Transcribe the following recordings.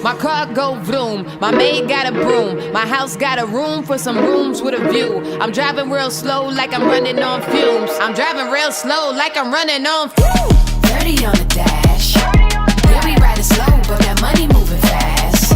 My car go vroom, my maid got a broom. My house got a room for some rooms with a view. I'm driving real slow like I'm running on fumes. I'm driving real slow like I'm running on fumes. 30 on the dash. Yeah, we riding slow, but that money moving fast.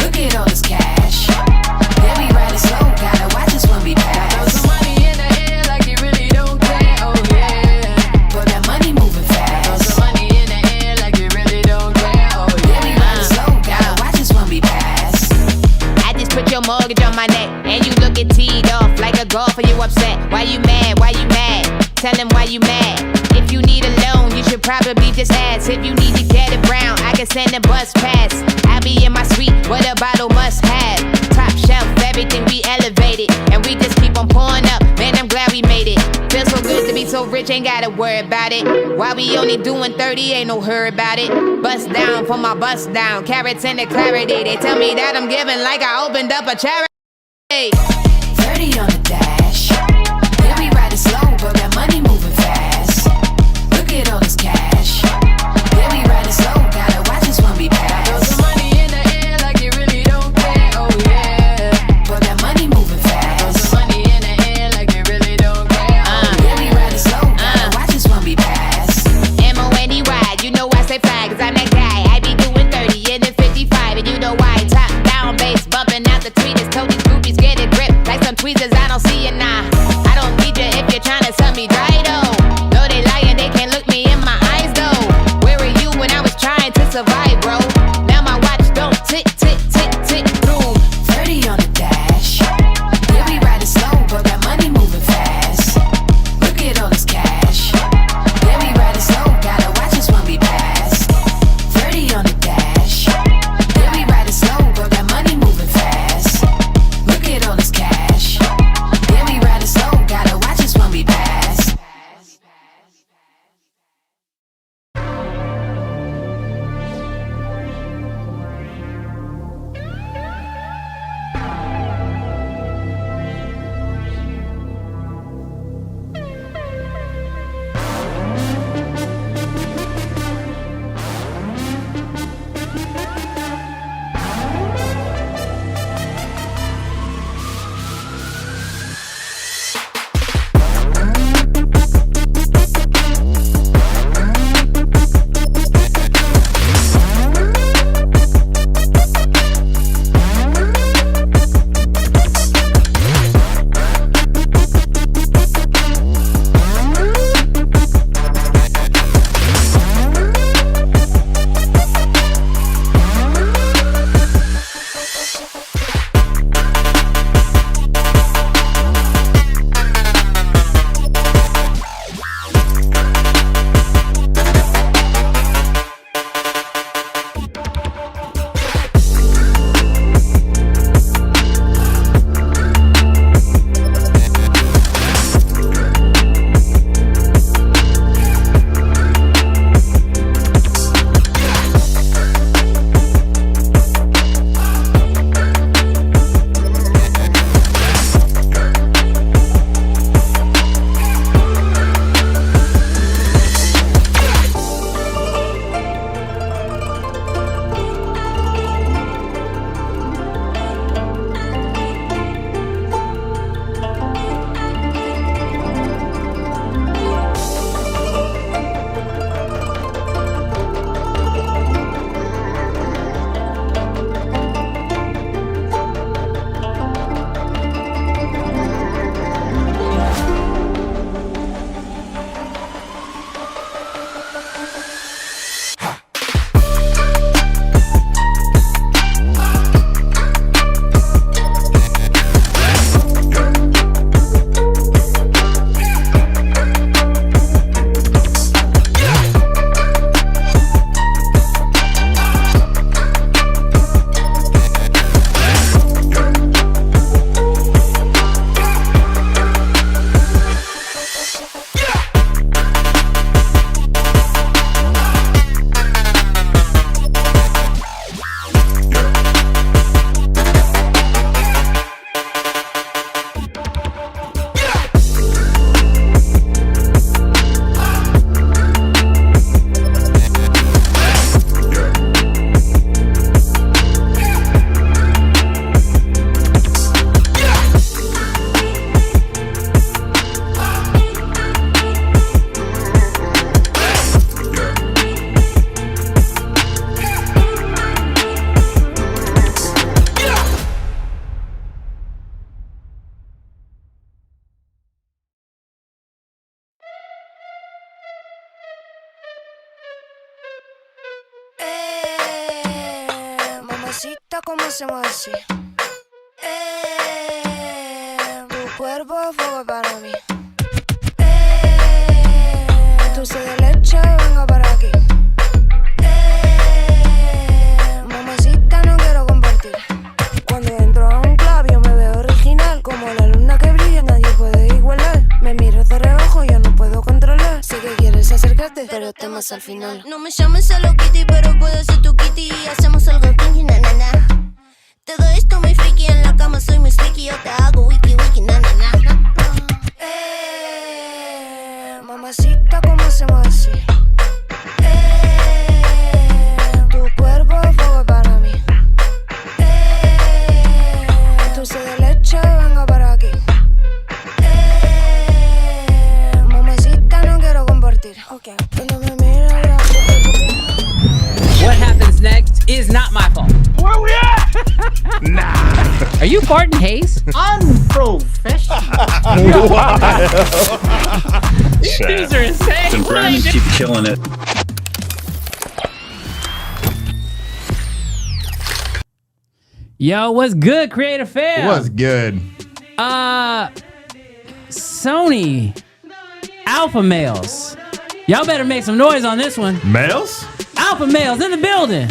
Look at all this cash. Yeah, we riding slow, gotta watch us when we pass. Throw some money in the air like you really don't care, oh yeah. But that money moving fast. Throw some money in the air like you really don't care, oh yeah. Yeah, we riding slow, gotta watch us when we pass. I just put your mortgage on my neck, and you looking teed off like a golfer, you upset. Why you mad? Why you mad? Tell him why you mad. If you need a loan, you should probably just ask. If you need to get it brown, I can send a bus pass. I'll be in my suite, what a bottle must have. Top shelf, everything we elevated, and we just keep on pouring up. Man, I'm glad we made it. Feels so good to be so rich, ain't gotta worry about it. Why we only doing 30, ain't no hurry about it. Bust down for my bust down, carrots and the clarity. They tell me that I'm giving like I opened up a charity. 30 on the dash. Yeah, we riding slow, but that money moving fast. Look at all this cash. Yeah, we riding slow, gotta watch us when we pass. Throw some money in the air like you really don't care, oh yeah. But that money moving fast. Throw some money in the air like you really don't care, Yeah, we riding slow, gotta watch us when we pass. M-O-N-E-Y, you know I say fly, cause I'm that guy. I be doing 30 and then 55, and you know why. Top down, bass bumping out the tweeters. Told these groupies get a grip, like some tweezers, I don't see it now. I don't need you if you're trying to sell me dry though. No, they lying, they can't look me in my eyes though. Where were you when I was trying to survive, bro? Now my watch don't tick, tick, tick, tick through. 30 on the dash. Yeah, we riding slow, but that money moving fast. Look at all this cash. Yeah, we riding slow, gotta watch us when we pass. 30 on the dash. Yeah, we riding slow, but that money moving fast. Look at all this cash. Yeah, we riding slow, gotta watch us when we pass. Mamacita, ¿cómo hacemos así? Tu cuerpo es fuego para mí. Dulce de leche, venga para aquí. Mamacita, no quiero compartir. Cuando entro a un club yo me veo original. Como la luna que brilla, nadie puede igualar. Me miro de reojo, yo no puedo controlar. Sé que quieres acercarte, pero temas al final. No me llames a lo Kitty, pero puedo ser tu Kitty. Y hacemos algo kinky, na na na. Todo esto muy freaky, en la cama soy muy sticky. Yo te hago wiki wiki, na na na. Mamacita, ¿cómo hacemos así? Tu cuerpo es fuego para mí. Dulce de leche, venga para aquí. Mamacita, no quiero compartir. Okay. Cuando me mira, yo... What happens next is not my fault. Where we at? Are you farting haze? Unprofessional. These are insane. And Brandon keep killing it. Yo, what's good, Creative Fam? What's good? Sony Alpha Males. Y'all better make some noise on this one. Males? Alpha Males in the building.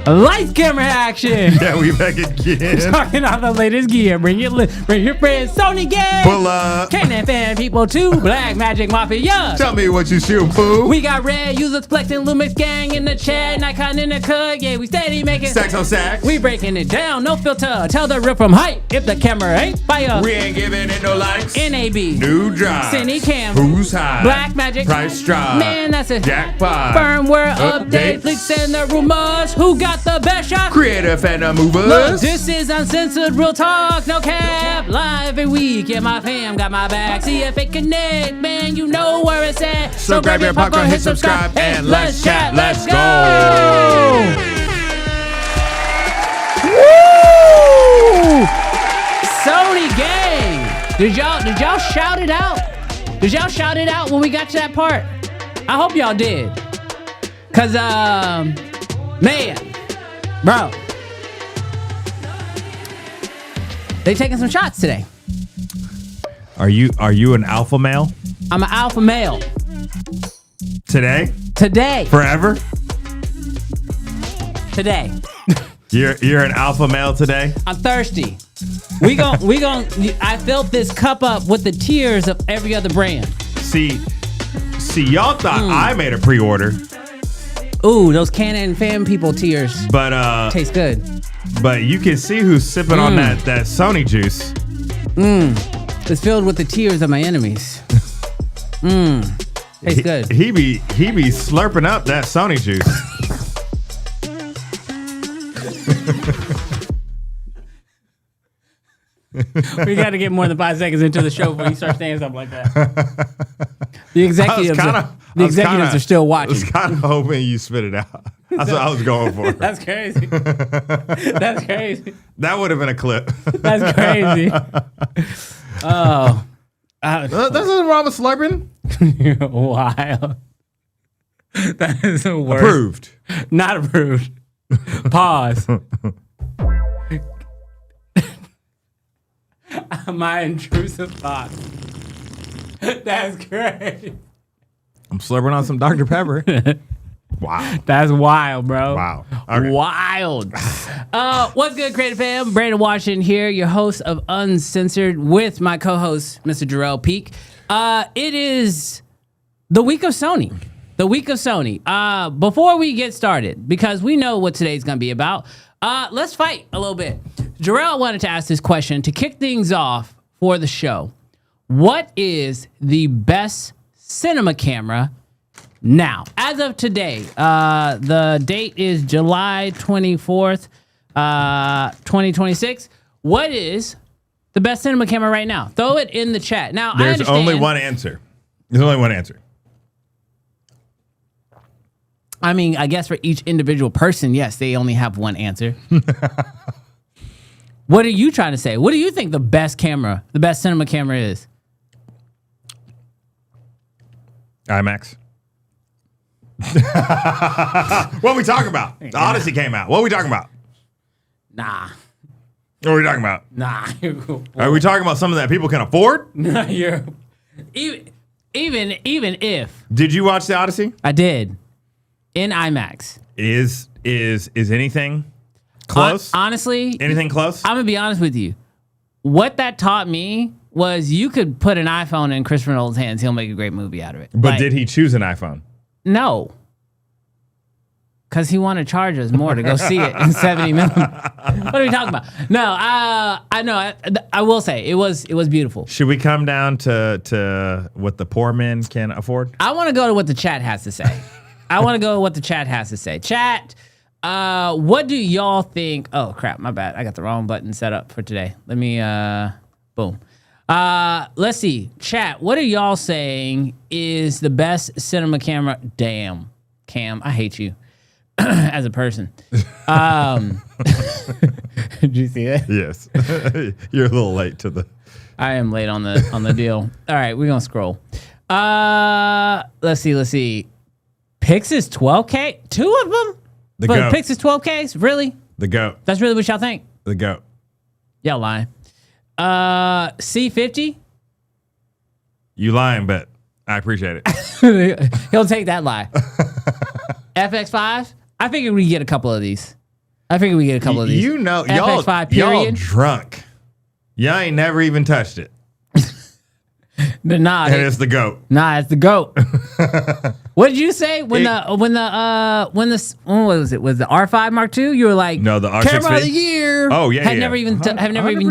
Lights, camera, action. Yeah, we back again. Talking about the latest gear. Bring your friends. Sony gang. Pull up. Canaan fan people too. Black Magic Mafia. Tell me what you shoot, fool. We got red users flexing, Lumix gang in the chat, Nikon in the cut. Yeah, we steady making Stacks on sacks. We breaking it down, no filter. Tell the rip from height if the camera ain't fire. We ain't giving it no likes. NAB. New drive. Cine Cam. Who's high? Black Magic. Price drop. Man, that's a Jackpot. firmware update. Updates. Leaks and the rumors. Who got the best shot? Creative and the movers. Look, this is Uncensored, real talk, no cap. Live every week, yeah, my fam got my back. See if it connect, man, you know where it's at. So grab your popcorn, hit subscribe, and let's chat. Let's go. Woo! Sony gang. Did y'all shout it out? Did y'all shout it out when we got to that part? I hope y'all did. Cause man, bro, they taking some shots today. Are you an alpha male? I'm an alpha male. Today? Forever? Today. You're an alpha male today? I'm thirsty. We gon' I filled this cup up with the tears of every other brand. See, y'all thought I made a pre-order. Ooh, those Canon fan people tears. But Tastes good. But you can see who's sipping on that Sony juice. It's filled with the tears of my enemies. Tastes good. He be slurping up that Sony juice. We got to get more than 5 seconds into the show before you start saying something like that. The executives are still watching. I was kind of hoping you spit it out. That's what I was going for. That's crazy. That's crazy. That would have been a clip. That's crazy. Oh. That's nothing wrong with slurping. You're wild. That is the worst. Approved. Not approved. Pause. My intrusive thoughts. That's great. I'm slurping on some Dr. Pepper. Wow. That's wild, bro. Wow. Okay. Wild. What's good, Creative Fam? Brandon Washington here, your host of Uncensored with my co-host, Mr. Jarrell Peak. It is the week of Sony. The week of Sony. Before we get started, because we know what today's going to be about, let's fight a little bit. Jarrell wanted to ask this question to kick things off for the show. What is the best cinema camera now? As of today, the date is July 24th, 2026. What is the best cinema camera right now? Throw it in the chat. Now, There's only one answer. There's only one answer. I mean, I guess for each individual person, yes, they only have one answer. What are you trying to say? What do you think the best camera, the best cinema camera is? IMAX. What we talking about? The Odyssey came out. What we talking about? Nah. What are we talking about? Nah. Are we talking about something that people can afford? Nah, you're even if Did you watch the Odyssey? I did in IMAX. Is anything close? Honestly, Anything close? I'm gonna be honest with you. What that taught me was you could put an iPhone in Christopher Nolan's hands, he'll make a great movie out of it. But Like, did he choose an iPhone? No. Because he wanted to charge us more to go see it in 70 minutes. What are we talking about? No, I know. I will say it was beautiful. Should we come down to what the poor men can afford? I want to go to what the chat has to say. Chat, what do y'all think? Oh, crap. My bad. I got the wrong button set up for today. Let me, boom. Let's see. Chat, what are y'all saying is the best cinema camera? Damn, Cam, I hate you as a person. Did you see that? Yes. You're a little late to the... I am late on the deal. All right, we're gonna scroll. Let's see. Pixis 12K? 2 of them? The For GOAT. Pixis 12Ks? Really? The GOAT. That's really what y'all think? The GOAT. Y'all lying. C50? You lying, but I appreciate it. He'll take that lie. FX5? I figured we get a couple of these. You know, y'all period. drunk. Y'all ain't never even touched it. But nah, And it's the GOAT. nah, it's the GOAT. What did you say when what was it? Was the R5 Mark II? You were like, No, the R6V. camera of the year. Oh, yeah, Had yeah. never even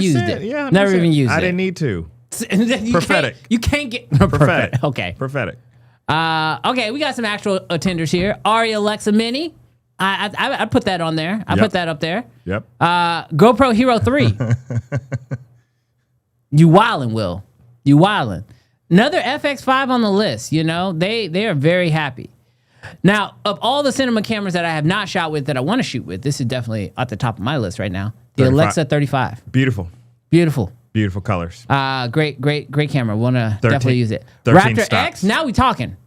used it. Yeah, never even used it. I didn't need to. You Prophetic. You can't get Prophetic. Okay. Prophetic. Okay, we got some actual attenders here. Ari Alexa Mini. I put that on there. I Yep. put that up there. Yep. GoPro Hero 3. You wildin', Will. You wildin'. Another FX5 on the list. You know, they are very happy. Now, of all the cinema cameras that I have not shot with that I want to shoot with, this is definitely at the top of my list right now. The 35. Alexa 35. Beautiful. Beautiful colors. Great camera. Want to 13 definitely use it. 13 Raptor stops. X. Now we talking.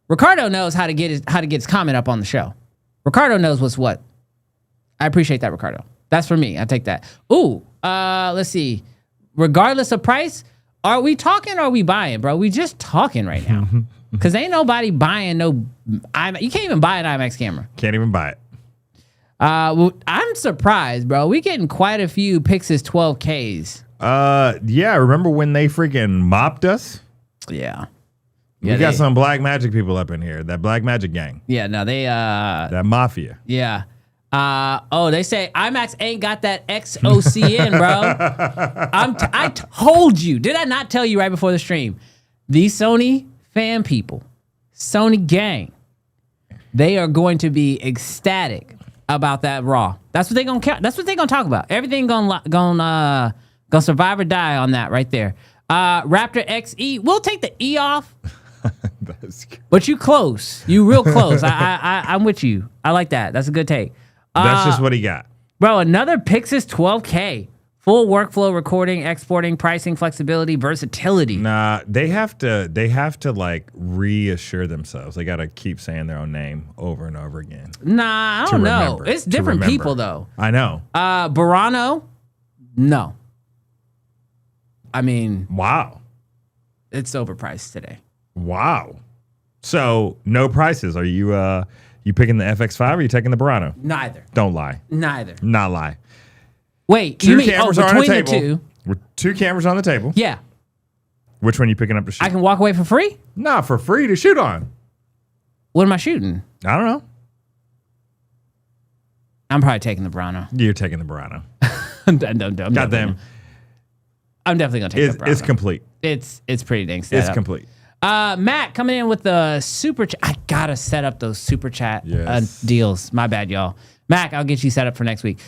Ricardo knows how to get his comment up on the show. Ricardo knows what's what. I appreciate that, Ricardo. That's for me. I take that. Ooh. Let's see. Regardless of price, are we talking or are we buying, bro? We just talking right now. Because ain't nobody buying no IMAX. You can't even buy an IMAX camera. Can't even buy it. Well, I'm surprised, bro. We getting quite a few Pixis 12Ks. Yeah, remember when they freaking mopped us? Yeah. We got some Black Magic people up in here. That Black Magic gang. Yeah, no, they That mafia. yeah. They say IMAX ain't got that X-OCN, bro. I told you. Did I not tell you right before the stream? These Sony fan people, Sony gang, they are going to be ecstatic about that RAW. That's what they're gonna care. That's what they're gonna talk about. Everything gonna survive or die on that right there. Raptor XE. We'll take the E off. That's good. But you close. You real close. I'm with you. I like that. That's a good take. That's just what he got. Bro, another Pixis 12K. Full workflow recording, exporting, pricing, flexibility, versatility. Nah, they have to like reassure themselves. They got to keep saying their own name over and over again. Nah, I To don't know. remember, It's to different remember. people though. I know. Burano, no. I mean, Wow. it's overpriced today. Wow. So no prices. Are you picking the FX5 or are you taking the Burano? Neither. Don't lie. Neither. Not lie. Wait, Two you mean cameras are on the between the table. two? With 2 cameras on the table. Yeah. Which one you picking up to shoot? I can walk away for free? Nah, for free to shoot on. What am I shooting? I don't know. I'm probably taking the Burano. You're taking the Burano. Goddamn. I'm definitely gonna take the Burano. It's complete. It's pretty dang set It's up. complete. Matt coming in with the super chat. I gotta set up those super chat Yes. deals. My bad, y'all. Mac, I'll get you set up for next week.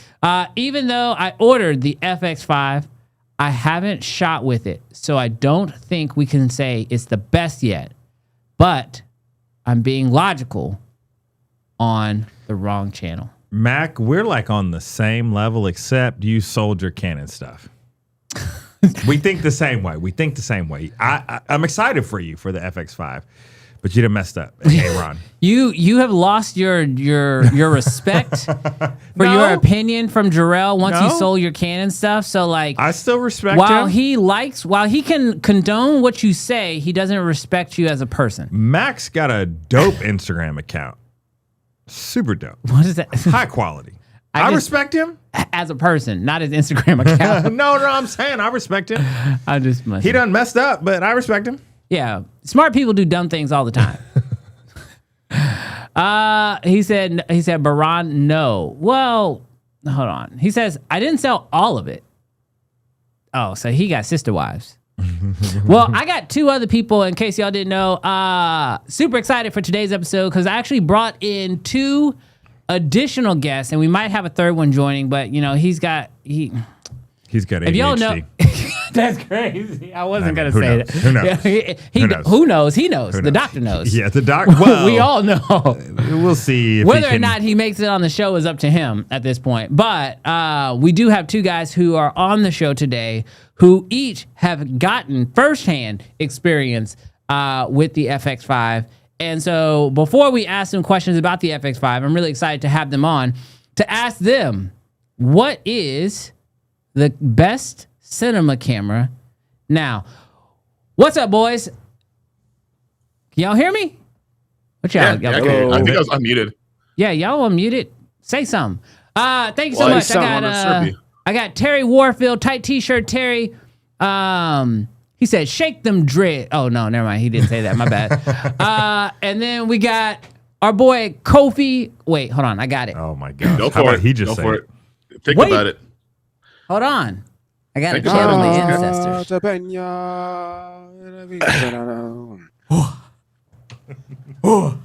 Even though I ordered the FX5, I haven't shot with it, so I don't think we can say it's the best yet. But I'm being logical on the wrong channel. Mac, we're like on the same level, except you sold your Canon stuff. We think the same way. I'm excited for you for the FX5 But you done messed up. Hey, Ron. You have lost your respect for your opinion from Jarrell once he sold your Canon stuff. So like, I still respect while him. While he can condone what you say, he doesn't respect you as a person. Max got a dope Instagram account. Super dope. What is that? High quality. I respect him as a person, not his Instagram account. no, I'm saying I respect him. He done messed up, but I respect him. Yeah, smart people do dumb things all the time. He said, Baran, no. Well, hold on. He says, I didn't sell all of it. Oh, so he got sister wives. Well, I got two other people, in case y'all didn't know. Super excited for today's episode because I actually brought in two additional guests, and we might have a third one joining, but you know, he's got ADHD. If y'all know, that's crazy. I wasn't gonna say that. Who knows? Who knows? He knows. The doctor knows. Yeah, the doctor. Well, we all know. We'll see. If Whether or not he makes it on the show is up to him at this point. But we do have two guys who are on the show today who each have gotten firsthand experience with the FX5. And so before we ask them questions about the FX5, I'm really excited to have them on to ask them, what is the best cinema camera now? What's up, boys? Can y'all hear me? What y'all? Yeah, okay. I think I was unmuted. Yeah, y'all unmuted. Say something. Thank you so much. I got Terry Warfield, tight t-shirt Terry. He said, shake them dread. Oh, no, never mind. He didn't say that. My bad. And then we got our boy Kofi. Wait, hold on. I got it. Oh, my God. Go for it. He just Go said for it. Think about it. Hold on. I got to Think channel about the it. ancestors.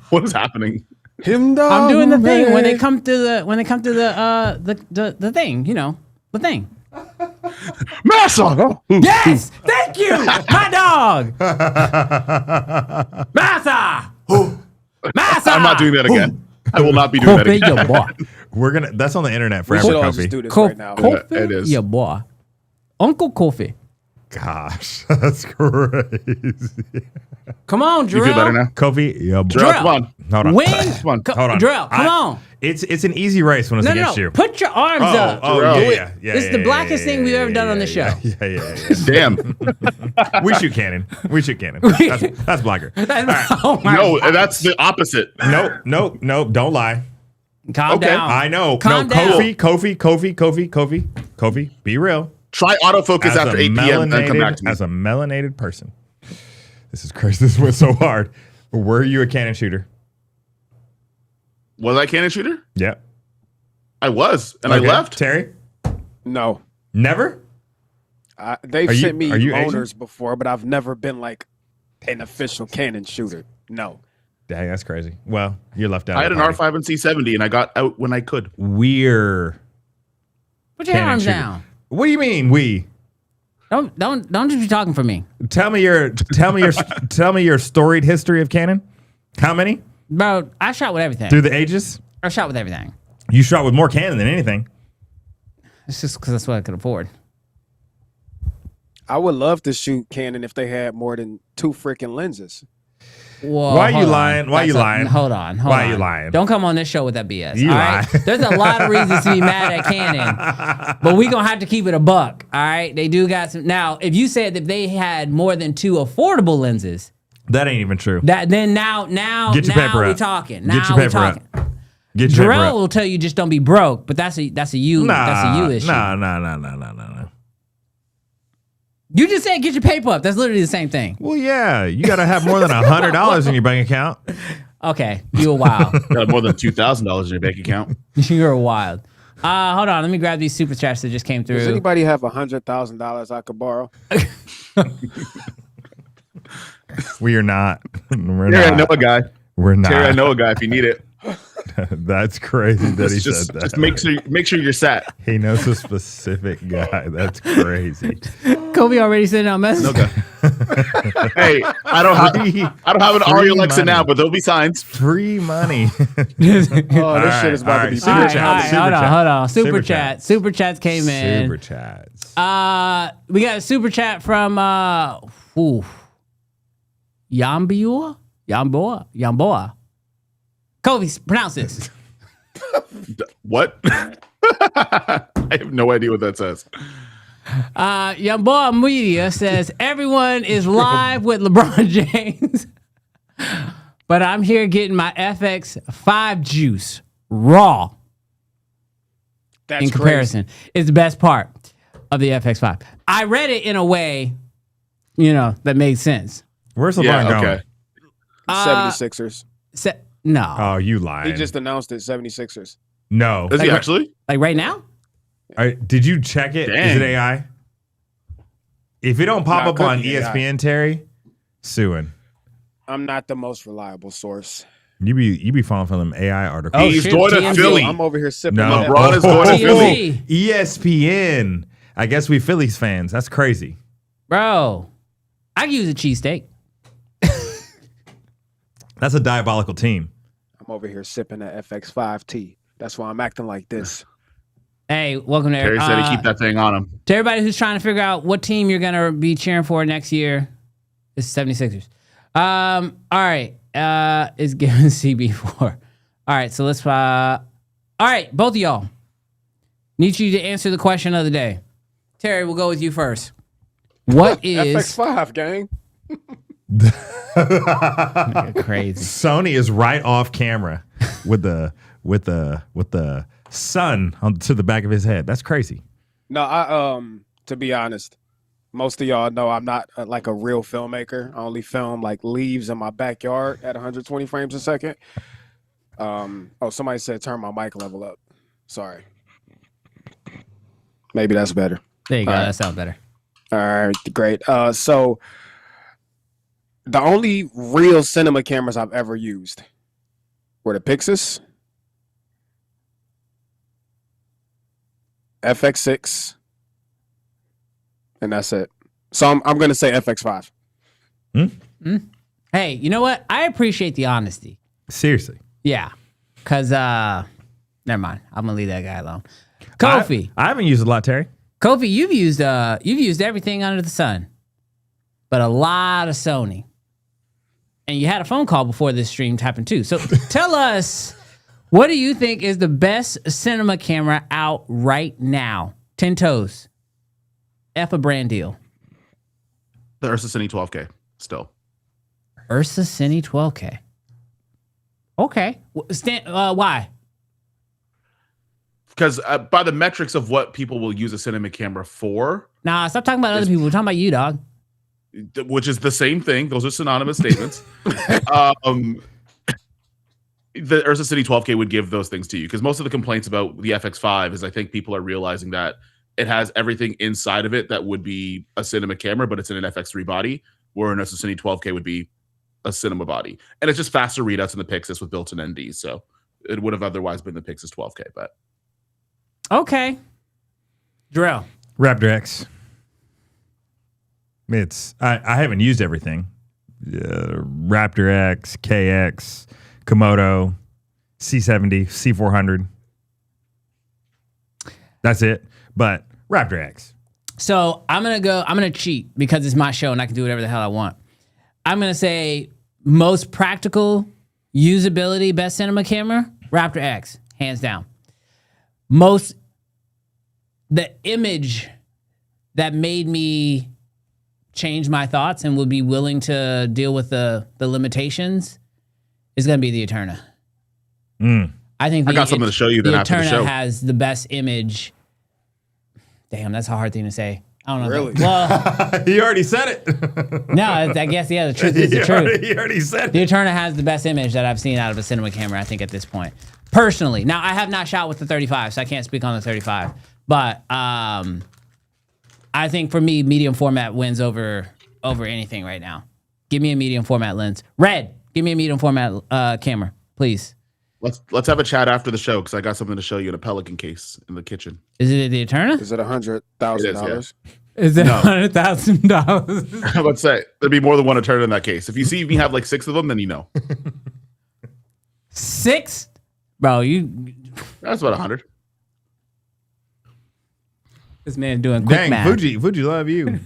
What is happening? I'm doing the thing when they come to the thing, you know, the thing. Massa! Yes, thank you, my dog. Massa. Massa. I'm not doing that again. I will not be doing that Kofi again. Yeboah. That's on the internet We forever, should all just Kofi. do this right now. Kofi It is. Yeboah. Uncle Kofi. Gosh, that's crazy. Come on, You feel better Jarrell. now? Kofi, yeah, Jarrell, come on. hold on. Win. Come on. Hold on. Jarrell, come on. It's an easy race when it's No, against no. you. Put your arms up. Oh, Jarrell. yeah. It's the blackest thing we've ever done on the show. Yeah. Damn. We shoot cannon. That's blacker. Oh my No, God. that's the opposite. Nope. Don't lie. Calm Okay. down. I know. Calm no, down. Kofi, be real. Try autofocus As after a 8 p.m. and come back to me. As a melanated person. This is crazy. This went so hard. But were you a cannon shooter? Was I a cannon shooter? Yeah. I was, and Okay. I left. Terry? No. Never? They've Are you- sent me are you owners before, but I've never been like an official Canon shooter. No. Dang, that's crazy. Well, you're left out. I had of an the party. R5 and C70, and I got out when I could. We're Put your cannon arms shooter. down. What do you mean we? Don't just be talking for me, Tell me your storied history of cannon. How many? bro. I shot with everything. Through the ages? I shot with everything. You shot with more cannon than anything. It's just because that's what I could afford. I would love to shoot Canon if they had more than 2 freaking lenses. Whoa, Why you hold on. lying? Why you lying? Hold on. Why you lying? Don't come on this show with that BS. You all lie. right? There's a lot of reasons to be mad at Canon, but we gonna have to keep it a buck. All right, they do got some. Now, if you said that they had more than 2 affordable lenses, That ain't even true. now Get your paper we up. talking. Get Now your we paper talking. up. Get your paper Jarrell up. will tell you just don't be broke, but that's a you issue. Nah. You just said get your paper up. That's literally the same thing. Well, yeah, you got to have more than $100 in your bank account. Okay, you were wild. Got more than $2,000 in your bank account. You're wild. Hold on, let me grab these super chats that just came Does through. anybody have $100,000 I could borrow? We are not. We're Terry, I know not. a guy. We're not. Terry, I know a guy if you need it. That's crazy that he Just said that. just make sure you're set. He knows a specific guy. That's crazy. Kobe already sent out messages. Okay. Hey, I don't have an Ari Alexa money. now, but there'll be signs. Free money. Oh, this shit is about to be Super All right, chat, all right, super hold chat. on. Super Super chat. chat. Super chats came in. Super chats. We got a super chat from Yambiua. Yeboah. Kofi, pronounce this. What? I have no idea what that says. Yeboah Media says everyone is live with LeBron James, but I'm here getting my FX5 juice raw. That's in comparison, it's the best part of the FX5. I read it in a way, that made sense. Where's LeBron going? 76ers. No. Oh, you lying. He just announced it, 76ers. No. Is he actually? Like right now? Did you check it? Dang. Is it AI? If it don't pop Nah, up it could on be AI. ESPN, Terry, suing. I'm not the most reliable source. You be falling for them AI articles. Oh, He's shit, going to TMZ. Philly. I'm over here sipping. No. on that. LeBron is going to Philly. TMZ. ESPN. I guess we Phillies fans. That's crazy. Bro, I can use a cheesesteak. That's a diabolical team. I'm over here sipping that FX5 tea. That's why I'm acting like this. Hey, welcome to Terry said he keep that thing on him. to everybody who's trying to figure out what team you're gonna be cheering for next year. It's 76ers. All right. It's given CB4. All right, so let's all right, both of y'all. Need you to answer the question of the day. Terry, we'll go with you first. What is FX5, gang? crazy? Sony is right off camera with the sun to the back of his head. That's crazy. No, to be honest, most of y'all know I'm not like a real filmmaker. I only film like leaves in my backyard at 120 frames a second. Somebody said turn my mic level up. Sorry. Maybe that's better. There you go. All right. That sounds better. All right, great. So the only real cinema cameras I've ever used were the Pixis, FX6, and that's it. So I'm going to say FX5. Hey, you know what? I appreciate the honesty. Seriously. Yeah. Cause never mind. I'm gonna leave that guy alone. Kofi. I haven't used a lot, Terry. Kofi, you've used everything under the sun, but a lot of Sony. And you had a phone call before this stream happened too. So tell us, what do you think is the best cinema camera out right now? 10 toes. F a brand deal. The Ursa Cine 12K still. Ursa Cine 12K. Okay. Why? Because by the metrics of what people will use a cinema camera for, Nah, stop talking about other people. We're talking about you, dog. which is the same thing. Those are synonymous statements. The Ursa Cine 12K would give those things to you because most of the complaints about the FX5 is I think people are realizing that it has everything inside of it that would be a cinema camera, but it's in an FX3 body, where an Ursa Cine 12K would be a cinema body. And it's just faster readouts in the Pixis with built-in NDs. So it would have otherwise been the Pixis 12K, but Okay. Drill. Raptor X. I haven't used everything. Raptor X, KX, Komodo, C70, C400. That's it. But Raptor X. So I'm gonna cheat because it's my show and I can do whatever the hell I want. I'm gonna say most practical usability, best cinema camera, Raptor X, hands down. The image that made me change my thoughts and would be willing to deal with the limitations is gonna be the Eterna. I think I got something to show you then the after the Eterna show. has the best image. Damn, that's a hard thing to say. I don't know. Really? Well, He already said it. no, I guess, yeah, the truth is the truth. He already said The it. Eterna has the best image that I've seen out of a cinema camera, I think, at this point. Personally. Now, I have not shot with the 35, so I can't speak on the 35. But I think for me, medium format wins over anything right now. Give me a medium format lens. Red, give me a medium format camera, please. let's have a chat after the show because I got something to show you in a Pelican case in the kitchen. Is it the Eterna? Is it $100,000? Is it No. $100,000? Let's say there'd be more than one Eterna in that case. If you see me have like 6 of them, then you know. 6? Bro, That's about 100. this man doing quick Dang, math. Fuji love you.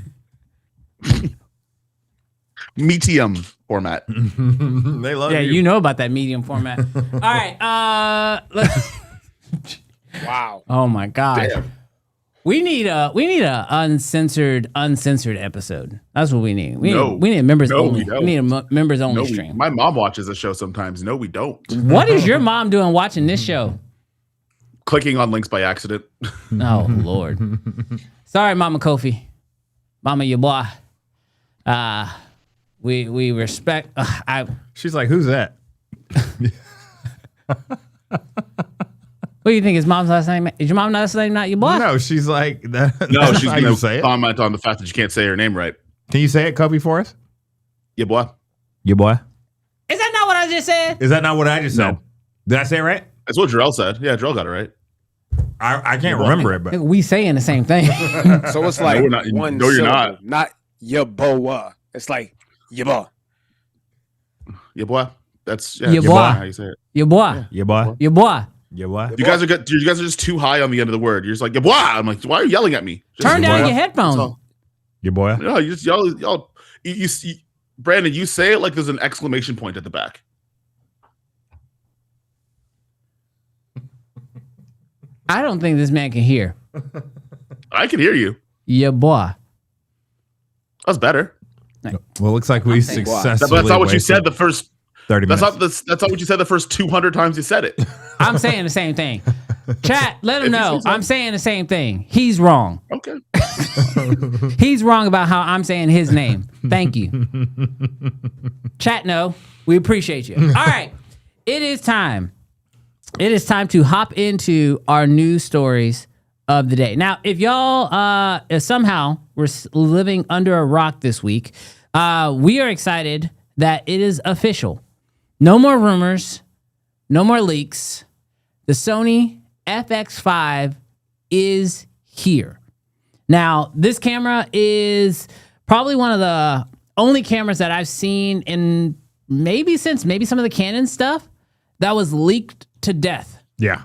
Medium format. They love Yeah, you. you know about that medium format. All right. Wow. Oh my God. Damn. We need a uncensored episode. That's what we need. We No. need a members No, only. we don't. We need a members only No, stream. my mom watches the show sometimes. No, we don't. What is your mom doing watching this show? Clicking on links by accident. Oh Lord. Sorry, Mama Kofi, Mama Yeboah. We respect. She's like, who's that? What do you think his mom's last name? Is your mom's last name not Yeboah? No, she's like, No, that's she's how you going say to it. comment on the fact that you can't say her name right. Can you say it, Kobe, for us? Yeah, boy. Your boy. Is that not what I just said? Is that not what I just said? No. Did I say it right? That's what Jarrell said. Yeah, Jarrell got it right. I can't remember it, but We saying the same thing. So it's like we're not. one No, you're syllable, not. not Yeboah. It's like Yeboah. Yeah, boy. That's Yeah, boy. how you say it. Yeboah. your boy. Yeboah. Your boy. You guys are just too high on the end of the word. You're just like, yeah, boy. I'm like, why are you yelling at me? Just, Turn down boy. your headphones. That's all. Your boy. No, you just y'all. You Brandon, you say it like there's an exclamation point at the back. I don't think this man can hear. I can hear you. Yeboah. That's better. Well, it looks like we successfully That's not what you wasted said the first. 30 That's minutes. not what you said the first 200 times you said it. I'm saying the same thing. Chat, let him If you know. say so. I'm saying the same thing. He's wrong. Okay. He's wrong about how I'm saying his name. Thank you. Chat, no. We appreciate you. All right. It is time. It is time to hop into our news stories of the day. Now, if y'all if somehow we're living under a rock this week, we are excited that it is official. No more rumors. No more leaks. The Sony FX5 is here. Now, this camera is probably one of the only cameras that I've seen in maybe some of the Canon stuff that was leaked to death. Yeah.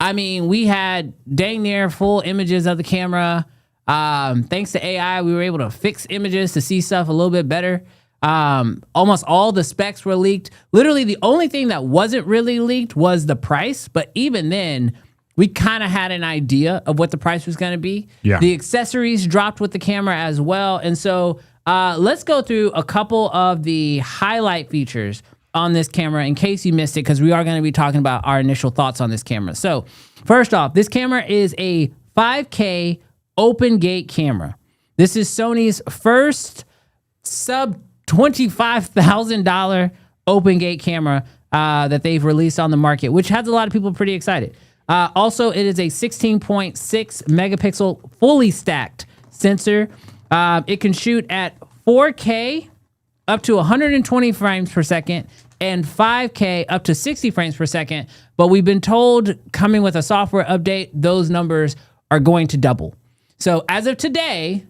I mean, we had dang near full images of the camera. Thanks to AI, we were able to fix images to see stuff a little bit better. Almost all the specs were leaked. Literally, the only thing that wasn't really leaked was the price. But even then, we kind of had an idea of what the price was going to be. Yeah. The accessories dropped with the camera as well. And so let's go through a couple of the highlight features on this camera in case you missed it, because we are going to be talking about our initial thoughts on this camera. So first off, this camera is a 5K open gate camera. This is Sony's first sub $25,000 open gate camera that they've released on the market, which has a lot of people pretty excited. Also, it is a 16.6 megapixel fully stacked sensor. It can shoot at 4K up to 120 frames per second and 5K up to 60 frames per second. But we've been told coming with a software update, those numbers are going to double. So as of today,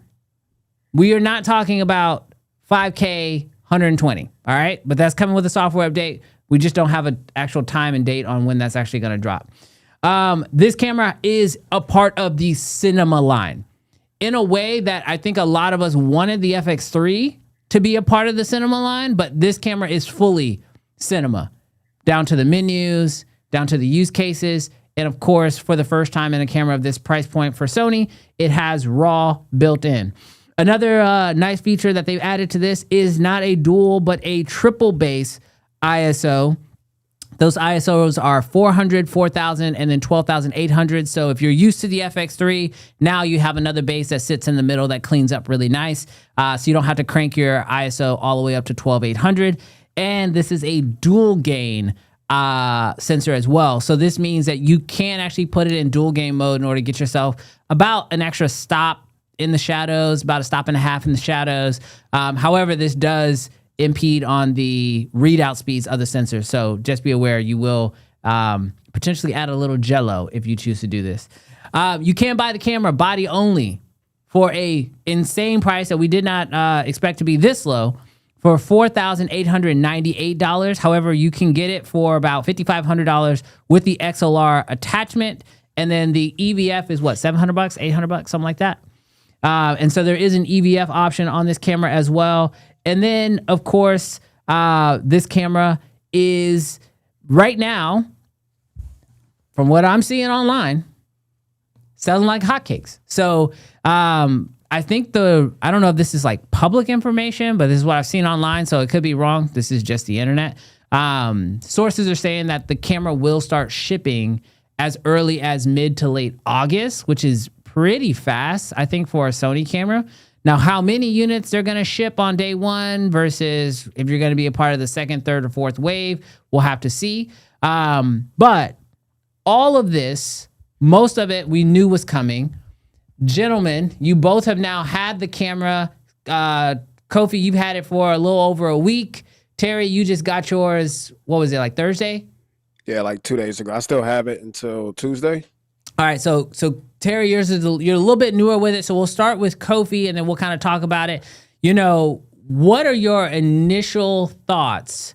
we are not talking about 5K 120, all right? But that's coming with a software update. We just don't have an actual time and date on when that's actually going to drop. This camera is a part of the cinema line in a way that I think a lot of us wanted the FX3 to be a part of the cinema line, but this camera is fully cinema, down to the menus, down to the use cases, and of course, for the first time in a camera of this price point for Sony, it has RAW built in. Another nice feature that they've added to this is not a dual, but a triple base ISO. Those ISOs are 400, 4000, and then 12,800. So if you're used to the FX3, now you have another base that sits in the middle that cleans up really nice. So you don't have to crank your ISO all the way up to 12,800. And this is a dual gain sensor as well. So this means that you can actually put it in dual gain mode in order to get yourself about an extra stop in the shadows, about a stop and a half in the shadows. However, this does impede on the readout speeds of the sensor. So just be aware, you will potentially add a little jello if you choose to do this. You can buy the camera body only for a insane price that we did not expect to be this low, for $4,898. However, you can get it for about $5,500 with the XLR attachment. And then the EVF is what, $700, $800, something like that. And so there is an EVF option on this camera as well. And then, of course, this camera is right now, from what I'm seeing online, selling like hotcakes. So I think I don't know if this is like public information, but this is what I've seen online, so it could be wrong. This is just the internet. Sources are saying that the camera will start shipping as early as mid to late August, which is pretty fast, I think, for a Sony camera. Now, how many units they're going to ship on day one versus if you're going to be a part of the second, third, or fourth wave, we'll have to see. But all of this, most of it we knew was coming. Gentlemen, you both have now had the camera. Kofi, you've had it for a little over a week. Terry, you just got yours, what was it, like Thursday? Yeah, like 2 days ago. I still have it until Tuesday. All right, so Terry, yours is you're a little bit newer with it, so we'll start with Kofi, and then we'll kind of talk about it. You know, what are your initial thoughts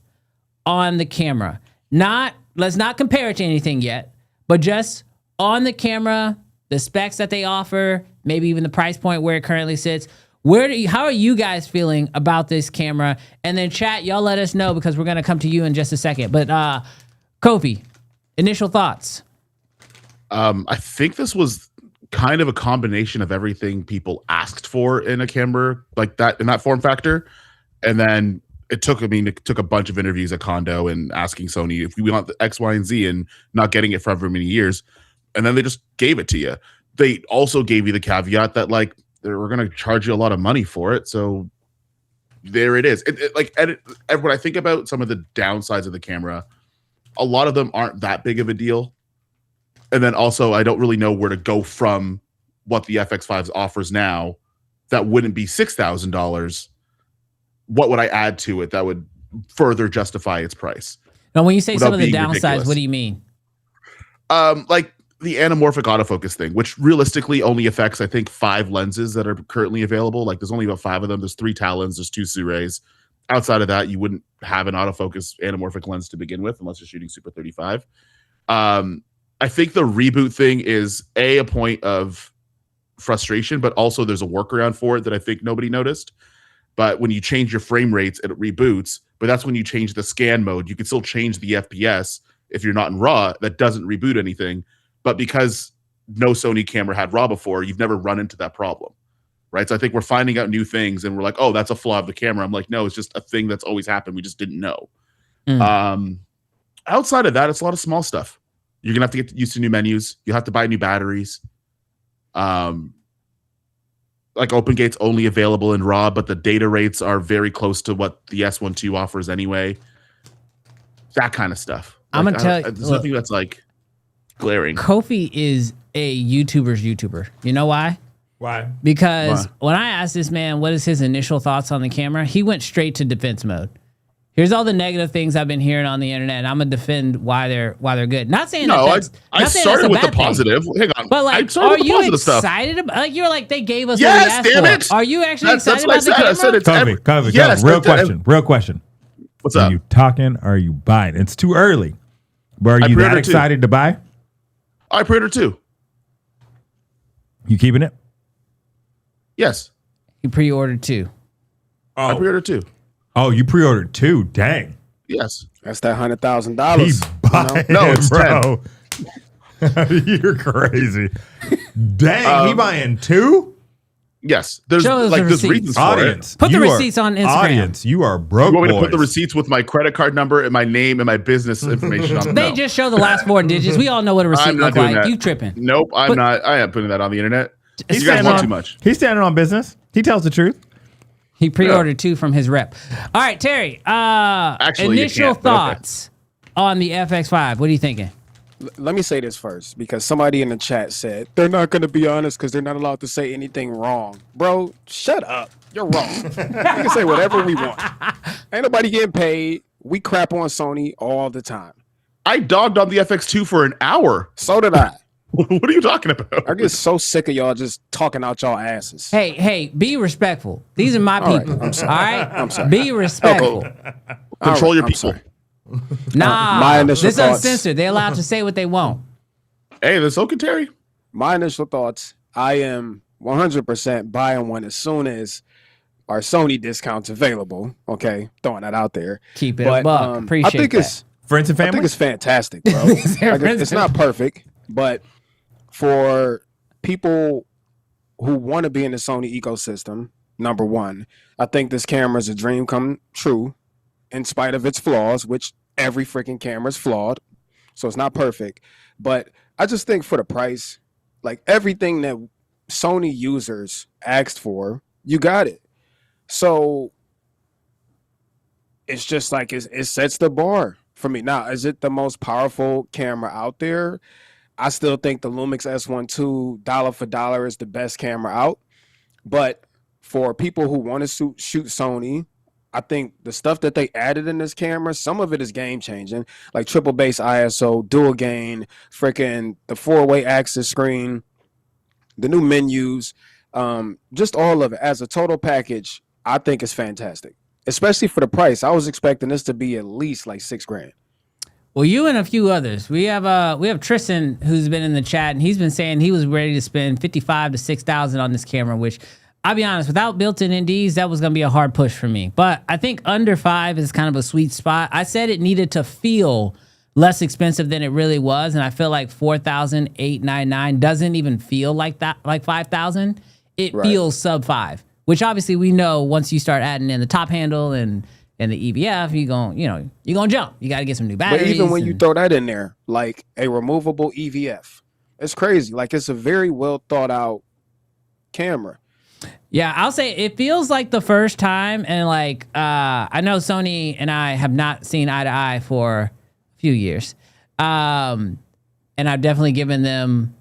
on the camera? Let's not compare it to anything yet, but just on the camera, the specs that they offer, maybe even the price point where it currently sits. How are you guys feeling about this camera? And then chat, y'all let us know because we're gonna come to you in just a second. But Kofi, initial thoughts. I think this was kind of a combination of everything people asked for in a camera like that, in that form factor. And then it took a bunch of interviews at Kondo and asking Sony if we want the X, Y, and Z and not getting it for however many years. And then they just gave it to you. They also gave you the caveat that like, we're going to charge you a lot of money for it. So there it is. When I think about some of the downsides of the camera, a lot of them aren't that big of a deal. And then also, I don't really know where to go from what the FX5 offers now that wouldn't be $6,000. What would I add to it that would further justify its price? Now, when you say some of the downsides, ridiculous. What do you mean? Like the anamorphic autofocus thing, which realistically only affects, I think, 5 lenses that are currently available. Like there's only about 5 of them. There's 3 Talons, there's 2 Surays. Outside of that, you wouldn't have an autofocus anamorphic lens to begin with, unless you're shooting Super 35. I think the reboot thing is a point of frustration, but also there's a workaround for it that I think nobody noticed. But when you change your frame rates, it reboots. But that's when you change the scan mode. You can still change the FPS if you're not in RAW. That doesn't reboot anything. But because no Sony camera had RAW before, you've never run into that problem, right? So I think we're finding out new things, and we're like, oh, that's a flaw of the camera. I'm like, no, it's just a thing that's always happened. We just didn't know. Outside of that, it's a lot of small stuff. You're gonna have to get used to new menus. You'll have to buy new batteries. Like OpenGate's only available in RAW, but the data rates are very close to what the S12 offers anyway. That kind of stuff. I'm gonna tell you, there's nothing that's like glaring. Kofi is a YouTuber's YouTuber. You know why? Why? Because when I asked this man what is his initial thoughts on the camera, he went straight to defense mode. Here's all the negative things I've been hearing on the internet, and I'm gonna defend why they're good. Not saying I started with the positive. Hang on, but like, are you excited about? Like, you're like, they gave us. Yes, what we damn asked it. For. Are you actually excited about the camera? camera? I said it's Kofi, yes, real question. What's Are up? you talking? Or are you buying? It's too early. But are you that excited to buy? I pre-ordered 2. You keeping it? Yes, You pre-ordered 2. I pre-ordered 2. Oh, you pre-ordered 2. Dang. Yes, That's that $100,000. He's buying, No, it's bro. You're crazy. Dang, he buying 2? yes. There's Show us like the there's receipts. reasons for Audience. Put the you are- receipts on Instagram. Audience, you are broke. it. You want me to put the boys. receipts with my credit card number and my name and my business information on? They No. just show the last 4 digits. We all know what a receipt I'm not looks doing like. that. You tripping? Nope, I'm not. I am putting that on the internet. You guys standing want on- too much. He's standing on business. He tells the truth. He pre-ordered 2 from his rep. All right, Terry. Actually, you initial can't, but okay. thoughts on the FX5. What are you thinking? Let me say this first, because somebody in the chat said they're not going to be honest because they're not allowed to say anything wrong. Bro, shut up. You're wrong. We can say whatever we want. Ain't nobody getting paid. We crap on Sony all the time. I dogged on the FX2 for an hour. So did I. What are you talking about? I get so sick of y'all just talking out y'all asses. Hey, be respectful. These are my All right, people. I'm sorry. All right? I'm sorry. Be respectful. Control your I'm people. sorry. Nah, My initial this thoughts. uncensored. They're allowed to say what they want. Hey, that's okay, Terry. My initial thoughts, I am 100% buying one as soon as are Sony discounts available. Okay, throwing that out there. Keep it a buck. Appreciate I think that. it's Friends and I family. think it's fantastic, bro. It's not perfect, but for people who want to be in the Sony ecosystem, number one, I think this camera is a dream come true, in spite of its flaws, which every freaking camera is flawed, so it's not perfect. But I just think for the price, like everything that Sony users asked for, you got it. So it's just like it sets the bar for me. Now, is it the most powerful camera out there? I still think the Lumix S12 dollar for dollar is the best camera out. But for people who want to shoot Sony, I think the stuff that they added in this camera, some of it is game changing, like triple base ISO, dual gain, freaking the 4-way axis screen, the new menus, just all of it as a total package. I think it's fantastic, especially for the price. I was expecting this to be at least like $6,000. Well, you and a few others. We have Tristan who's been in the chat, and he's been saying he was ready to spend $55,000 to $6,000 on this camera, which I'll be honest, without built-in NDs, that was going to be a hard push for me. But I think under $5,000 is kind of a sweet spot. I said it needed to feel less expensive than it really was, and I feel like $4,899 doesn't even feel like that, like $5,000. It feels sub $5,000, which obviously we know once you start adding in the top handle and the EVF, you're gonna jump. You got to get some new batteries. But even when you throw that in there, like a removable EVF, it's crazy. Like it's a very well thought out camera. Yeah, I'll say it feels like the first time, and like I know Sony and I have not seen eye to eye for a few years, and I've definitely given them,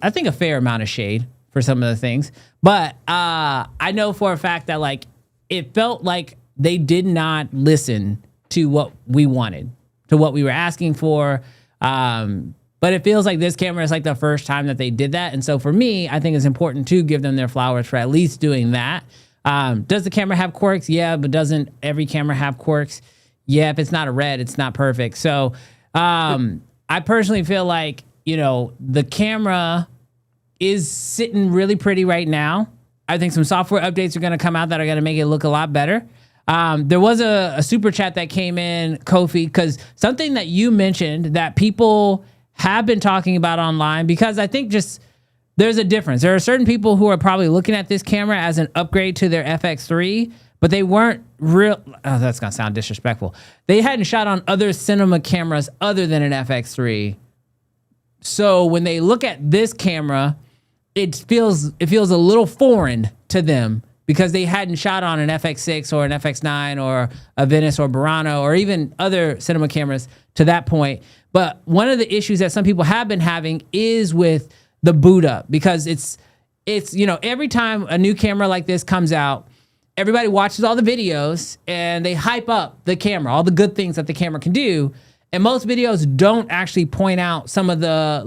I think, a fair amount of shade for some of the things. But I know for a fact that like it felt like they did not listen to what we wanted, to what we were asking for. But it feels like this camera is like the first time that they did that. And so for me, I think it's important to give them their flowers for at least doing that. Does the camera have quirks? Yeah, but doesn't every camera have quirks? Yeah, if it's not a red, it's not perfect. So I personally feel like, the camera is sitting really pretty right now. I think some software updates are going to come out that are going to make it look a lot better. There was a super chat that came in, Kofi, because something that you mentioned that people have been talking about online, because I think just there's a difference. There are certain people who are probably looking at this camera as an upgrade to their FX3, but they weren't real. Oh, that's going to sound disrespectful. They hadn't shot on other cinema cameras other than an FX3. So when they look at this camera, it feels a little foreign to them, because they hadn't shot on an FX6 or an FX9 or a Venice or Burano or even other cinema cameras to that point. But one of the issues that some people have been having is with the boot up, because it's every time a new camera like this comes out, everybody watches all the videos and they hype up the camera, all the good things that the camera can do. And most videos don't actually point out some of the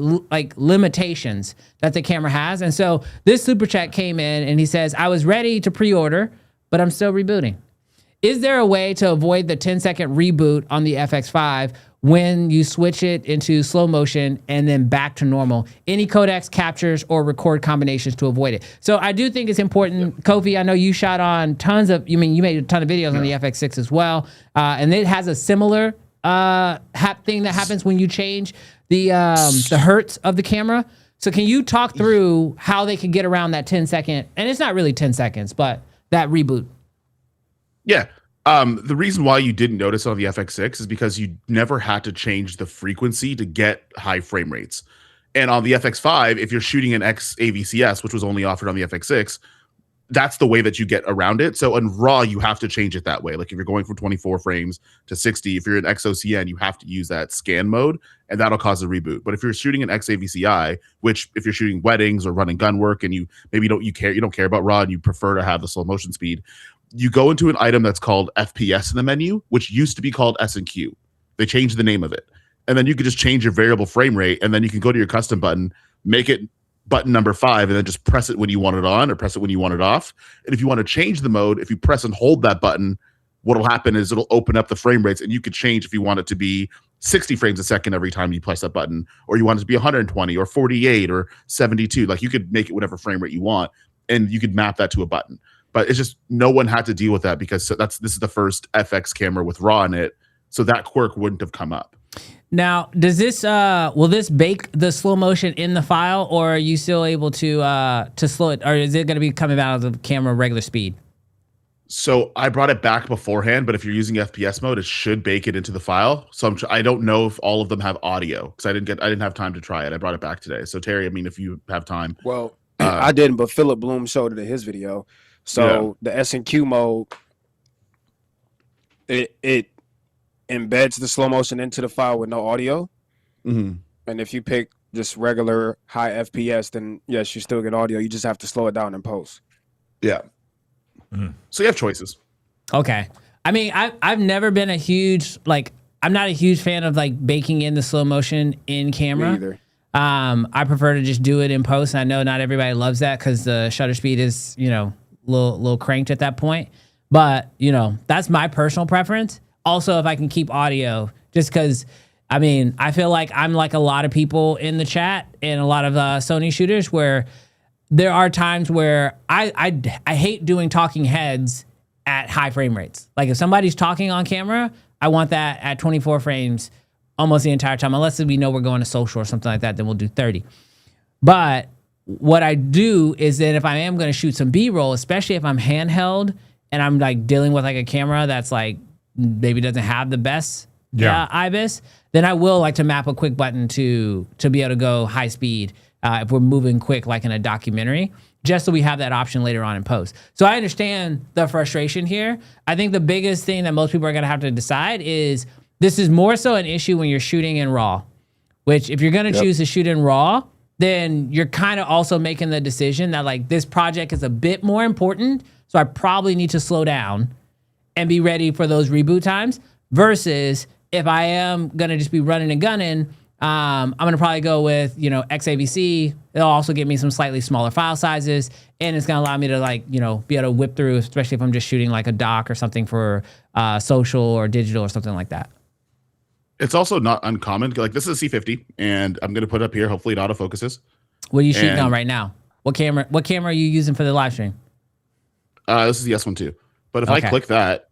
limitations that the camera has. And so this super chat came in and he says, I was ready to pre-order, but I'm still rebooting. Is there a way to avoid the 10-second reboot on the FX5 when you switch it into slow motion and then back to normal? Any codecs, captures, or record combinations to avoid it? So I do think it's important. Kofi, I know you shot on you made a ton of videos on the FX6 as well. And it has a similar thing that happens when you change the hertz of the camera. So can you talk through how they can get around that 10-second, and it's not really 10 seconds, but that reboot? Yeah. The reason why you didn't notice on the FX6 is because you never had to change the frequency to get high frame rates. And on the FX5, if you're shooting an X AVCS, which was only offered on the FX6, that's the way that you get around it. So in RAW, you have to change it that way. Like if you're going from 24 frames to 60, if you're in X-OCN, you have to use that scan mode, and that'll cause a reboot. But if you're shooting an X AVCI, which if you're shooting weddings or running gun work and you don't care about RAW and you prefer to have the slow motion speed, you go into an item that's called FPS in the menu, which used to be called S&Q. They changed the name of it. And then you could just change your variable frame rate, and then you can go to your custom button, make it button number 5, and then just press it when you want it on or press it when you want it off. And if you want to change the mode, if you press and hold that button, what'll happen is it'll open up the frame rates, and you could change if you want it to be 60 frames a second every time you press that button, or you want it to be 120 or 48 or 72. Like you could make it whatever frame rate you want, and you could map that to a button. But it's just no one had to deal with that because this is the first FX camera with RAW in it, so that quirk wouldn't have come up. Now, does this will this bake the slow motion in the file, or are you still able to slow it, or is it going to be coming out of the camera regular speed? So I brought it back beforehand, but if you're using FPS mode, it should bake it into the file. So I don't know if all of them have audio because I didn't have time to try it. I brought it back today. So Terry, I mean, if you have time, Well, I didn't, but Philip Bloom showed it in his video. So the S&Q mode, it embeds the slow motion into the file with no audio. Mm-hmm. And if you pick just regular high FPS, then yes, you still get audio. You just have to slow it down in post. Yeah. So you have choices. Okay. I mean, I've never been a huge I'm not a huge fan of like baking in the slow motion in camera. Me either. I prefer to just do it in post. I know not everybody loves that because the shutter speed is, little cranked at that point. But, that's my personal preference. Also, if I can keep audio, just because, I feel like I'm like a lot of people in the chat and a lot of Sony shooters where there are times where I hate doing talking heads at high frame rates. Like if somebody's talking on camera, I want that at 24 frames almost the entire time. Unless we know we're going to social or something like that, then we'll do 30. But what I do is that if I am going to shoot some B-roll, especially if I'm handheld and I'm like dealing with like a camera that's like maybe doesn't have the best IBIS, then I will like to map a quick button to be able to go high speed if we're moving quick like in a documentary, just so we have that option later on in post. So I understand the frustration here. I think the biggest thing that most people are going to have to decide is this is more so an issue when you're shooting in RAW, which if you're going to choose to shoot in RAW, then you're kind of also making the decision that like this project is a bit more important, so I probably need to slow down and be ready for those reboot times versus if I am going to just be running and gunning, I'm going to probably go with, XAVC. It'll also give me some slightly smaller file sizes, and it's going to allow me to like, be able to whip through, especially if I'm just shooting like a doc or something for social or digital or something like that. It's also not uncommon. Like this is a C50, and I'm going to put it up here. Hopefully it autofocuses. What are you shooting on right now? What camera are you using for the live stream? This is the S1 II. But if I click that,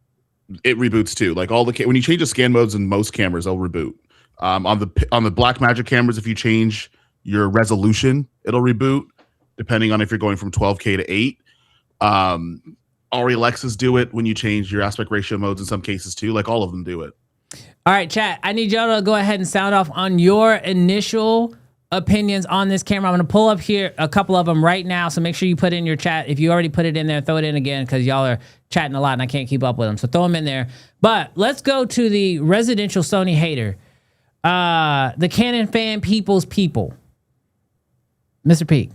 it reboots too. Like when you change the scan modes in most cameras, they'll reboot. On the Blackmagic cameras, if you change your resolution, it'll reboot, depending on if you're going from 12K to 8. Arri Alexas do it when you change your aspect ratio modes in some cases too. Like all of them do it. All right, chat. I need y'all to go ahead and sound off on your initial opinions on this camera. I'm going to pull up here a couple of them right now, so make sure you put in your chat. If you already put it in there, throw it in again because y'all are chatting a lot and I can't keep up with them. So throw them in there. But let's go to the residential Sony hater. The Canon fan people's people. Mr. Peak.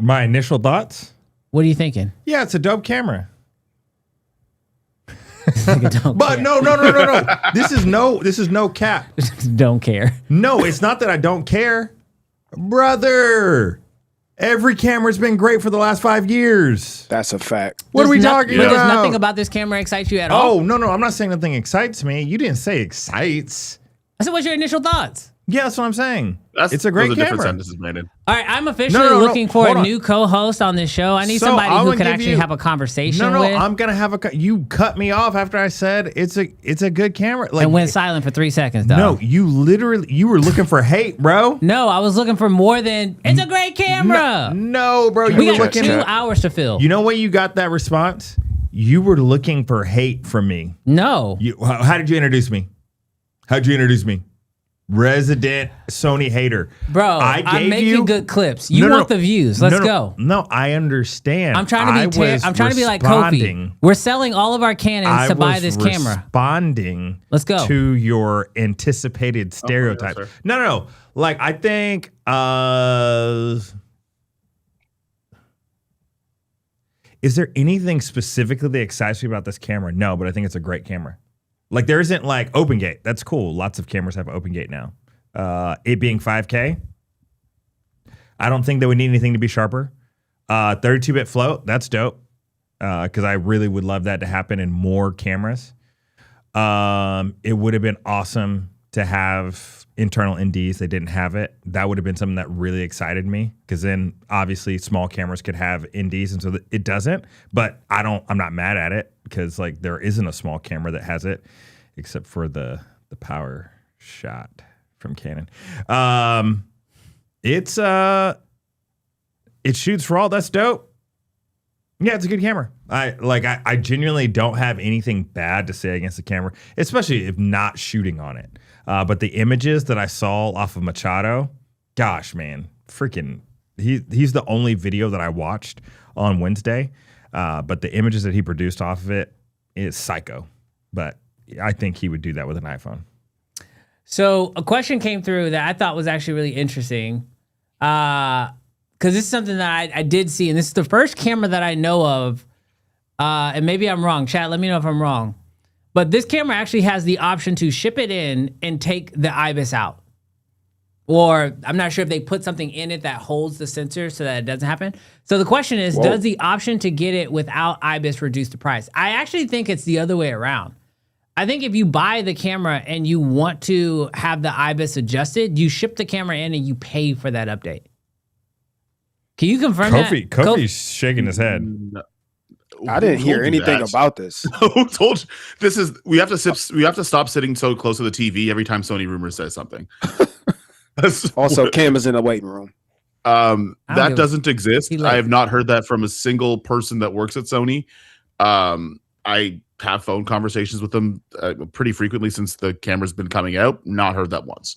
My initial thoughts? What are you thinking? Yeah, it's a dope camera. But no. This is no cap. Don't care. No, it's not that I don't care. Brother, every camera's been great for the last 5 years. That's a fact. What are we talking about? There's nothing about this camera excites you at all? Oh, no, I'm not saying nothing excites me. You didn't say excites. I said, what's your initial thoughts? Yeah, that's what I'm saying. It's a great camera. Different sentences, Brandon. All right, I'm officially looking for a new co-host on this show. I need somebody who can actually have a conversation with. I'm gonna have you cut me off after I said it's a good camera. Like, and went silent for 3 seconds, dog. No, you were looking for hate, bro. No, I was looking for more than it's a great camera. No, bro, we got 2 hours to fill. You know what? You got that response. You were looking for hate from me. No. How did you introduce me? How'd you introduce me? Resident Sony hater. Bro, I'm making good clips. You want the views. Let's go. No, I understand. I'm trying to be like Kofi. We're selling all of our Canons to buy this camera. Responding Let's go. to your anticipated stereotype. No. Like, I think is there anything specifically that excites me about this camera? No, but I think it's a great camera. Like, there isn't like open gate. That's cool. Lots of cameras have open gate now. It being 5K, I don't think that we need anything to be sharper. 32-bit float, that's dope. Because I really would love that to happen in more cameras. It would have been awesome to have internal NDs. They didn't have it. That would have been something that really excited me, because then obviously small cameras could have NDs, and so it doesn't. But I'm not mad at it, because like there isn't a small camera that has it, except for the Power Shot from Canon. It shoots RAW. That's dope. Yeah, it's a good camera. I genuinely don't have anything bad to say against the camera, especially if not shooting on it. But the images that I saw off of Machado, gosh, man, freaking, he's the only video that I watched on Wednesday. But the images that he produced off of it is psycho. But I think he would do that with an iPhone. So a question came through that I thought was actually really interesting. Because this is something that I did see, and this is the first camera that I know of, and maybe I'm wrong. Chat, let me know if I'm wrong. But this camera actually has the option to ship it in and take the IBIS out. Or I'm not sure if they put something in it that holds the sensor so that it doesn't happen. So the question is, does the option to get it without IBIS reduce the price? I actually think it's the other way around. I think if you buy the camera and you want to have the IBIS adjusted, you ship the camera in and you pay for that update. Can you confirm that? Kofi's shaking his head. I didn't hear anything about this. Who told you? This is we have to stop sitting so close to the TV every time Sony Rumors says something. Also, Cam is in the waiting room. That doesn't exist. I have not heard that from a single person that works at Sony. I have phone conversations with them pretty frequently since the camera's been coming out. Not heard that once.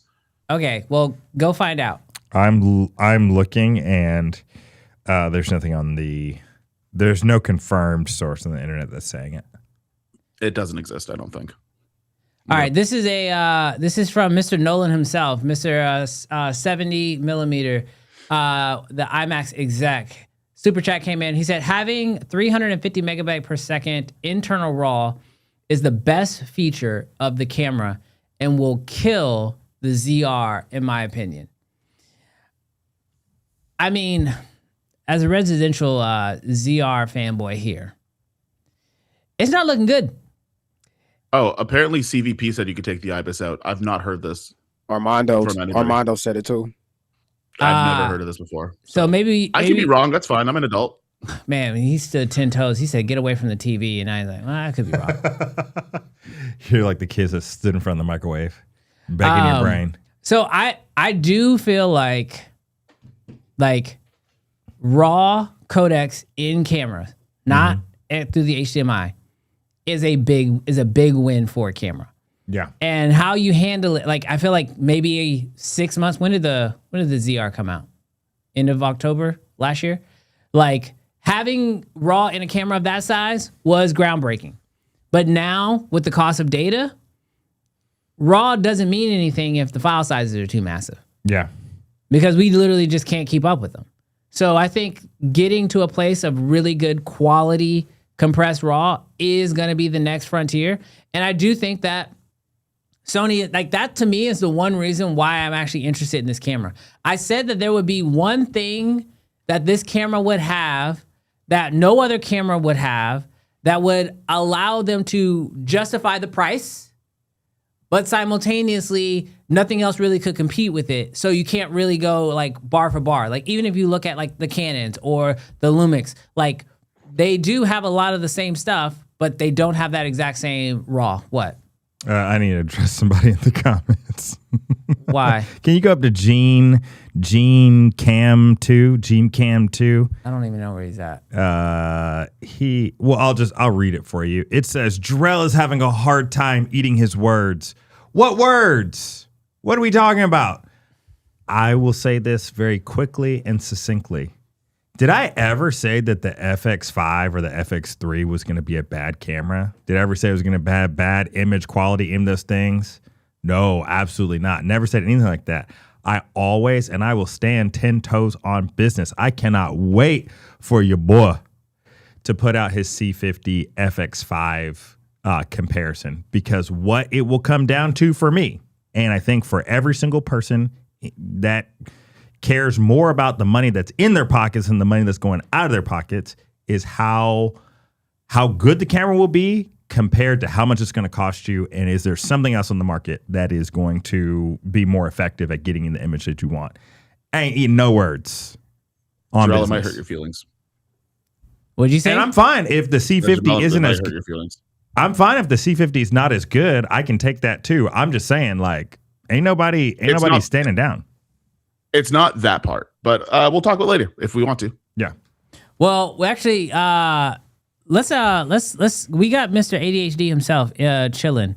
Okay, well, go find out. I'm looking, and there's nothing on there's no confirmed source on the internet that's saying it. It doesn't exist, I don't think. All right, this is from Mr. Nolan himself, Mr. 70 millimeter, the IMAX exec. Super chat came in. He said, having 350 megabyte per second internal RAW is the best feature of the camera and will kill the ZR, in my opinion. I mean, as a residential ZR fanboy here, it's not looking good. Oh, apparently CVP said you could take the IBIS out. I've not heard this. Armando said it too. I've never heard of this before. So maybe I can be wrong. That's fine. I'm an adult. Man, he stood 10 toes. He said, "Get away from the TV," and I was like, "Well, I could be wrong." You're like the kids that stood in front of the microwave, back in your brain. So I do feel like RAW codecs in cameras, not through the HDMI, is a big win for a camera. Yeah. And how you handle it, like I feel like maybe 6 months. When did the ZR come out? End of October last year. Like having RAW in a camera of that size was groundbreaking. But now with the cost of data, RAW doesn't mean anything if the file sizes are too massive. Yeah. Because we literally just can't keep up with them. So I think getting to a place of really good quality compressed RAW is going to be the next frontier. And I do think that Sony, like that to me is the one reason why I'm actually interested in this camera. I said that there would be one thing that this camera would have that no other camera would have that would allow them to justify the price, but simultaneously nothing else really could compete with it. So you can't really go like bar for bar. Like even if you look at like the Canons or the Lumix, like they do have a lot of the same stuff, but they don't have that exact same RAW. What? I need to address somebody in the comments. Why? Can you go up to Gene Cam 2? I don't even know where he's at. I'll read it for you. It says, Jarrell is having a hard time eating his words. What words? What are we talking about? I will say this very quickly and succinctly. Did I ever say that the FX5 or the FX3 was going to be a bad camera? Did I ever say it was going to have bad image quality in those things? No, absolutely not. Never said anything like that. I always, and I will stand 10 toes on business. I cannot wait for Yeboah to put out his C50 FX5 comparison, because what it will come down to for me, and I think for every single person that cares more about the money that's in their pockets than the money that's going out of their pockets, is how good the camera will be compared to how much it's going to cost you, and is there something else on the market that is going to be more effective at getting you the image that you want? Ain't no words on Jarrell, it business. might hurt your feelings. What'd you say? And I'm fine if the C50 isn't as hurt good. your feelings. I'm fine if the C50 is not as good. I can take that too. I'm just saying, like, ain't nobody standing down. It's not that part, but we'll talk about it later if we want to. Yeah. Well, actually, let's we got Mr. ADHD himself chilling.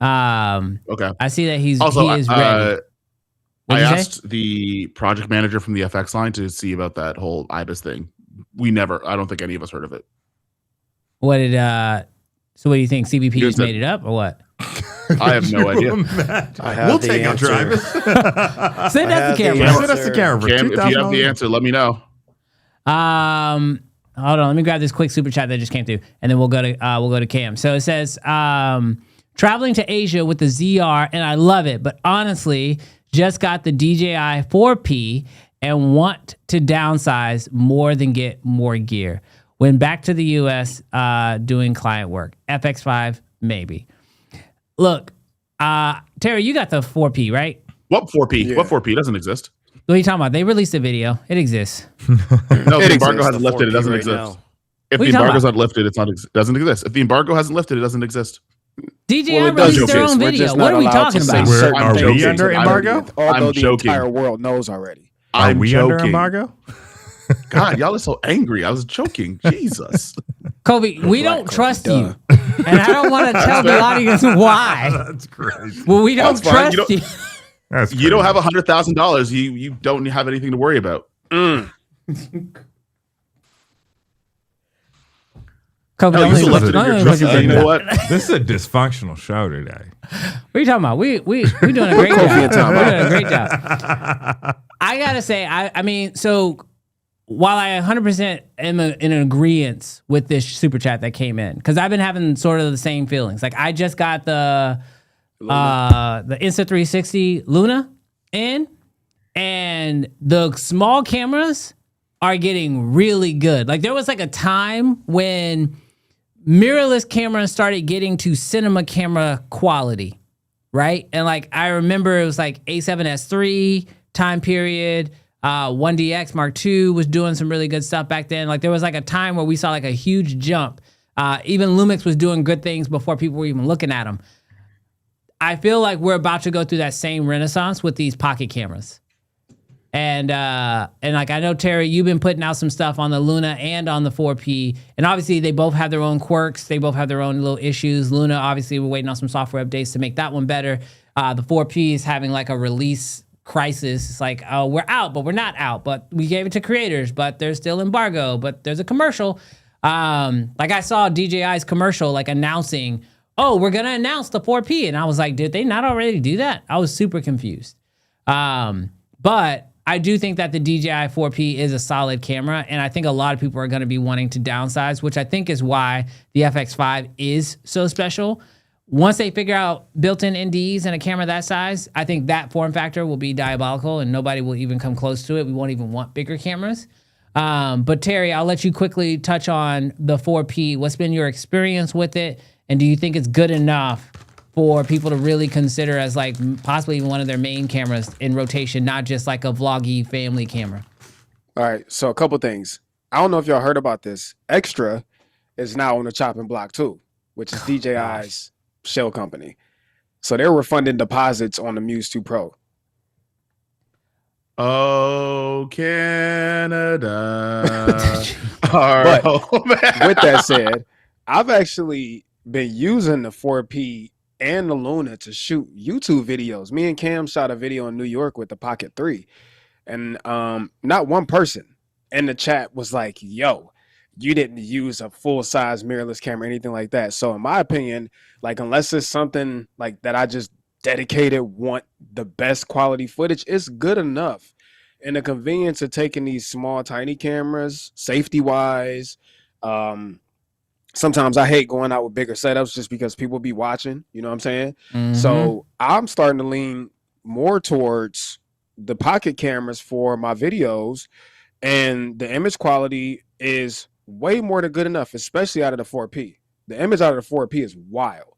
Okay. I see that he is ready. I What'd you say? asked the project manager from the FX line to see about that whole IBIS thing. I don't think any of us heard of it. What did so what do you think? CBP just made it up or what? I have no idea. We'll take out Travis. Send us the camera. Send us the camera. For Cam, if you have the $2,000. answer, let me know. Hold on, let me grab this quick super chat that just came through, and then we'll go to Cam. So it says, traveling to Asia with the ZR, and I love it, but honestly, just got the DJI 4P and want to downsize more than get more gear. Went back to the US doing client work. FX5, maybe. Look, Terry, you got the 4P, right? What 4P? Yeah. What 4P? It doesn't exist. What are you talking about? They released a video. It exists. No, if the embargo exists, hasn't the lifted, it 4P doesn't right exist. now. If What are the you talking embargo's about? not lifted, doesn't exist. If the embargo hasn't lifted, it doesn't exist. DJI Well, it does released their exist. own We're video. just What not are we allowed talking to about? say Are certain we things under into embargo? it, Although I'm the joking. entire world knows already. Are I'm we joking. under embargo? God, y'all are so angry. I was joking. Jesus. Kobe, we don't trust duh. you. And I don't want to tell the audience why. That's crazy. Well, we don't That's fine. trust you. That's You don't have $100,000. You don't have anything to worry about. Kobe, No, don't you even- lifted don't your even trust. put your You finger know up. what? This is a dysfunctional show today. What are you talking about? We doing a great Kofi job. and We're Tom. doing a great job. I gotta say, I mean, so while I 100% am in agreement with this super chat that came in, because I've been having sort of the same feelings. Like I just got the Insta360 Luna in, and the small cameras are getting really good. Like there was like a time when mirrorless cameras started getting to cinema camera quality, right? And like I remember it was like A7S3 time period. 1DX Mark II was doing some really good stuff back then. Like there was like a time where we saw like a huge jump. Even Lumix was doing good things before people were even looking at them. I feel like we're about to go through that same renaissance with these pocket cameras. And like I know, Terry, you've been putting out some stuff on the Luna and on the 4P, and obviously they both have their own quirks. They both have their own little issues. Luna, obviously, we're waiting on some software updates to make that one better. The 4P is having like a release crisis. It's like, oh, we're out, but we're not out. But we gave it to creators, but there's still embargo. But there's a commercial. Like I saw DJI's commercial, like announcing, oh, we're gonna announce the 4P, and I was like, did they not already do that? I was super confused. But I do think that the DJI 4P is a solid camera, and I think a lot of people are going to be wanting to downsize, which I think is why the FX5 is so special. Once they figure out built-in NDs and a camera that size, I think that form factor will be diabolical, and nobody will even come close to it. We won't even want bigger cameras. But Terry, I'll let you quickly touch on the 4P. What's been your experience with it, and do you think it's good enough for people to really consider as like possibly even one of their main cameras in rotation, not just like a vloggy family camera? All right, so a couple things. I don't know if y'all heard about this. Extra is now on the chopping block too, which is DJI's shell company. So they're refunding deposits on the Muse 2 Pro. Oh, Canada. But home. with that said, I've actually been using the 4P and the Luna to shoot YouTube videos. Me and Cam shot a video in New York with the Pocket 3, and not one person in the chat was like, yo, you didn't use a full-size mirrorless camera or anything like that. So in my opinion, like unless it's something like that I just dedicated want the best quality footage, it's good enough. And the convenience of taking these small tiny cameras, safety wise, sometimes I hate going out with bigger setups just because people be watching, you know what I'm saying? So I'm starting to lean more towards the pocket cameras for my videos, and the image quality is way more than good enough, especially out of the 4P. The image out of the 4P is wild.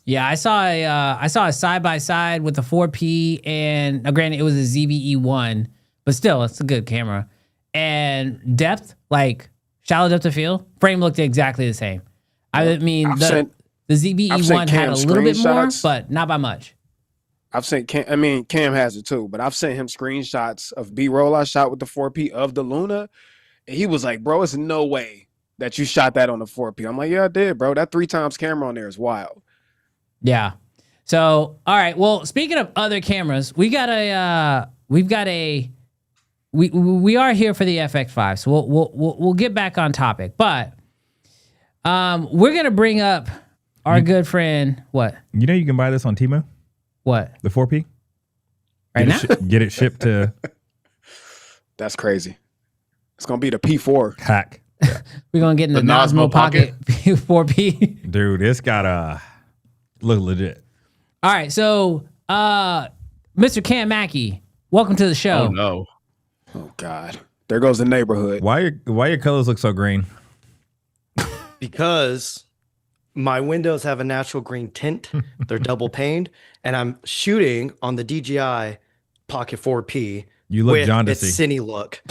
Yeah, I saw a side by side with the 4P, and granted it was a ZVE1, but still it's a good camera. And depth, like shallow depth of field, frame looked exactly the same. I mean, the ZVE1 had a little bit more, but not by much. I've seen Cam has it too, but I've sent him screenshots of B-roll I shot with the 4P of the Luna, and he was like, "Bro, it's no way that you shot that on the 4P." I'm like, "Yeah, I did, bro. That 3x camera on there is wild." Yeah. So, all right. Well, speaking of other cameras, we are here for the FX5, so we'll get back on topic. But we're gonna bring up our good friend. What? You know you can buy this on Temu. What? The 4P. Right now? Get it shipped to. That's crazy. It's gonna be the P4 hack. We're gonna get in the Nosmo Pocket 4P. Dude, it's gotta look legit. All right, so Mr. Cam Mackey, welcome to the show. Oh no. Oh God. There goes the neighborhood. Why your colors look so green? Because my windows have a natural green tint. They're double paned, and I'm shooting on the DJI Pocket 4P. You look with jaundicey. its cine look.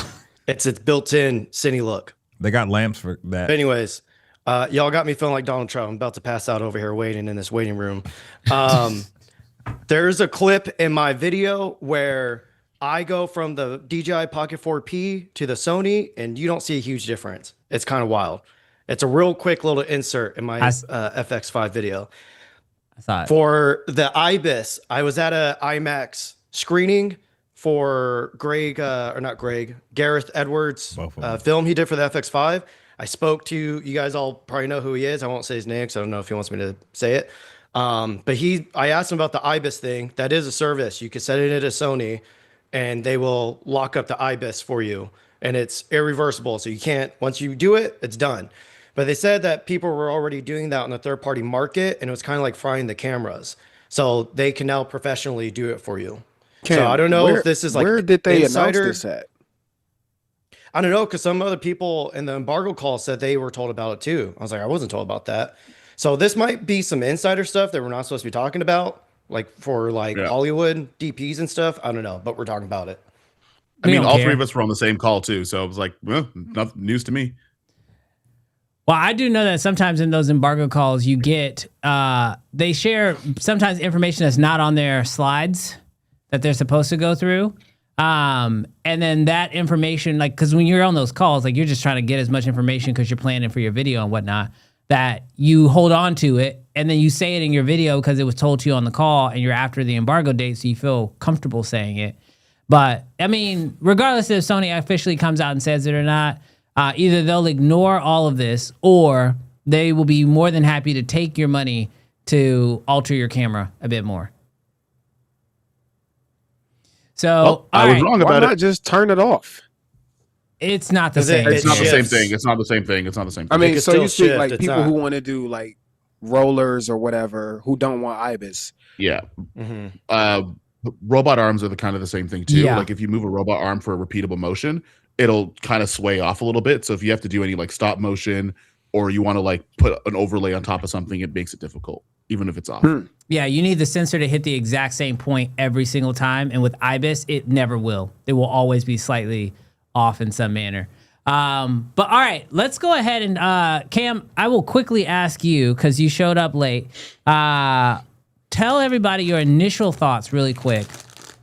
It's built-in cine look. They got lamps for that. But anyways, y'all got me feeling like Donald Trump. I'm about to pass out over here waiting in this waiting room. There's a clip in my video where I go from the DJI Pocket 4P to the Sony, and you don't see a huge difference. It's kind of wild. It's a real quick little insert in my FX5 video. I saw it. For the IBIS, I was at a IMAX screening for Gareth Edwards' film he did for the FX5. I spoke to, you guys all probably know who he is. I won't say his name because I don't know if he wants me to say it. But I asked him about the IBIS thing. That is a service. You can set it into Sony and they will lock up the IBIS for you. And it's irreversible. So you can't, once you do it, it's done. But they said that people were already doing that on the third-party market, and it was kind of like frying the cameras. So they can now professionally do it for you. Cam, so I don't know if this is like where did they insider. announce this at? I don't know, because some other people in the embargo call said they were told about it too. I was like, I wasn't told about that. So this might be some insider stuff that we're not supposed to be talking about, like for Hollywood DPs and stuff. I don't know, but we're talking about it. I mean, all three of us were on the same call too, so it was like, well, nothing news to me. Well, I do know that sometimes in those embargo calls, you get they share sometimes information that's not on their slides that they're supposed to go through, and then that information, like, because when you're on those calls, like you're just trying to get as much information because you're planning for your video and whatnot, that you hold on to it and then you say it in your video because it was told to you on the call and you're after the embargo date, so you feel comfortable saying it. But I mean, regardless if Sony officially comes out and says it or not, either they'll ignore all of this or they will be more than happy to take your money to alter your camera a bit more. So I was wrong about it. Why not just turn it off? It's not the same. It's not the same thing. It's not the same thing. It's not the same thing. I mean, so you see, shift, like it's people not. who want to do like rollers or whatever, who don't want IBIS. Yeah. Robot arms are the kind of the same thing too. Yeah. Like if you move a robot arm for a repeatable motion, it'll kind of sway off a little bit. So if you have to do any like stop motion or you want to like put an overlay on top of something, it makes it difficult, even if it's off. Yeah, you need the sensor to hit the exact same point every single time. And with IBIS, it never will. It will always be slightly off in some manner. But all right, let's go ahead and Cam, I will quickly ask you, because you showed up late. Tell everybody your initial thoughts really quick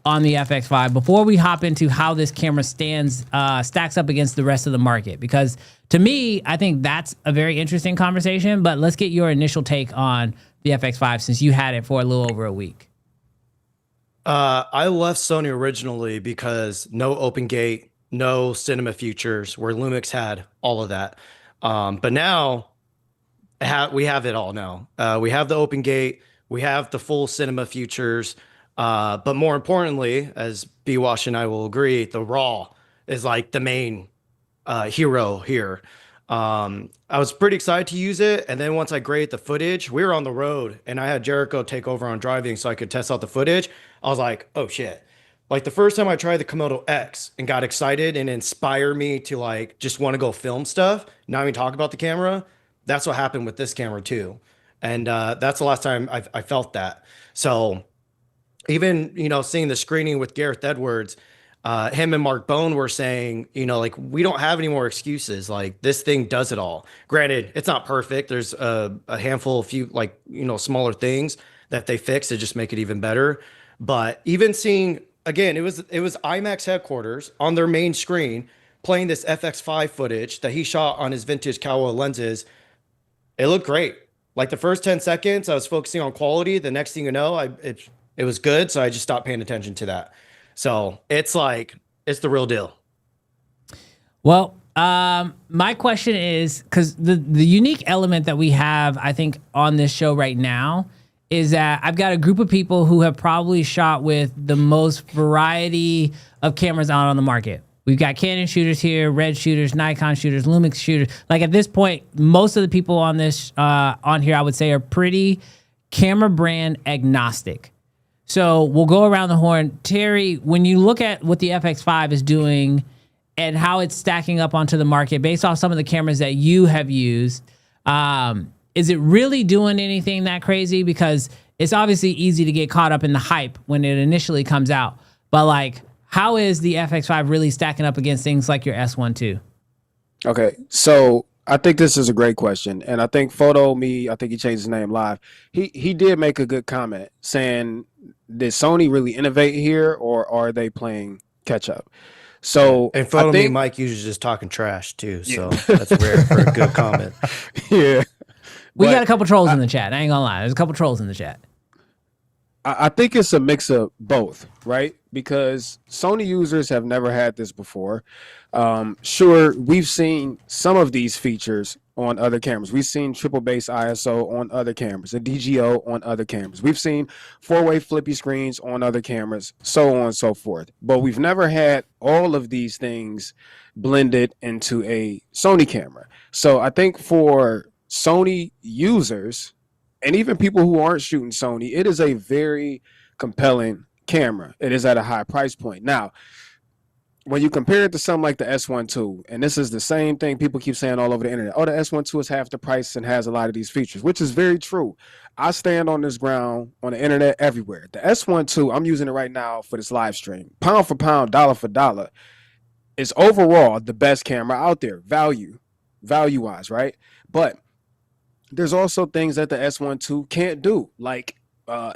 on the FX5 before we hop into how this camera stacks up against the rest of the market. Because to me, I think that's a very interesting conversation, but let's get your initial take on the FX5 since you had it for a little over a week. I left Sony originally because no open gate, no cinema features, where Lumix had all of that. But now we have it all now. We have the open gate, we have the full cinema features. But more importantly, as B Wash and I will agree, the RAW is like the main hero here. I was pretty excited to use it. And then once I graded the footage, we were on the road and I had Jericho take over on driving so I could test out the footage. I was like, oh shit. Like the first time I tried the Komodo X and got excited and inspired me to like just want to go film stuff, not even talk about the camera. that's what happened with this camera too. And that's the last time I felt that. So even, seeing the screening with Gareth Edwards, him and Mark Bone were saying, like, we don't have any more excuses. Like, this thing does it all. Granted, it's not perfect. There's a handful of few, like, smaller things that they fix to just make it even better. But even seeing, again, it was IMAX headquarters on their main screen playing this FX5 footage that he shot on his vintage Kawa lenses. It looked great. Like, the first 10 seconds, I was focusing on quality. The next thing you know, it was good. So I just stopped paying attention to that. So it's like, it's the real deal. Well, my question is, because the unique element that we have, I think, on this show right now is that I've got a group of people who have probably shot with the most variety of cameras out on the market. We've got Canon shooters here, Red shooters, Nikon shooters, Lumix shooters. Like, at this point, most of the people on this on here, I would say, are pretty camera brand agnostic. So we'll go around the horn. Terry, when you look at what the FX5 is doing and how it's stacking up onto the market based off some of the cameras that you have used, is it really doing anything that crazy? Because it's obviously easy to get caught up in the hype when it initially comes out. But, like, how is the FX5 really stacking up against things like your S1 II? Okay, so I think this is a great question, and I think I think he changed his name live. He did make a good comment saying, did Sony really innovate here, or are they playing catch up? So, and Mike usually just talking trash too, so that's rare for a good comment. Yeah, we got a couple trolls in the chat. I ain't gonna lie, there's a couple trolls in the chat. I think it's a mix of both, right? Because Sony users have never had this before. Sure, we've seen some of these features on other cameras. We've seen triple base ISO on other cameras, a DGO on other cameras. We've seen four-way flippy screens on other cameras, so on and so forth. But we've never had all of these things blended into a Sony camera. So I think for Sony users, and even people who aren't shooting Sony, it is a very compelling camera. It is at a high price point. Now, when you compare it to something like the S1 II, and this is the same thing people keep saying all over the internet, oh, the S1 II is half the price and has a lot of these features, which is very true. I stand on this ground on the internet everywhere. The S1 II, I'm using it right now for this live stream. Pound for pound, dollar for dollar, is overall the best camera out there, value-wise, right? But there's also things that the S1 II can't do. Like,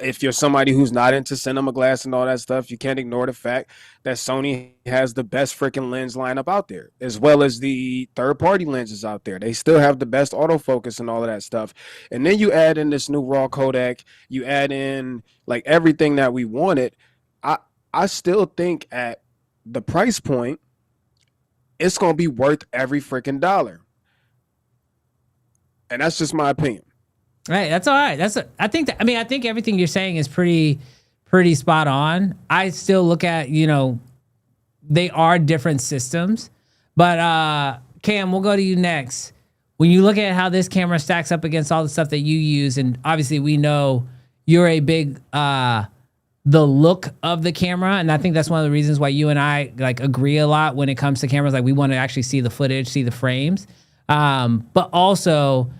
if you're somebody who's not into cinema glass and all that stuff, you can't ignore the fact that Sony has the best freaking lens lineup out there, as well as the third-party lenses out there. They still have the best autofocus and all of that stuff. And then you add in this new RAW codec, you add in like everything that we wanted. I still think at the price point, it's going to be worth every freaking dollar. And that's just my opinion. Right, that's all right. I think everything you're saying is pretty spot on. I still look at, they are different systems. But Cam, we'll go to you next. When you look at how this camera stacks up against all the stuff that you use, and obviously we know you're a big the look of the camera, and I think that's one of the reasons why you and I like agree a lot when it comes to cameras. Like, we want to actually see the footage, see the frames. But also,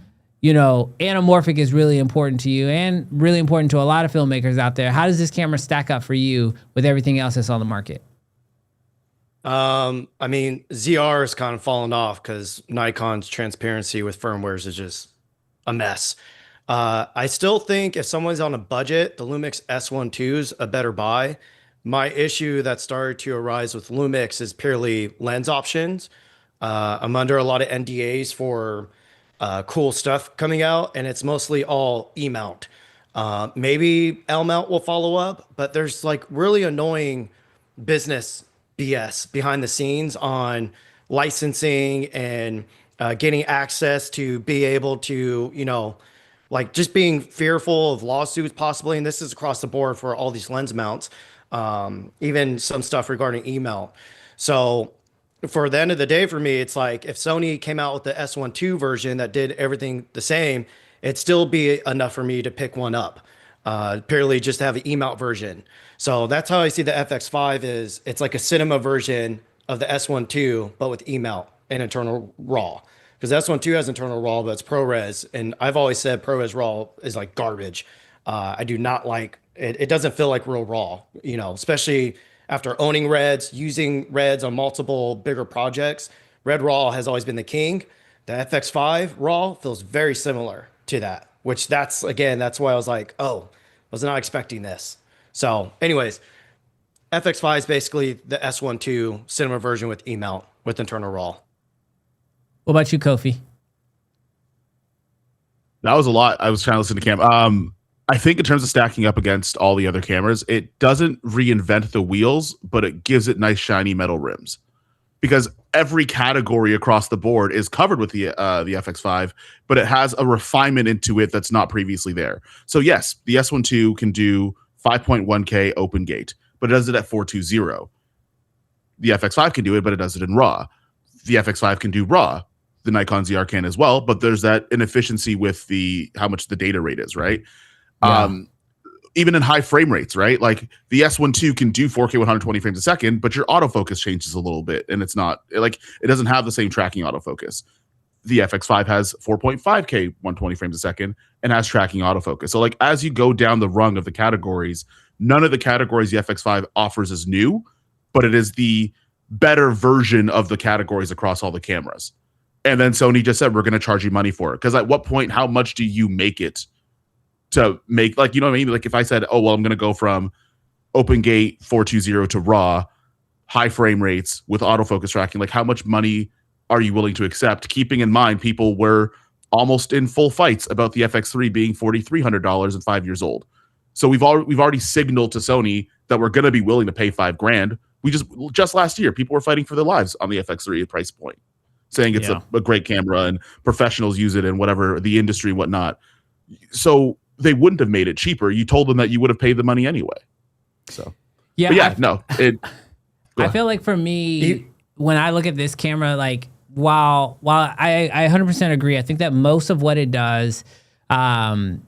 anamorphic is really important to you and really important to a lot of filmmakers out there. How does this camera stack up for you with everything else that's on the market? ZR has kind of fallen off because Nikon's transparency with firmwares is just a mess. I still think if someone's on a budget, the Lumix S1 II is a better buy. My issue that started to arise with Lumix is purely lens options. I'm under a lot of NDAs for cool stuff coming out, and it's mostly all E-mount. Maybe L-mount will follow up, but there's like really annoying business BS behind the scenes on licensing and getting access to be able to, like just being fearful of lawsuits possibly. And this is across the board for all these lens mounts, even some stuff regarding E-mount. So for the end of the day, for me, it's like if Sony came out with the S1 II version that did everything the same, it'd still be enough for me to pick one up, purely just to have an E-mount version. So that's how I see the FX5 is. It's like a cinema version of the S1 II, but with E-mount and internal RAW. because S1 II has internal RAW, but it's ProRes, and I've always said ProRes RAW is like garbage. I do not like it. It doesn't feel like real RAW, you know, especially after owning Reds, using Reds on multiple bigger projects. Red RAW has always been the king. The FX5 RAW feels very similar to that, which that's why I was like, oh, I was not expecting this. So anyways, FX5 is basically the S1 II cinema version with E-mount with internal RAW. What about you, Kofi? That was a lot. I was trying to listen to Cam. I think in terms of stacking up against all the other cameras, it doesn't reinvent the wheels, but it gives it nice shiny metal rims. Because every category across the board is covered with the FX5, but it has a refinement into it that's not previously there. So yes, the S1 II can do 5.1K open gate, but it does it at 420. The FX5 can do it, but it does it in RAW. The FX5 can do RAW. The Nikon ZR can as well, but there's that inefficiency with how much the data rate is, right? Yeah. Even in high frame rates, right? Like the S1 II can do 4K 120 frames a second, but your autofocus changes a little bit, and it's not like it doesn't have the same tracking autofocus. The FX5 has 4.5K 120 frames a second and has tracking autofocus. So like as you go down the rung of the categories, none of the categories the FX5 offers is new, but it is the better version of the categories across all the cameras. And then Sony just said, we're going to charge you money for it. Because at what point, how much do you make it to make, like, you know what I mean? Like if I said, oh, well, I'm going to go from open gate 420 to RAW, high frame rates with autofocus tracking, like how much money are you willing to accept? Keeping in mind, people were almost in full fights about the FX3 being $4,300 and 5 years old. So we've already signaled to Sony that we're going to be willing to pay $5,000. We just last year, people were fighting for their lives on the FX3 price point, saying it's a great camera and professionals use it and whatever, the industry, whatnot. So they wouldn't have made it cheaper. You told them that you would have paid the money anyway. So yeah, I feel like for me, when I look at this camera, like while I 100% agree, I think that most of what it does, I've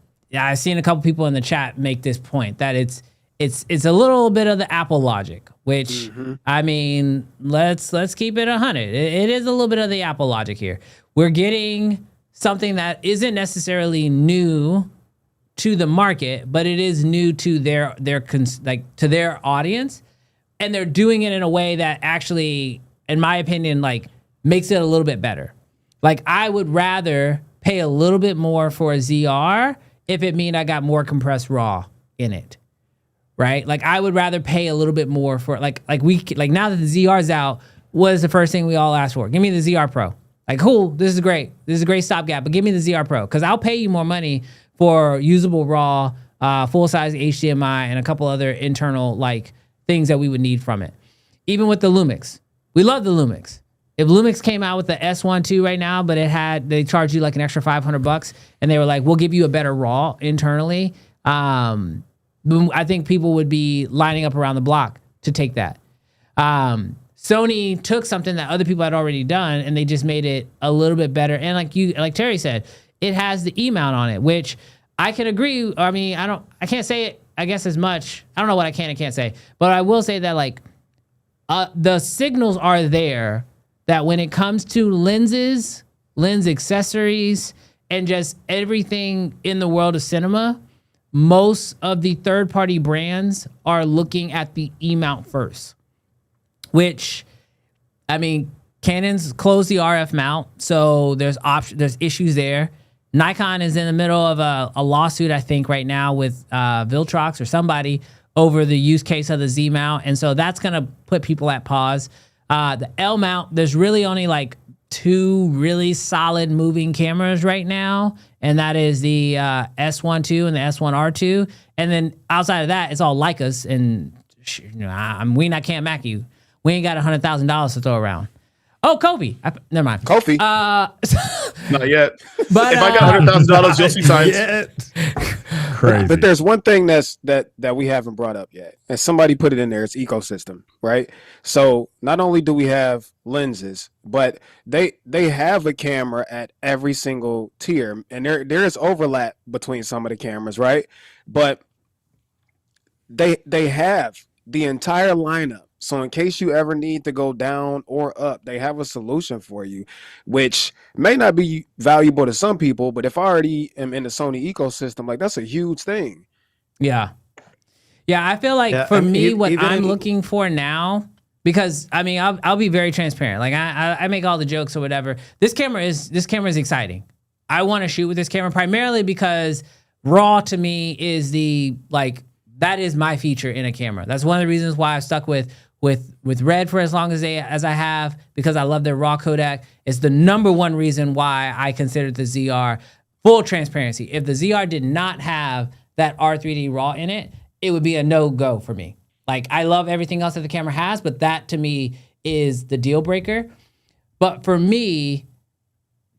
seen a couple people in the chat make this point that it's a little bit of the Apple logic, which I mean, let's keep it 100. It is a little bit of the Apple logic here. We're getting something that isn't necessarily new to the market, but it is new to their audience, and they're doing it in a way that actually, in my opinion, like makes it a little bit better. Like I would rather pay a little bit more for a ZR if it means I got more compressed RAW in it. Right? Like I would rather pay a little bit more for like now that the ZR's out, what is the first thing we all ask for? Give me the ZR Pro. Like, cool, this is great. This is a great stopgap, but give me the ZR Pro because I'll pay you more money for usable RAW, full-size HDMI, and a couple other internal like things that we would need from it. Even with the Lumix. We love the Lumix. If Lumix came out with the S1 II right now, but they charge you like an extra $500 and they were like, we'll give you a better RAW internally, I think people would be lining up around the block to take that. Sony took something that other people had already done and they just made it a little bit better. And like Terry said, it has the E-mount on it, which I can agree. I mean, I can't say it, I guess, as much. I don't know what I can and can't say, but I will say that like the signals are there that when it comes to lenses, lens accessories, and just everything in the world of cinema, most of the third-party brands are looking at the E-mount first, which, I mean, Canon's closed the RF mount, so there's issues there. Nikon is in the middle of a lawsuit, I think, right now with Viltrox or somebody over the use case of the Z mount, and so that's going to put people at pause. The L mount, there's really only like two really solid moving cameras right now, and that is the S1 II and the S1 R2. And then outside of that, it's all Leicas, and we not Cam Mackey. We ain't got $100,000 to throw around. Oh, Kofi. Never mind. Kofi. Not yet. But if I got $100,000, you'll see signs. Crazy. But there's one thing that we haven't brought up yet, and somebody put it in there. It's ecosystem, right? So not only do we have lenses, but they have a camera at every single tier, and there is overlap between some of the cameras, right? But they have the entire lineup So in case you ever need to go down or up, they have a solution for you, which may not be valuable to some people, but if I already am in the Sony ecosystem, like that's a huge thing. Yeah. Yeah, I feel like Yeah, for and me, what even- I'm looking for now, because I mean, I'll be very transparent. Like I make all the jokes or whatever. This camera is exciting. I want to shoot with this camera primarily because RAW to me is that is my feature in a camera. That's one of the reasons why I've stuck with Red for as long as I have, because I love their RAW codec. It's the number one reason why I considered the ZR. Full transparency. If the ZR did not have that R3D RAW in it, it would be a no-go for me. Like, I love everything else that the camera has, but that to me is the deal breaker. But for me,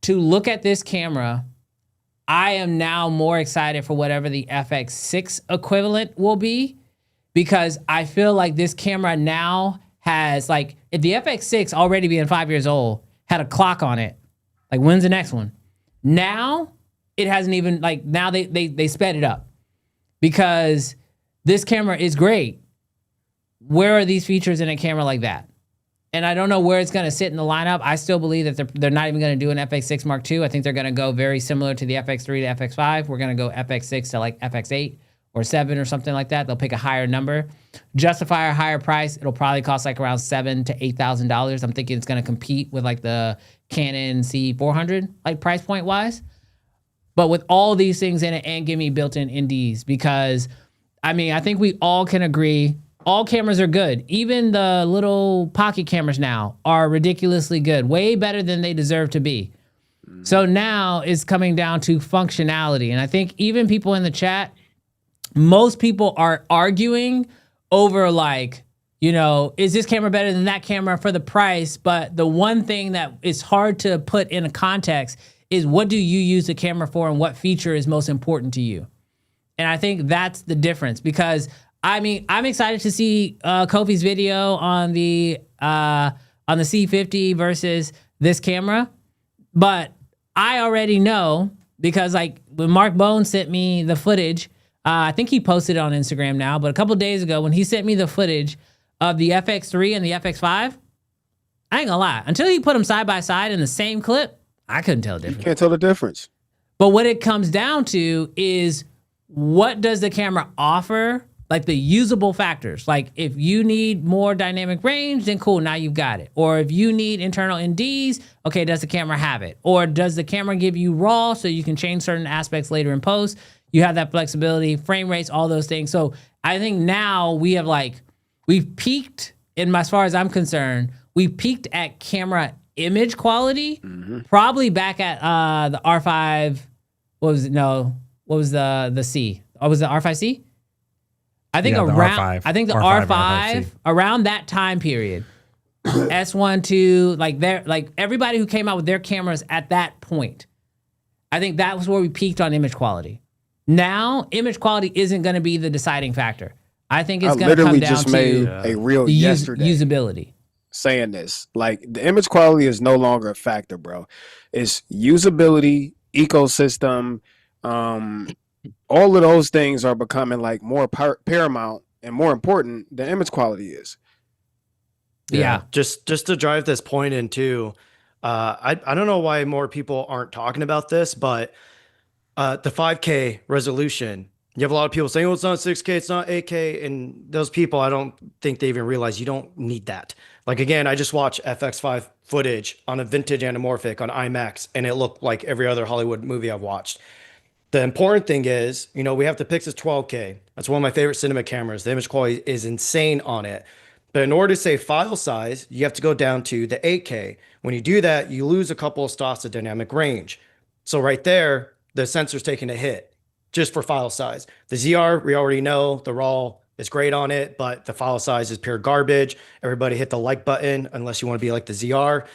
to look at this camera, I am now more excited for whatever the FX6 equivalent will be, because I feel like this camera now has, like, if the FX6 already being 5 years old had a clock on it, like, when's the next one? Now, it hasn't even, like, now they sped it up, because this camera is great. Where are these features in a camera like that? And I don't know where it's going to sit in the lineup. I still believe that they're not even going to do an FX6 Mark II. I think they're going to go very similar to the FX3 to FX5. We're going to go FX6 to like FX8 or 7 or something like that. They'll pick a higher number. Justify a higher price. It'll probably cost like around $7,000 to $8,000. I'm thinking it's going to compete with like the Canon C400, like price point wise. But with all these things in it and give me built-in NDs, because I mean, I think we all can agree all cameras are good. Even the little pocket cameras now are ridiculously good, way better than they deserve to be. So now it's coming down to functionality. And I think even people in the chat, most people are arguing over like, you know, is this camera better than that camera for the price? But the one thing that is hard to put in a context is, what do you use the camera for and what feature is most important to you? And I think that's the difference, because I mean, I'm excited to see Kofi's video on the C50 versus this camera, but I already know, because like when Mark Bone sent me the footage, I think he posted it on Instagram now, but a couple days ago when he sent me the footage of the FX3 and the FX5, I ain't gonna lie, until he put them side by side in the same clip, I couldn't tell the difference. You can't tell the difference. But what it comes down to is, what does the camera offer? Like the usable factors. Like if you need more dynamic range, then cool, now you've got it. Or if you need internal NDs, okay, does the camera have it? Or does the camera give you RAW so you can change certain aspects later in post? You have that flexibility, frame rates, all those things. So I think now we've peaked, as far as I'm concerned, we've peaked at camera image quality, probably back at the R5, what was the C? Oh, was it R5C? I think Yeah, the around, R5. I think the R5, R5 around that time period, S1, 2, like everybody who came out with their cameras at that point, I think that was where we peaked on image quality. Now, image quality isn't going to be the deciding factor. I think it's going to come down just made to a reel the yesterday usability. saying this. Like, the image quality is no longer a factor, bro. It's usability, ecosystem, all of those things are becoming like more paramount and more important than image quality is. Yeah. Just to drive this point in too, I don't know why more people aren't talking about this, but the 5K resolution, you have a lot of people saying, oh, it's not 6K, it's not 8K. And those people, I don't think they even realize you don't need that. Like, again, I just watched FX5 footage on a vintage anamorphic on IMAX, and it looked like every other Hollywood movie I've watched. The important thing is, you know, we have the Pixis 12K. That's one of my favorite cinema cameras. The image quality is insane on it. But in order to save file size, you have to go down to the 8K. When you do that, you lose a couple of stops of dynamic range. So right there, the sensor's taking a hit just for file size. The ZR, we already know the RAW is great on it, but the file size is pure garbage. Everybody hit the like button unless you want to be like the ZR.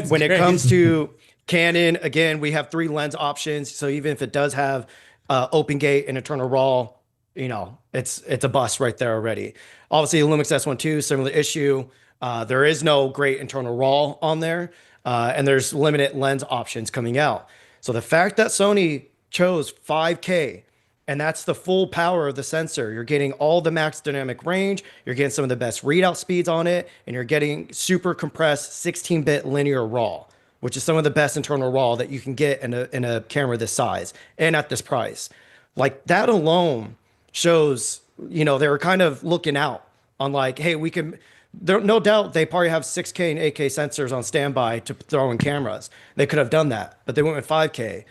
When it comes to Canon, again, we have 3 lens options. So even if it does have open gate and internal RAW, you know, it's a bust right there already. Obviously, the Lumix S1 II, similar issue. There is no great internal RAW on there, and there's limited lens options coming out. So the fact that Sony chose 5K And that's the full power of the sensor. You're getting all the max dynamic range, you're getting some of the best readout speeds on it, and you're getting super compressed 16-bit linear RAW, which is some of the best internal RAW that you can get in a camera this size and at this price. Like that alone shows, they were kind of looking out on like, hey, we can, there, no doubt they probably have 6K and 8K sensors on standby to throw in cameras. They could have done that, but they went with 5K.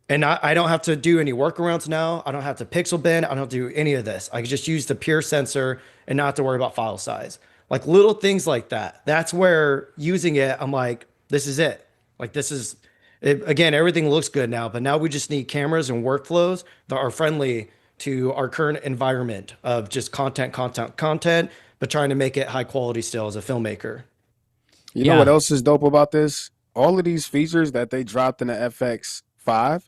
And I don't have to do any workarounds now. I don't have to pixel bin. I don't have to do any of this. I can just use the pure sensor and not have to worry about file size. Like little things like that. That's where using it, I'm like, this is it. Like this is, again, everything looks good now, but now we just need cameras and workflows that are friendly to our current environment of just content, but trying to make it high quality still as a filmmaker. You know what else is dope about this? All of these features that they dropped in the FX5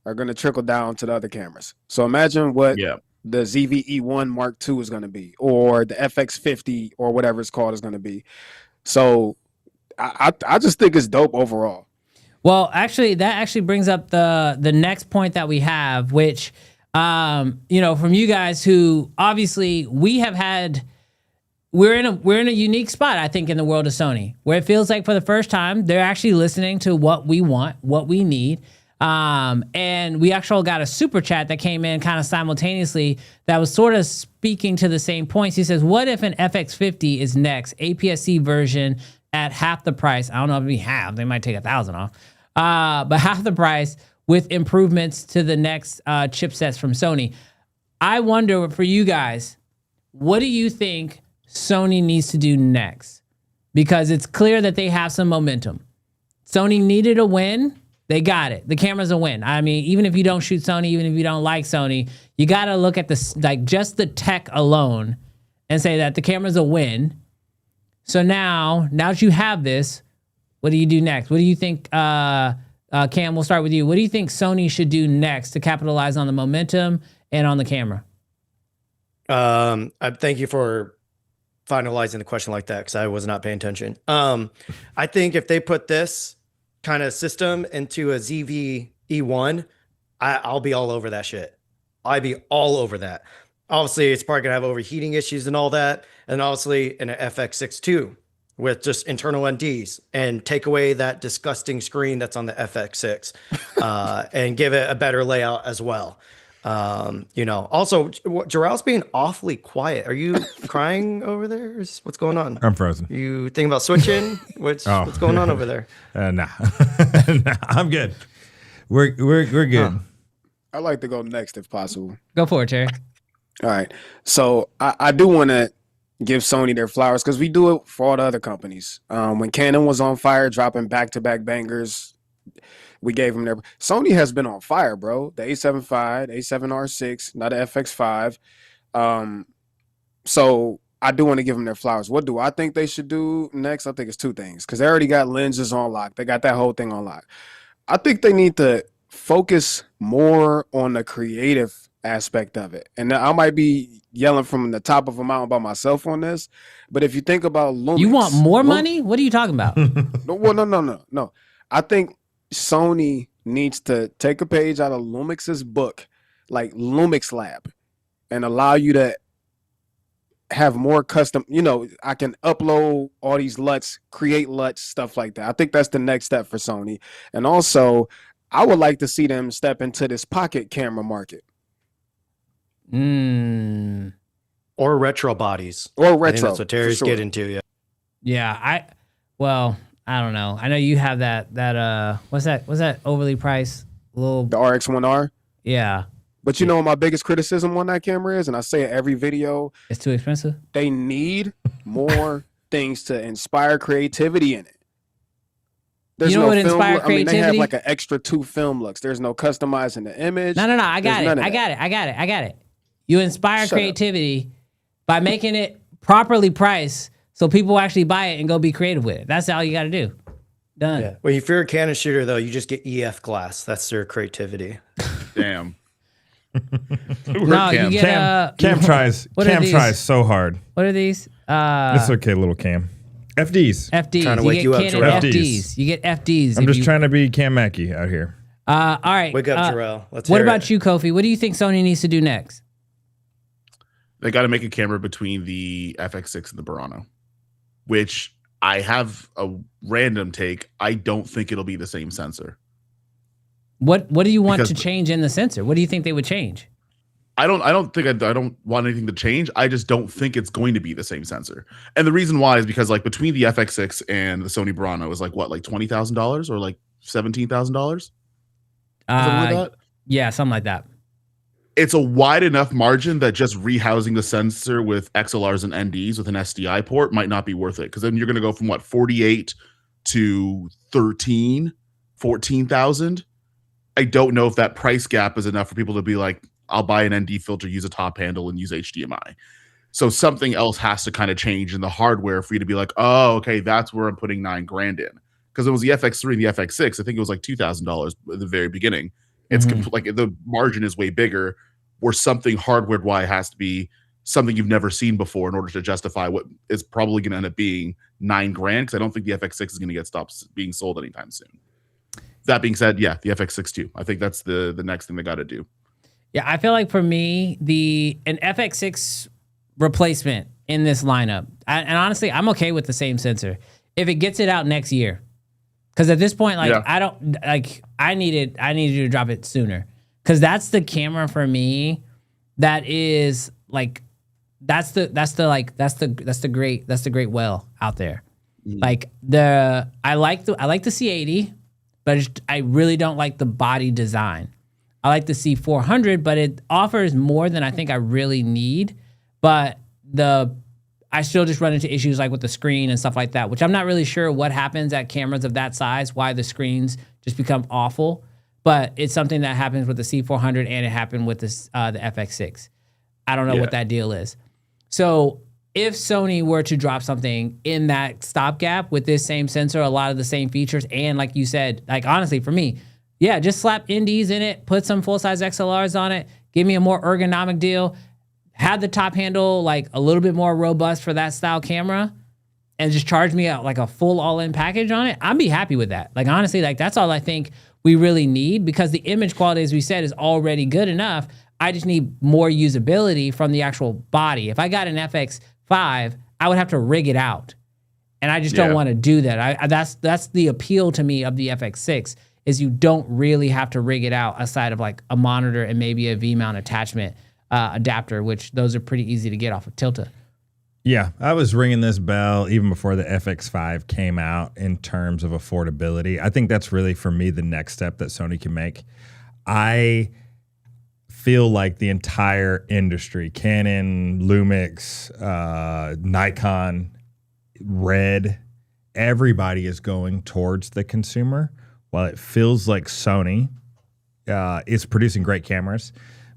are going to trickle down to the other cameras. So imagine what the ZV-E1 Mark II is going to be, or the FX50 or whatever it's called is going to be. So I just think it's dope overall. Well, actually, that actually brings up the next point that we have, which, from you guys who obviously we're in a unique spot, I think, in the world of Sony, where it feels like for the first time they're actually listening to what we want, what we need. And we actually got a super chat that came in kind of simultaneously that was sort of speaking to the same points. He says, what if an FX50 is next, APS-C version at half the price? I don't know if it'd be half. They might take 1,000 off. But half the price with improvements to the next chipsets from Sony. I wonder for you guys, what do you think Sony needs to do next? Because it's clear that they have some momentum. Sony needed a win. They got it. The camera's a win. I mean, even if you don't shoot Sony, even if you don't like Sony, you got to look at this, like just the tech alone and say that the camera's a win. So now that you have this, what do you do next? What do you think, Cam, we'll start with you. What do you think Sony should do next to capitalize on the momentum and on the camera? I thank you for finalizing the question like that because I was not paying attention. I think if they put this kind of system into a ZV-E1, I'll be all over that shit. I'd be all over that. Obviously, it's probably gonna have overheating issues and all that, and obviously in an FX6 too, with just internal NDs, and take away that disgusting screen that's on the FX6, and give it a better layout as well. Also, Jarrell's being awfully quiet. Are you crying over there? What's going on? I'm frozen. You thinking about switching? What's going on over there? Nah. Nah, I'm good. We're good. I'd like to go next if possible. Go for it, Terry. All right. So I do want to give Sony their flowers because we do it for all the other companies. When Canon was on fire, dropping back-to-back bangers, we gave them their. Sony has been on fire, bro. The A7V, the A7R6, now the FX5. So I do want to give them their flowers. What do I think they should do next? I think it's two things because they already got lenses on lock. They got that whole thing on lock. I think they need to focus more on the creative aspect of it. And I might be yelling from the top of a mountain by myself on this, but if you think about Lumix, you want more money? What are you talking about? Well, no. I think Sony needs to take a page out of Lumix's book, like Lumix Lab, and allow you to have more custom, I can upload all these LUTs, create LUTs, stuff like that. I think that's the next step for Sony. And also, I would like to see them step into this pocket camera market. Or retro bodies. Or retro. I think that's what Terry's getting to, Yeah, I don't know. I know you have that what's that overly priced little the RX1R? Yeah. But you know what my biggest criticism on that camera is, and I say it every video, it's too expensive. They need more things to inspire creativity in it. There's what inspire creativity? They have like an extra 2 film looks. There's no customizing the image. No. I got it. You inspire creativity by making it properly priced so people actually buy it and go be creative with it. That's all you got to do. Done. Yeah. Well, if you're a Canon shooter, though, you just get EF glass. That's their creativity. Damn. No, you get Cam tries so hard. What are these? It's okay, little Cam. FDs. FDs. Trying to wake you up to FDs. You get FDs. I'm just trying to be Cam Mackey out here. All right. Wake up, Jarrell. Let's What hear about it. you, Kofi? What do you think Sony needs to do next? They got to make a camera between the FX6 and the Burano, which I have a random take. I don't think it'll be the same sensor. What do you want Because- to change in the sensor? What do you think they would change? I don't want anything to change. I just don't think it's going to be the same sensor. And the reason why is because like between the FX6 and the Sony Burano is like what, like $20,000 or like $17,000? Something like that. Yeah, something like that. It's a wide enough margin that just rehousing the sensor with XLRs and NDs with an SDI port might not be worth it. Because then you're going to go from what, 48 to 13, 14,000. I don't know if that price gap is enough for people to be like, I'll buy an ND filter, use a top handle, and use HDMI. So something else has to kind of change in the hardware for you to be like, oh, okay, that's where I'm putting $9,000 in. Because it was the FX3 and the FX6. I think it was like $2,000 at the very beginning. It's like the margin is way bigger, where something hardware-wise has to be something you've never seen before in order to justify what is probably going to end up being $9,000. Because I don't think the FX6 is going to get stopped being sold anytime soon. That being said, yeah, the FX6 too. I think that's the next thing they got to do. Yeah, I feel like for me, an FX6 replacement in this lineup, and honestly, I'm okay with the same sensor if it gets it out next year. Because at this point, like I don't like, I needed you to drop it sooner. Because that's the camera for me. That is like, that's the great well out there. Like I like the C80, but I really don't like the body design. I like the C400, but it offers more than I think I really need. But I still just run into issues like with the screen and stuff like that, which I'm not really sure what happens at cameras of that size, why the screens just become awful. But it's something that happens with the C400 and it happened with the FX6. I don't know what that deal is. So if Sony were to drop something in that stopgap with this same sensor, a lot of the same features, and like you said, like honestly for me, yeah, just slap NDs in it, put some full-size XLRs on it, give me a more ergonomic deal, have the top handle like a little bit more robust for that style camera, and just charge me out like a full all-in package on it, I'd be happy with that. Like honestly, like that's all I think we really need, because the image quality, as we said, is already good enough. I just need more usability from the actual body. If I got an FX5, I would have to rig it out, and I just don't want to do that. That's the appeal to me of the FX6. Is you don't really have to rig it out aside of like a monitor and maybe a V-mount attachment adapter, which those are pretty easy to get off of Tilta. Yeah, I was ringing this bell even before the FX5 came out in terms of affordability. I think that's really, for me, the next step that Sony can make. I feel like the entire industry, Canon, Lumix, Nikon, Red, everybody is going towards the consumer. While it feels like Sony is producing great cameras,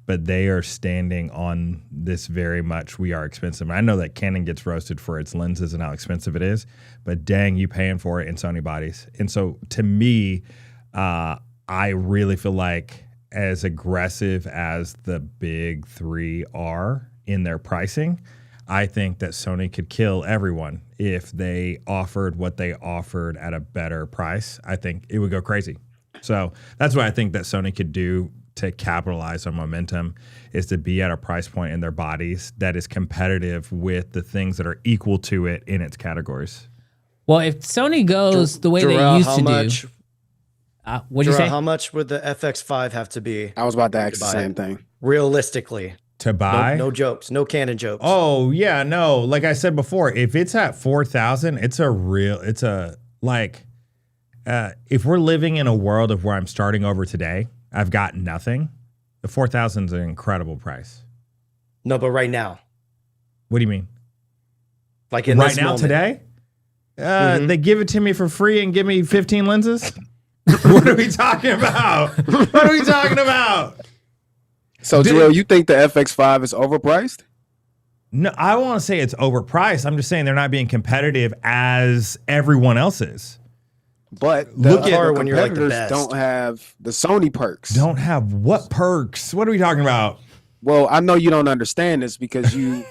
but they are standing on this very much, we are expensive. I know that Canon gets roasted for its lenses and how expensive it is, but dang, you paying for it in Sony bodies. And so to me, I really feel like as aggressive as the big three are in their pricing, I think that Sony could kill everyone if they offered what they offered at a better price. I think it would go crazy. So that's what I think that Sony could do to capitalize on momentum, is to be at a price point in their bodies that is competitive with the things that are equal to it in its categories. Well, if Sony goes the way they used to do, what'd you say? How much would the FX5 have to be? I was about to ask the same thing. Realistically. To buy? No jokes. No Canon jokes. Oh, yeah, no. Like I said before, if it's at 4,000, if we're living in a world of where I'm starting over today, I've got nothing, the 4,000 is an incredible price. No, but right now. What do you mean? Like in right this now, moment. today? They give it to me for free and give me 15 lenses? What are we talking about? What are we talking about? So, Jarrell, you think the FX5 is overpriced? No, I want to say it's overpriced. I'm just saying they're not being competitive as everyone else is. But look at when you're like the best. Don't have the Sony perks. Don't have what perks? What are we talking about? Well, I know you don't understand this because you.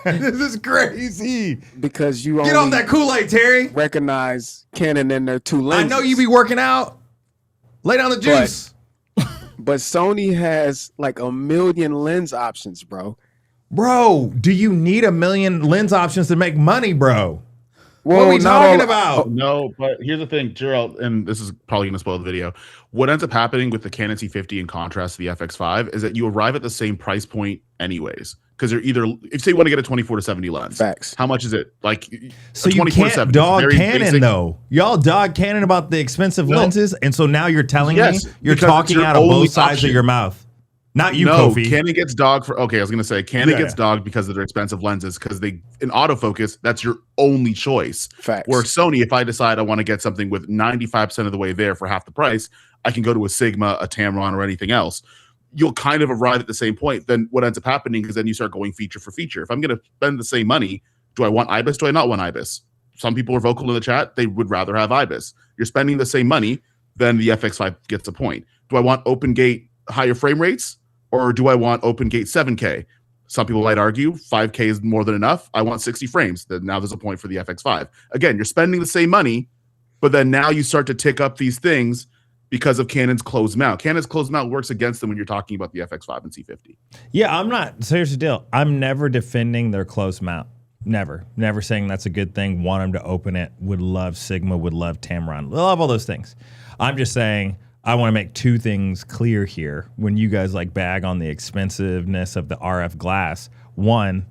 This is crazy. Because you get off that Kool-Aid, Terry. Recognize Canon in their two lenses. I know you be working out. Lay down the juice. but Sony has like a million lens options, bro. Bro, do you need a million lens options to make money, bro? Well, What are we not talking all- about? No, but here's the thing, Gerald, and this is probably going to spoil the video. What ends up happening with the Canon C50 in contrast to the FX5 is that you arrive at the same price point anyways. Because they're either, if say you want to get a 24-70 lens, Facts. how much is it? Like, So a you 24-70 can't is dog very Canon basic. though. Y'all dog Canon about the expensive No. lenses, and so now you're telling Yes, me you're because it's talking your out of only both sides option. of your mouth. Not you, No, Kofi. Canon gets dogged for. Okay, I was gonna say Canon Yeah, gets yeah. dogged because of their expensive lenses. Because they in autofocus, that's your only choice. Facts. Where Sony, if I decide I want to get something with 95% of the way there for half the price, I can go to a Sigma, a Tamron, or anything else. You'll kind of arrive at the same point. Then what ends up happening is then you start going feature for feature. If I'm going to spend the same money, do I want IBIS? Do I not want IBIS? Some people are vocal in the chat. They would rather have IBIS. You're spending the same money, then the FX5 gets a point. Do I want open gate higher frame rates? Or do I want open gate 7K? Some people might argue 5K is more than enough. I want 60 frames. Then now there's a point for the FX5. Again, you're spending the same money, but then now you start to tick up these things because of Canon's closed mount. Canon's closed mount works against them when you're talking about the FX5 and C50. Yeah, I'm not. So here's the deal. I'm never defending their closed mount. Never saying that's a good thing. Want them to open it. Would love Sigma. Would love Tamron. Love all those things. I'm just saying I want to make two things clear here. When you guys like bag on the expensiveness of the RF glass, one,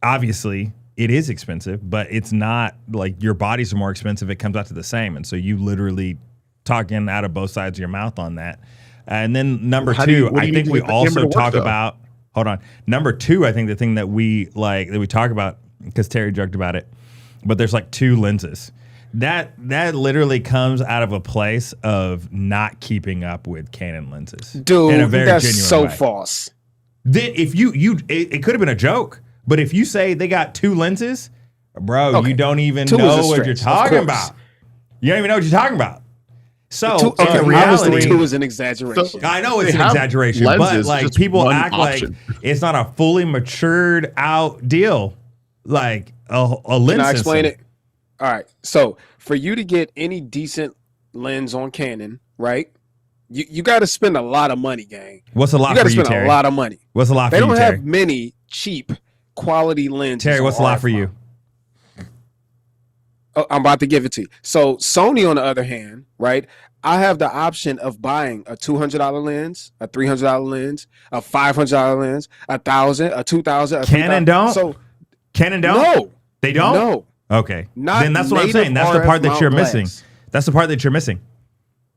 obviously it is expensive, but it's not like your bodies are more expensive. It comes out to the same. And so you literally talking out of both sides of your mouth on that. And then number How do you- two, what do I you think need to we get the camera also to work, talk though? about, hold on. Number two, I think the thing that we talk about, because Terry joked about it, but there's like two lenses. That literally comes out of a place of not keeping up with Canon lenses. Dude, in a very that's genuine so way. false. Then if it could have been a joke, but if you say they got two lenses, bro, Okay. you don't even Two is know a what you're stretch, of talking course. about. You don't even know what you're talking about. So Two, okay, in obviously reality, two is an exaggeration. I know it's They an have exaggeration, but lenses, like just people one act option. like it's not a fully matured out deal, like a lens. Can I explain system. it? All right. So for you to get any decent lens on Canon, right? You got to spend a lot of money, gang. What's a lot You got for to you, spend Terry? a lot of money. What's a lot They for you, don't Terry? have many cheap quality lenses. Terry, on what's a lot RF for you? mount. Oh, I'm about to give it to you. So Sony, on the other hand, right? I have the option of buying a $200 lens, a $300 lens, a $500 lens, $1,000, a $2,000. Canon don't? So Canon don't? no, They don't? no. Okay. Not then that's what I'm native saying. That's the RF part that mount you're glass. missing. That's the part that you're missing.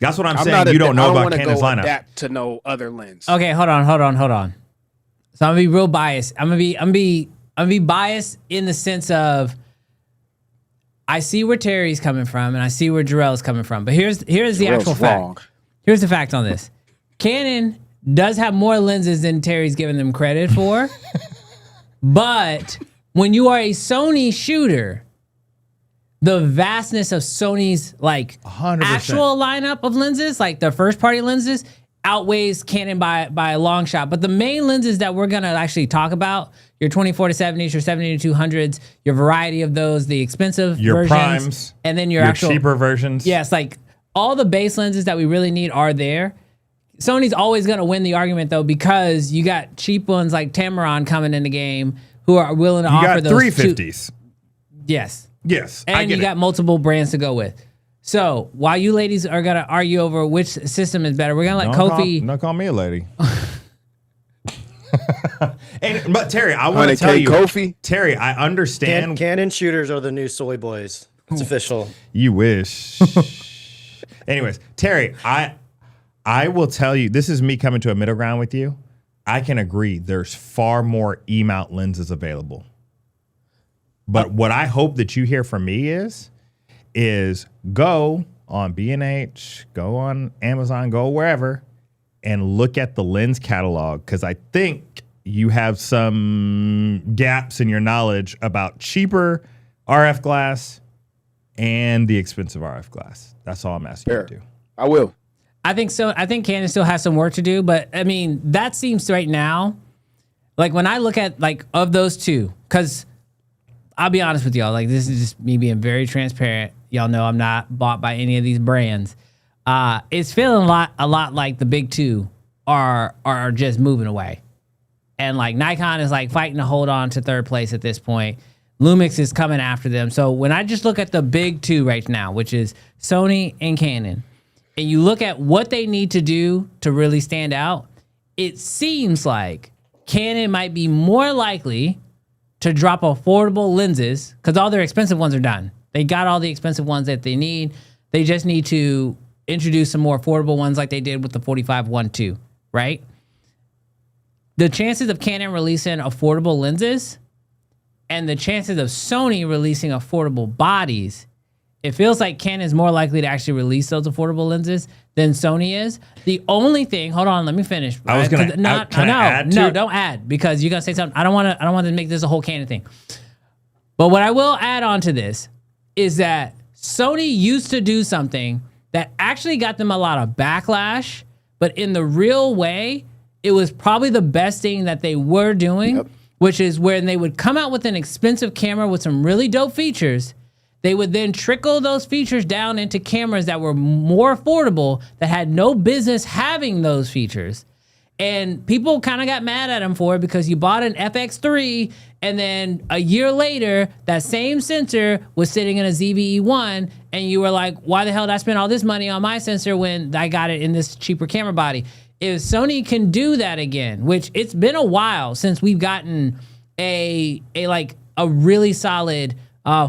That's what I'm saying. not You don't know I about wanna Canon's go lineup. adapt to no other lens. Okay, hold on. So I'm gonna be real biased. I'm gonna be biased in the sense of I see where Terry's coming from and I see where Jarrell's coming from. But here's the Jarrell's actual fact. wrong. Here's the fact on this. Canon does have more lenses than Terry's giving them credit for. But when you are a Sony shooter, the vastness of Sony's like 100%. actual lineup of lenses, like the first party lenses, outweighs Canon by a long shot. But the main lenses that we're gonna actually talk about, your 24-70s, your 70-200s, your variety of those, the expensive Your versions, primes, and then your your actual cheaper versions. Yes, like all the base lenses that we really need are there. Sony's always gonna win the argument though, because you got cheap ones like Tamron coming in the game who are willing to You offer got those 350s. Yes. Yes. I And get you it. got multiple brands to go with. So while you ladies are gonna argue over which system is better, we're gonna let Kofi. Don't call me a lady. But Terry, I want to 100K tell you, Kofi? Terry, I understand. Canon shooters are the new soy boys. It's official. You wish. Anyways, Terry, I will tell you, this is me coming to a middle ground with you. I can agree there's far more E-mount lenses available. But what I hope that you hear from me is go on B&H, go on Amazon, go wherever, and look at the lens catalog, because I think you have some gaps in your knowledge about cheaper RF glass and the expensive RF glass. That's all I'm asking you to do. I will. I think so. I think Canon still has some work to do, but I mean, that seems right now, like when I look at like of those two, because I'll be honest with y'all, like this is just me being very transparent. Y'all know I'm not bought by any of these brands. it's feeling a lot like the big two are just moving away. And like Nikon is like fighting to hold on to third place at this point. Lumix is coming after them. So when I just look at the big two right now, which is Sony and Canon, and you look at what they need to do to really stand out, it seems like Canon might be more likely to drop affordable lenses because all their expensive ones are done. They got all the expensive ones that they need. They just need to introduce some more affordable ones like they did with the 45-1.2, right? The chances of Canon releasing affordable lenses and the chances of Sony releasing affordable bodies, it feels like Canon is more likely to actually release those affordable lenses than Sony is. The only thing, hold on, let me finish. I was gonna don't add because you're gonna say something. I don't want to make this a whole Canon thing. But what I will add on to this is that Sony used to do something that actually got them a lot of backlash, but in the real way, it was probably the best thing that they were doing, which is when they would come out with an expensive camera with some really dope features, they would then trickle those features down into cameras that were more affordable that had no business having those features. And people kind of got mad at him for it because you bought an FX3 and then a year later, that same sensor was sitting in a ZVE1 and you were like, why the hell did I spend all this money on my sensor when I got it in this cheaper camera body? If Sony can do that again, which it's been a while since we've gotten a really solid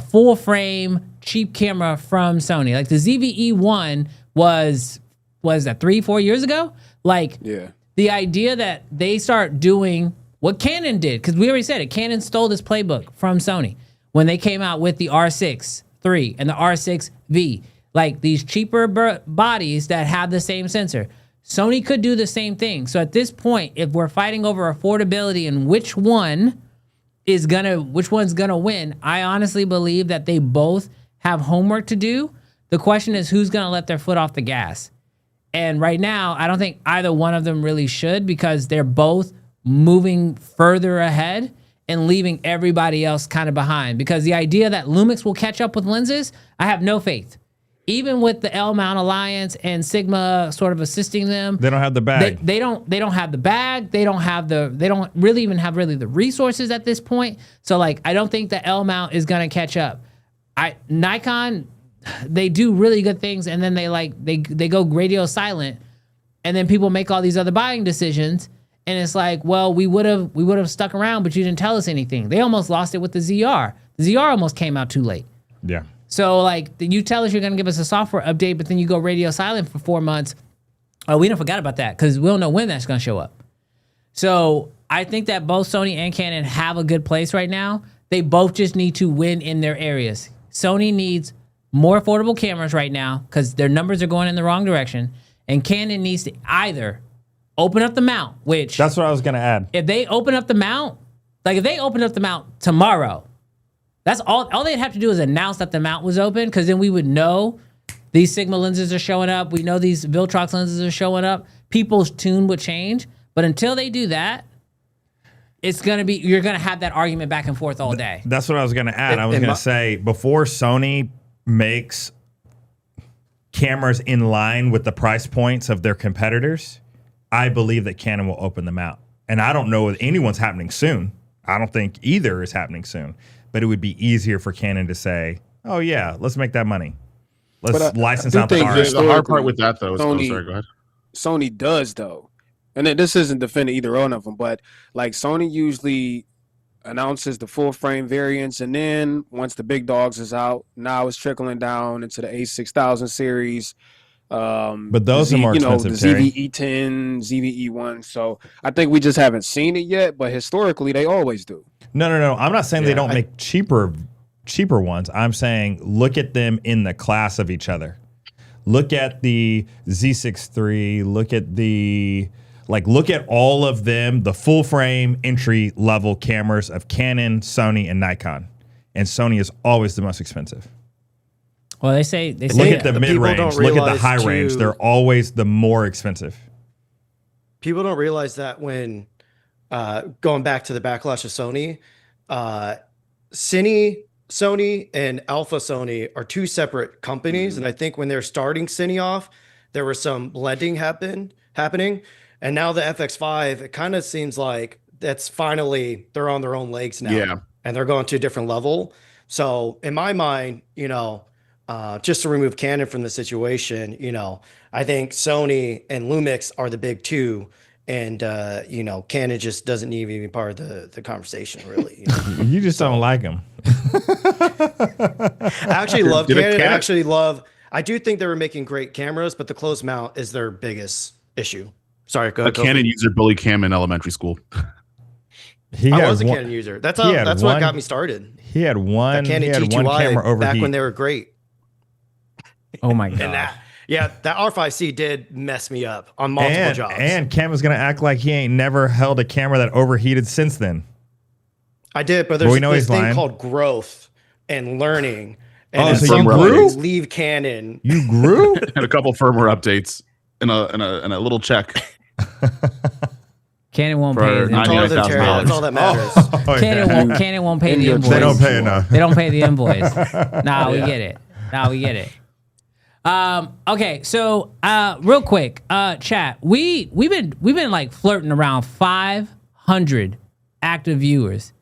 full frame cheap camera from Sony. Like the ZVE1 was that 3-4 years ago? Like, yeah. The idea that they start doing what Canon did, because we already said it, Canon stole this playbook from Sony when they came out with the R6 III and the R6V, like these cheaper bodies that have the same sensor. Sony could do the same thing. So at this point, if we're fighting over affordability and which one's gonna win, I honestly believe that they both have homework to do. The question is who's gonna let their foot off the gas. And right now, I don't think either one of them really should because they're both moving further ahead and leaving everybody else kind of behind. Because the idea that Lumix will catch up with lenses, I have no faith. Even with the L-mount alliance and Sigma sort of assisting them, they don't have the bag. They don't have the bag. They don't really even have the resources at this point. So like, I don't think the L-mount is gonna catch up. Nikon, they do really good things, and then they go radio silent, and then people make all these other buying decisions, and it's like, well, we would have stuck around, but you didn't tell us anything. They almost lost it with the ZR. The ZR almost came out too late. Yeah. So like, you tell us you're gonna give us a software update, but then you go radio silent for 4 months. Oh, we don't forget about that because we don't know when that's gonna show up. So I think that both Sony and Canon have a good place right now. They both just need to win in their areas. Sony needs more affordable cameras right now because their numbers are going in the wrong direction. And Canon needs to either open up the mount, which... That's what I was going to add. If they open up the mount, tomorrow, that's all they'd have to do is announce that the mount was open because then we would know these Sigma lenses are showing up. We know these Viltrox lenses are showing up. People's tune would change. But until they do that, you're going to have that argument back and forth all day. That's what I was going to add. I was going to say, before Sony makes cameras in line with the price points of their competitors, I believe that Canon will open them out. And I don't know if anyone's happening soon. I don't think either is happening soon. But it would be easier for Canon to say, oh, yeah, let's make that money. Let's license out the art. The hard part with that, though, is... Sony, sorry, go ahead. Sony does, though. And this isn't defending either one of them, but like Sony usually announces the full frame variants, and then once the big dogs is out, now it's trickling down into the A6000 series. But those are more expensive, the ZVE10, ZVE1. So I think we just haven't seen it yet, but historically they always do. No. I'm not saying they don't make cheaper ones. I'm saying look at them in the class of each other. Look at the Z6 III. Look at all of them, the full frame entry level cameras of Canon, Sony, and Nikon. And Sony is always the most expensive. Well, they say look at the mid range, look at the high range. They're always the more expensive. People don't realize that when going back to the backlash of Sony, Sony and Alpha Sony are two separate companies. And I think when they're starting Sony off, there was some blending happening. And now the FX5, it kind of seems like that's finally, they're on their own legs now. Yeah. And they're going to a different level. So in my mind, just to remove Canon from the situation, I think Sony and Lumix are the big two. And, Canon just doesn't need to be part of the conversation, really. You just don't like them. I actually love Canon. I do think they were making great cameras, but the close mount is their biggest issue. Sorry, go ahead. A Canon user bullied Cam in elementary school. I was a Canon user. That's what got me started. He had one Canon T2i camera overheat back back when they were great. Oh my god! And that R5C did mess me up on multiple jobs. And Cam is gonna act like he ain't never held a camera that overheated since then. I did, but there's this thing called growth and learning. And so you grew? Leave Canon. You grew? And a couple firmware updates and a little check. Canon won't pay. That's all that matters. Canon won't pay the invoice. They don't pay enough. They don't pay the invoice. We get it. Okay, so real quick, chat. We've been like flirting around 500 active viewers.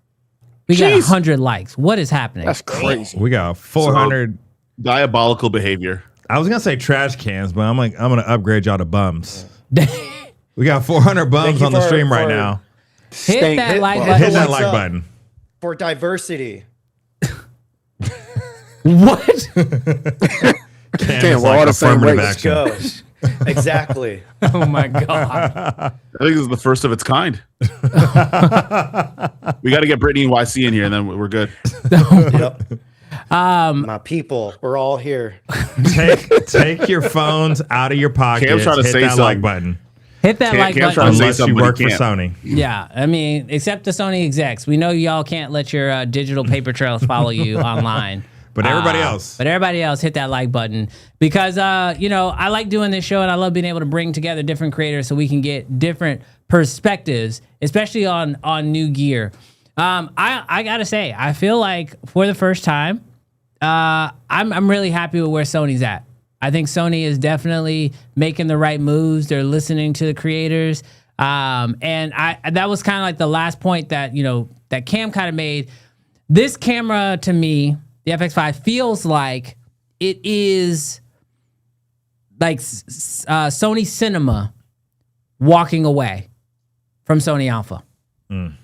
We got 100 likes. What is happening? That's crazy. We got 400 diabolical behavior. I was gonna say trash cans, but I'm gonna upgrade y'all to bums. We got 400 bums on the stream right now. Hit that like button. Hit that like button. For diversity. What? Cam, we're all the same race. Let's go. Exactly. Oh my god. I think this is the first of its kind. We got to get Brittany and YC in here, and then we're good. Yep. My people, we're all here. Take your phones out of your pockets. Cam's trying to hit say that something. like button. Hit that like button. Unless you work for Sony. Yeah, I mean, except the Sony execs. We know y'all can't let your digital paper trails follow you online. But everybody else, hit that like button because I like doing this show and I love being able to bring together different creators so we can get different perspectives, especially on new gear. I gotta say, I feel like for the first time, I'm really happy with where Sony's at. I think Sony is definitely making the right moves. They're listening to the creators, and that was kind of like the last point that that Cam kind of made. This camera to me, the FX5, feels like it is like Sony Cinema walking away from Sony Alpha.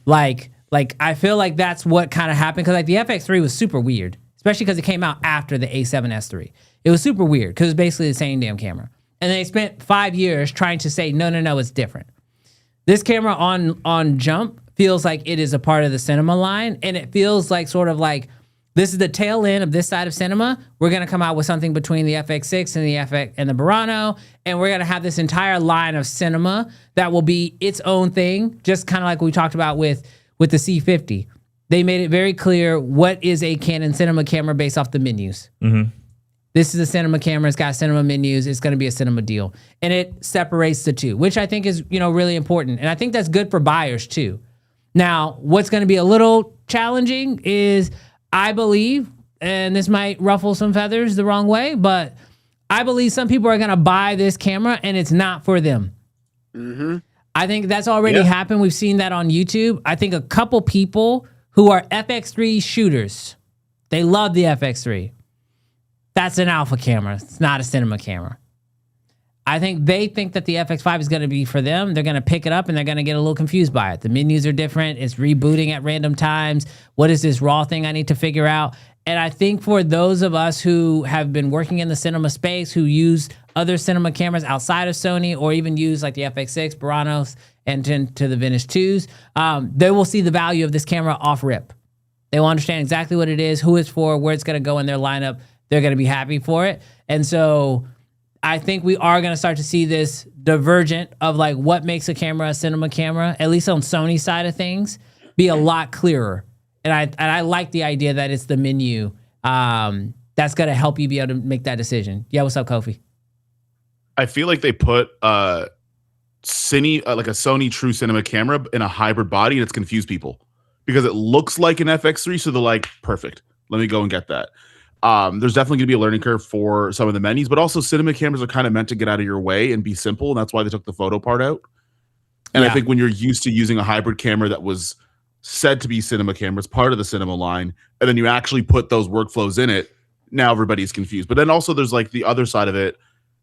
Like I feel like that's what kind of happened because like the FX3 was super weird, especially because it came out after the A7S3. It was super weird because it's basically the same damn camera. And they spent 5 years trying to say, no, it's different. This camera on Jump feels like it is a part of the Cinema line, and it feels like sort of like this is the tail end of this side of Cinema. We're gonna come out with something between the FX6 and the FX and the Burano, and we're gonna have this entire line of Cinema that will be its own thing, just kind of like we talked about with the C50. They made it very clear what is a Canon Cinema camera based off the menus. Mm-hmm. This is a Cinema camera. It's got Cinema menus. It's going to be a Cinema deal. And it separates the two, which I think is, really important. And I think that's good for buyers too. Now, what's going to be a little challenging is I believe, and this might ruffle some feathers the wrong way, but I believe some people are going to buy this camera and it's not for them. Mm-hmm. I think that's already happened. We've seen that on YouTube. I think a couple people who are FX3 shooters, they love the FX3. That's an alpha camera. It's not a Cinema camera. I think they think that the FX5 is going to be for them. They're going to pick it up and they're going to get a little confused by it. The menus are different. It's rebooting at random times. What is this RAW thing I need to figure out? And I think for those of us who have been working in the Cinema space, who use other Cinema cameras outside of Sony, or even use like the FX6, Buranos, and to the Vintage 2s, they will see the value of this camera off rip. They will understand exactly what it is, who it's for, where it's going to go in their lineup. They're going to be happy for it. And so I think we are going to start to see this divergent of like what makes a camera a Cinema camera, at least on Sony's side of things, be a lot clearer. And I like the idea that it's the menu that's going to help you be able to make that decision. Yeah, what's up, Kofi? I feel like they put like a Sony True Cinema camera in a hybrid body, and it's confused people because it looks like an FX3, so they're like, perfect, let me go and get that. There's definitely going to be a learning curve for some of the menus, but also cinema cameras are kind of meant to get out of your way and be simple, and that's why they took the photo part out. And I think when you're used to using a hybrid camera that was said to be cinema cameras, part of the cinema line, and then you actually put those workflows in it, now everybody's confused. But then also there's like the other side of it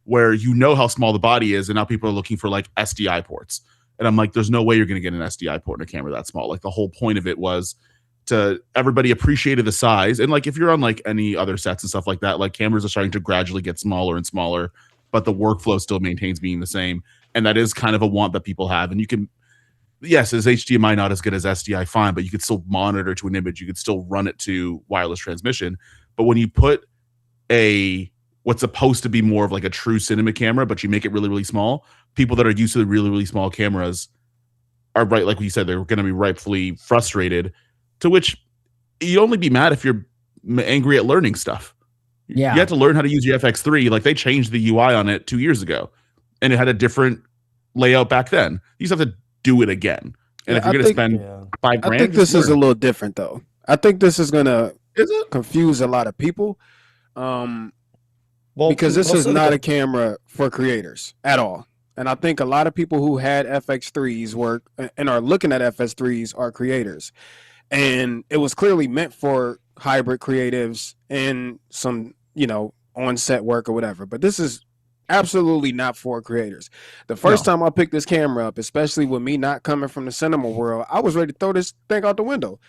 where you know how small the body is, and now people are looking for like SDI ports. And I'm like, there's no way you're going to get an SDI port in a camera that small. Like the whole point of it was to everybody appreciated the size. And like if you're on like any other sets and stuff like that, like cameras are starting to gradually get smaller and smaller, but the workflow still maintains being the same. And that is kind of a want that people have. And you can, yes, is HDMI not as good as SDI? Fine, but you could still monitor to an image. You could still run it to wireless transmission. But when you put what's supposed to be more of like a true cinema camera, but you make it really, really small, people that are used to the really, really small cameras are right. Like you said, they're going to be rightfully frustrated, to which you only be mad if you're angry at learning stuff. Yeah. You have to learn how to use your FX3. Like they changed the UI on it 2 years ago and it had a different layout back then. You just have to do it again. And if you're going to spend $5,000, I think this is a little different though. I think this is going to confuse a lot of people. Because this is not a camera for creators at all. And I think a lot of people who had FX3s work and are looking at FX3s are creators. And it was clearly meant for hybrid creatives and some, on-set work or whatever. But this is absolutely not for creators. The first time I picked this camera up, especially with me not coming from the cinema world, I was ready to throw this thing out the window.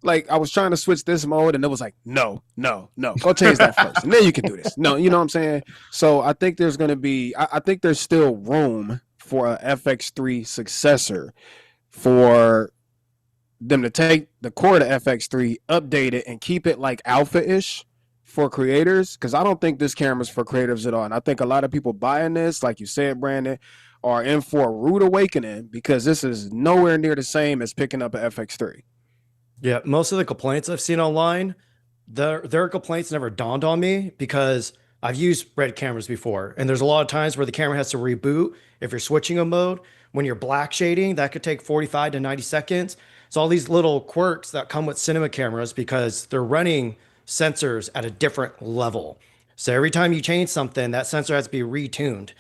Like I was trying to switch this mode and it was like, no, go change that first. And then you can do this. No, you know what I'm saying? So I think there's going to be, I think there's still room for a FX3 successor for them to take the core to FX3, update it and keep it like alpha-ish for creators. Cause I don't think this camera's for creatives at all. And I think a lot of people buying this, like you said, Brandon, are in for a rude awakening because this is nowhere near the same as picking up an FX3. Yeah, most of the complaints I've seen online, their complaints never dawned on me because I've used red cameras before. And there's a lot of times where the camera has to reboot if you're switching a mode. When you're black shading, that could take 45 to 90 seconds. So all these little quirks that come with cinema cameras because they're running sensors at a different level. So every time you change something, that sensor has to be retuned.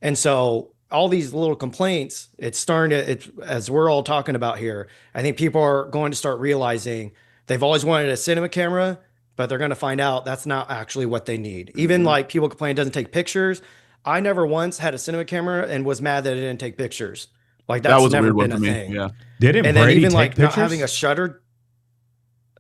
And so all these little complaints, it's starting to, as we're all talking about here, I think people are going to start realizing they've always wanted a cinema camera, but they're going to find out that's not actually what they need. Even like people complain it doesn't take pictures. I never once had a cinema camera and was mad that it didn't take pictures. Like that's never been a thing. Yeah. Didn't and then Brady even take like pictures? not having a shutter,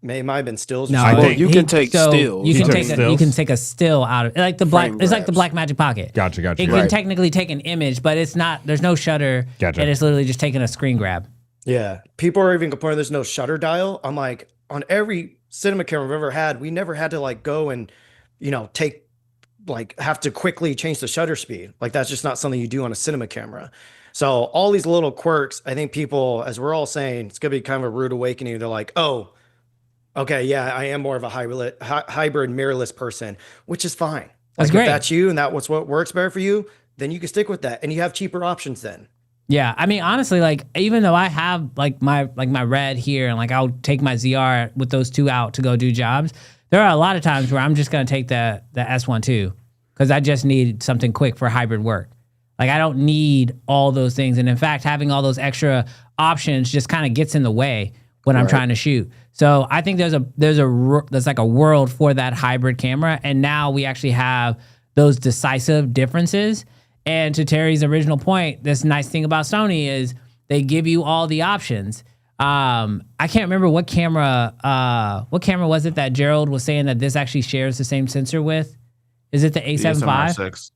it might have been stills. No, I think you can take stills. You can stills? take a still out of like the black. Frame It's like the grabs. Blackmagic Pocket. Gotcha. It can technically take an image, but it's not. There's no shutter. Gotcha. And it's literally just taking a screen grab. Yeah. People are even complaining there's no shutter dial. I'm like, on every cinema camera we've ever had, we never had to like go and, have to quickly change the shutter speed. Like that's just not something you do on a cinema camera. So all these little quirks, I think people, as we're all saying, it's going to be kind of a rude awakening. They're like, oh, okay, yeah, I am more of a hybrid mirrorless person, which is fine. That's Like great. if that's you and that's what works better for you, then you can stick with that. And you have cheaper options then. Yeah, I mean, honestly, like even though I have like my red here, and like I'll take my ZR with those two out to go do jobs, there are a lot of times where I'm just gonna take the S1 too, because I just need something quick for hybrid work. Like I don't need all those things, and in fact, having all those extra options just kind of gets in the way when I'm trying to shoot. So I think there's like a world for that hybrid camera, and now we actually have those decisive differences. And to Terry's original point, this nice thing about Sony is they give you all the options. I can't remember what camera was it that Gerald was saying that this actually shares the same sensor with? Is it the A75?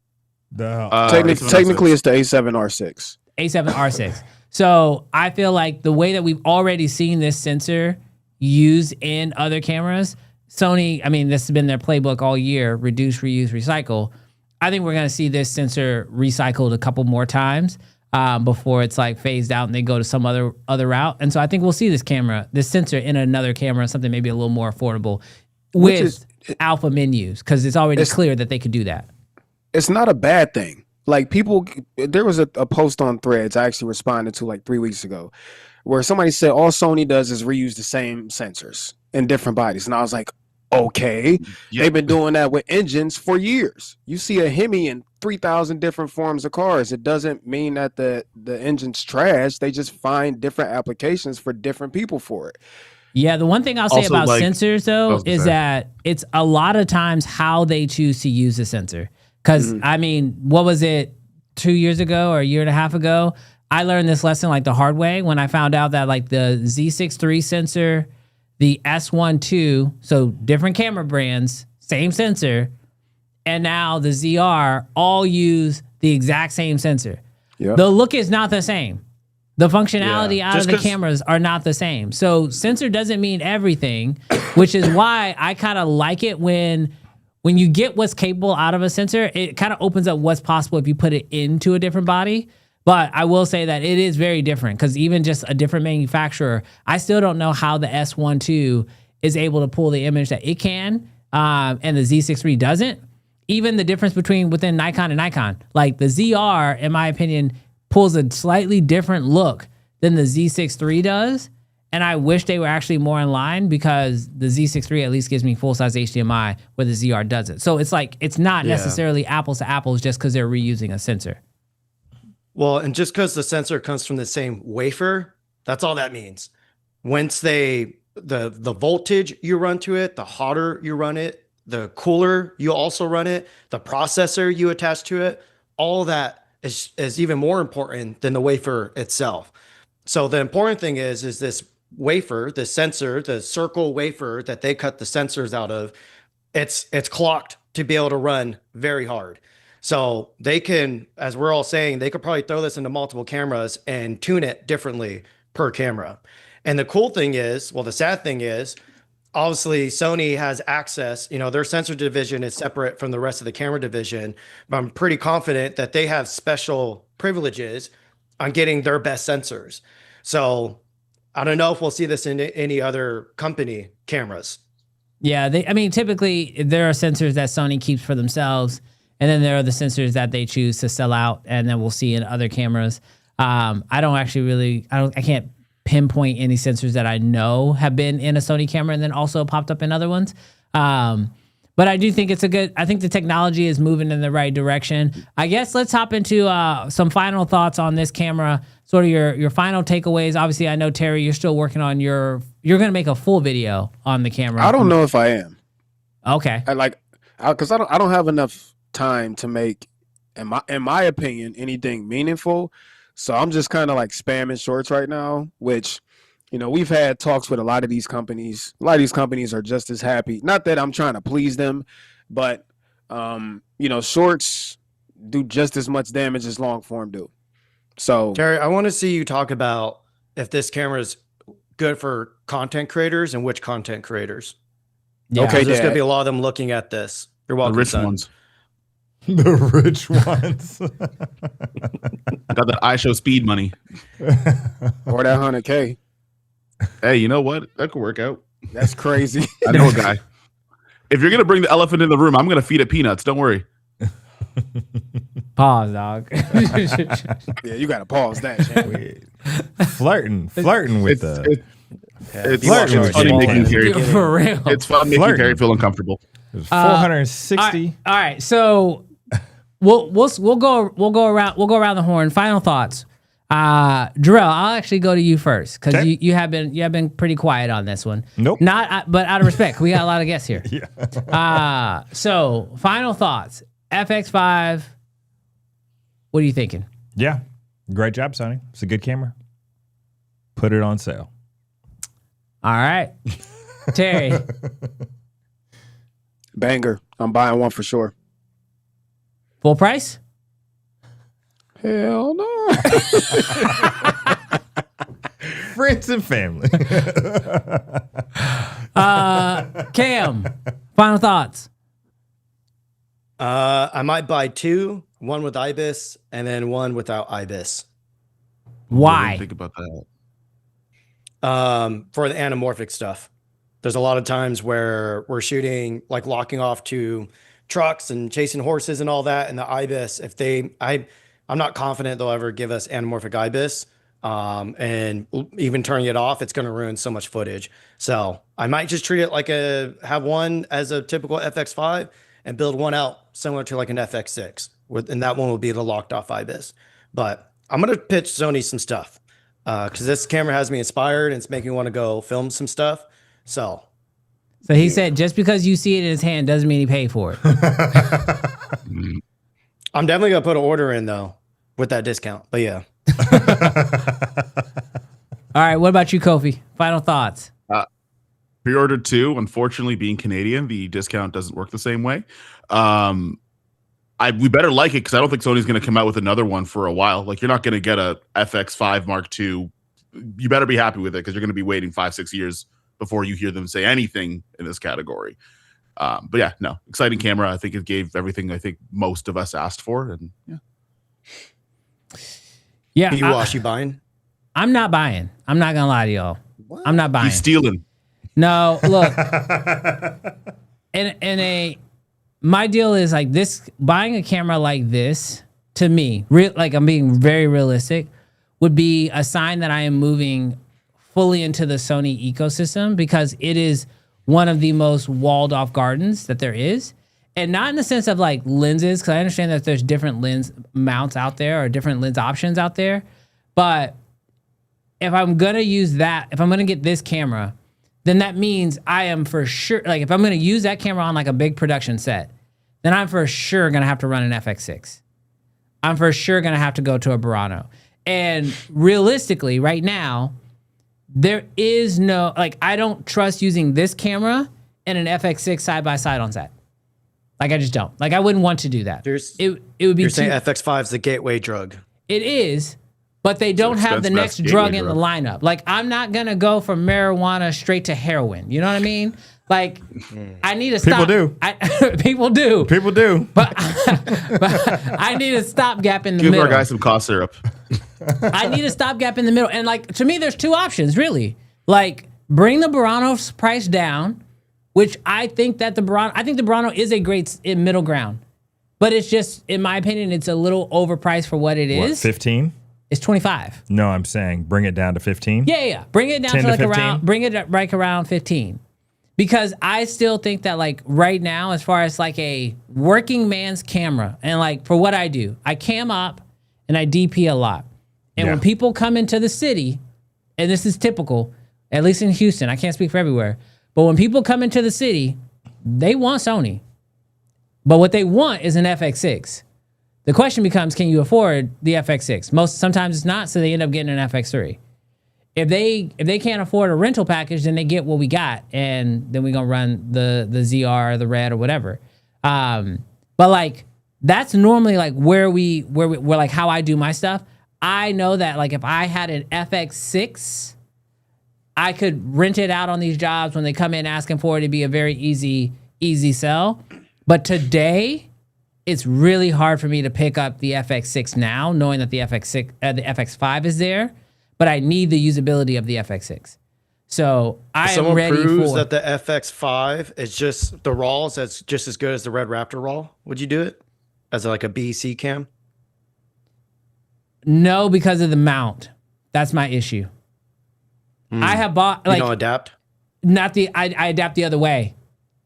Technically, it's the A7R6. A7R6. So I feel like the way that we've already seen this sensor used in other cameras, Sony, I mean, this has been their playbook all year, reduce, reuse, recycle. I think we're going to see this sensor recycled a couple more times before it's like phased out and they go to some other route. And so I think we'll see this sensor in another camera, something maybe a little more affordable with alpha menus, because it's already clear that they could do that. It's not a bad thing. Like there was a post on Threads I actually responded to like 3 weeks ago where somebody said all Sony does is reuse the same sensors in different bodies. And I was like, Okay. Yeah. They've been doing that with engines for years. You see a Hemi in 3,000 different forms of cars. It doesn't mean that the engine's trash. They just find different applications for different people for it. Yeah, the one thing I'll say Also, about like- sensors though is that it's a lot of times how they choose to use the sensor. Because I mean, what was it 2 years ago or a year and a half ago? I learned this lesson like the hard way when I found out that like the Z6 III sensor, the S1 II, so different camera brands, same sensor, and now the ZR all use the exact same sensor. Yep. The look is not the same. The functionality out Just of the 'cause- cameras are not the same. So sensor doesn't mean everything, which is why I kind of like it when you get what's capable out of a sensor, it kind of opens up what's possible if you put it into a different body. But I will say that it is very different because even just a different manufacturer, I still don't know how the S1 II is able to pull the image that it can, and the Z6 III doesn't. Even the difference within Nikon and Nikon, like the ZR, in my opinion, pulls a slightly different look than the Z6 III does. And I wish they were actually more in line because the Z6 III at least gives me full-size HDMI where the ZR doesn't. So it's like, it's not necessarily apples to apples just because they're reusing a sensor. Well, and just because the sensor comes from the same wafer, that's all that means. Once the voltage you run to it, the hotter you run it, the cooler you also run it, the processor you attach to it, all that is even more important than the wafer itself. So the important thing is this wafer, the sensor, the circle wafer that they cut the sensors out of, it's clocked to be able to run very hard. So they can, as we're all saying, they could probably throw this into multiple cameras and tune it differently per camera. And the cool thing is, well, the sad thing is, obviously Sony has access, their sensor division is separate from the rest of the camera division, but I'm pretty confident that they have special privileges on getting their best sensors. So I don't know if we'll see this in any other company cameras. Yeah, typically there are sensors that Sony keeps for themselves, and then there are the sensors that they choose to sell out, and then we'll see in other cameras. I can't pinpoint any sensors that I know have been in a Sony camera and then also popped up in other ones. But I do think I think the technology is moving in the right direction. I guess let's hop into some final thoughts on this camera, sort of your final takeaways. Obviously, I know, Terry, you're still working on you're going to make a full video on the camera. I don't know if I am. Okay. Because I don't have enough time to make, in my opinion, anything meaningful. So I'm just kind of like spamming shorts right now, which, we've had talks with a lot of these companies. A lot of these companies are just as happy. Not that I'm trying to please them, but, shorts do just as much damage as long form do. So, Terry, I want to see you talk about if this camera is good for content creators and which content creators. Yeah. Okay, There's going to Dad. be a lot of them looking at this. You're welcome, The rich son. ones. The rich ones. Got that iShow speed money. Or that 100K. Hey, you know what? That could work out. That's crazy. I know a guy. If you're gonna bring the elephant in the room, I'm gonna feed it peanuts. Don't worry. Pause, dog. Yeah, you got to pause that, Shane. flirting with the It's flirting with funny the making ball. Terry. For real. It's fun making Flirting. Terry feel uncomfortable. 460. All right, so we'll go around the horn. Final thoughts. Jarrell, I'll actually go to you first because Okay. you have been pretty quiet on this one. Nope. But out of respect, we got a lot of guests here. Yeah. So final thoughts. FX5. What are you thinking? Yeah. Great job, Sony. It's a good camera. Put it on sale. All right, Terry. Banger. I'm buying one for sure. Full price? Hell no. Friends and family. Cam. Final thoughts. I might buy two, one with IBIS and then one without IBIS. Why? Think about that. For the anamorphic stuff. There's a lot of times where we're shooting, like locking off to trucks and chasing horses and all that. And the IBIS, I'm not confident they'll ever give us anamorphic IBIS. And even turning it off, it's going to ruin so much footage. So I might just treat it like have one as a typical FX5 and build one out similar to like an FX6, and that one will be the locked off IBIS. But I'm going to pitch Sony some stuff because this camera has me inspired and it's making me want to go film some stuff. So he said, just because you see it in his hand doesn't mean he paid for it. I'm definitely going to put an order in though with that discount. But yeah. All right. What about you, Kofi? Final thoughts. Pre-ordered 2. Unfortunately, being Canadian, the discount doesn't work the same way. We better like it because I don't think Sony's going to come out with another one for a while. Like, you're not going to get a FX5 Mark II. You better be happy with it because you're going to be waiting 5-6 years before you hear them say anything in this category. But yeah, no, exciting camera. I think it gave everything I think most of us asked for, and yeah. You buying? I'm not buying. I'm not gonna lie to y'all. What? I'm not buying. He's stealing. No, look. My deal is like this. Buying a camera like this to me, like I'm being very realistic, would be a sign that I am moving fully into the Sony ecosystem because it is one of the most walled off gardens that there is. And not in the sense of like lenses, because I understand that there's different lens mounts out there or different lens options out there. But if I'm going to use that, if I'm going to get this camera, then that means I am for sure, like if I'm going to use that camera on like a big production set, then I'm for sure going to have to run an FX6. I'm for sure going to have to go to a Burano. And realistically, right now, there is no, like, I don't trust using this camera and an FX6 side by side on set. Like, I just don't. Like, I wouldn't want to do that. It would be. You're saying FX5 is the gateway drug. It is, but they don't have the next drug in the lineup. Like, I'm not gonna go from marijuana straight to heroin. You know what I mean? Like, I need to stop. People do. People do. But I need a stopgap in the middle. middle. Give our guy some cough syrup. I need a stopgap in the middle. And like, to me, there's two options, really. Like, bring the Burano's price down, which I think that the Burano is a great middle ground. But it's just, in my opinion, it's a little overpriced for what it is. 15? It's 25. No, I'm saying bring it down to 15. Yeah. Bring it down to like 15? Bring it like around 15. Because I still think that like right now, as far as like a working man's camera, and like for what I do, I cam up and I DP a lot. And when people come into the city, and this is typical, at least in Houston, I can't speak for everywhere, but when people come into the city, they want Sony. But what they want is an FX6. The question becomes, can you afford the FX6? Sometimes it's not, so they end up getting an FX3. If they can't afford a rental package, then they get what we got, and then we're gonna run the ZR, the Red, or whatever. But like that's normally like where we're like how I do my stuff. I know that like if I had an FX6, I could rent it out on these jobs when they come in asking for it. It'd be a very easy sell. But today, it's really hard for me to pick up the FX6 now, knowing that the FX5 is there. But I need the usability of the FX6. So I am ready for... Someone proves that the FX5 is just, the RAWs that's just as good as the Red Raptor RAW. Would you do it? As like a BC cam? No, because of the mount. That's my issue. I have bought... like you don't adapt? I adapt the other way.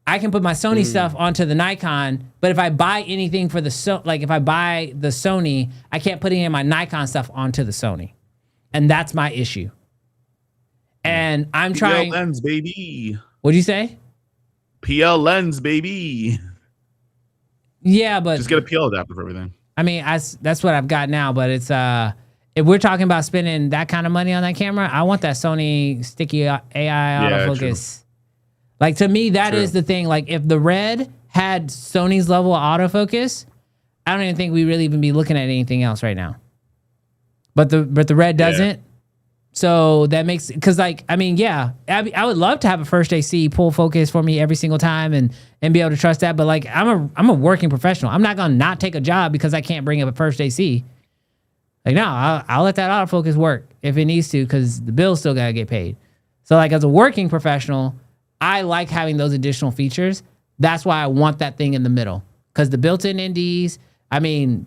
I can put my Sony stuff onto the Nikon, but if I buy anything for if I buy the Sony, I can't put any of my Nikon stuff onto the Sony. And that's my issue. And I'm trying... PL lens, baby. What'd you say? PL lens, baby. Yeah, but... just get a PL adapter for everything. I mean, that's what I've got now, but it's... if we're talking about spending that kind of money on that camera, I want that Sony sticky AI autofocus. True. Like, to me, that is the thing. Like, if the Red had Sony's level of autofocus, I don't even think we really even be looking at anything else right now. But the Red doesn't. So that makes... because, like, I mean, yeah, I would love to have a first AC pull focus for me every single time and be able to trust that. But, like, I'm a working professional. I'm not going to not take a job because I can't bring up a first AC. Like, no, I'll let that autofocus work if it needs to because the bill's still got to get paid. So, like, as a working professional... I like having those additional features. That's why I want that thing in the middle. Because the built-in NDs, I mean,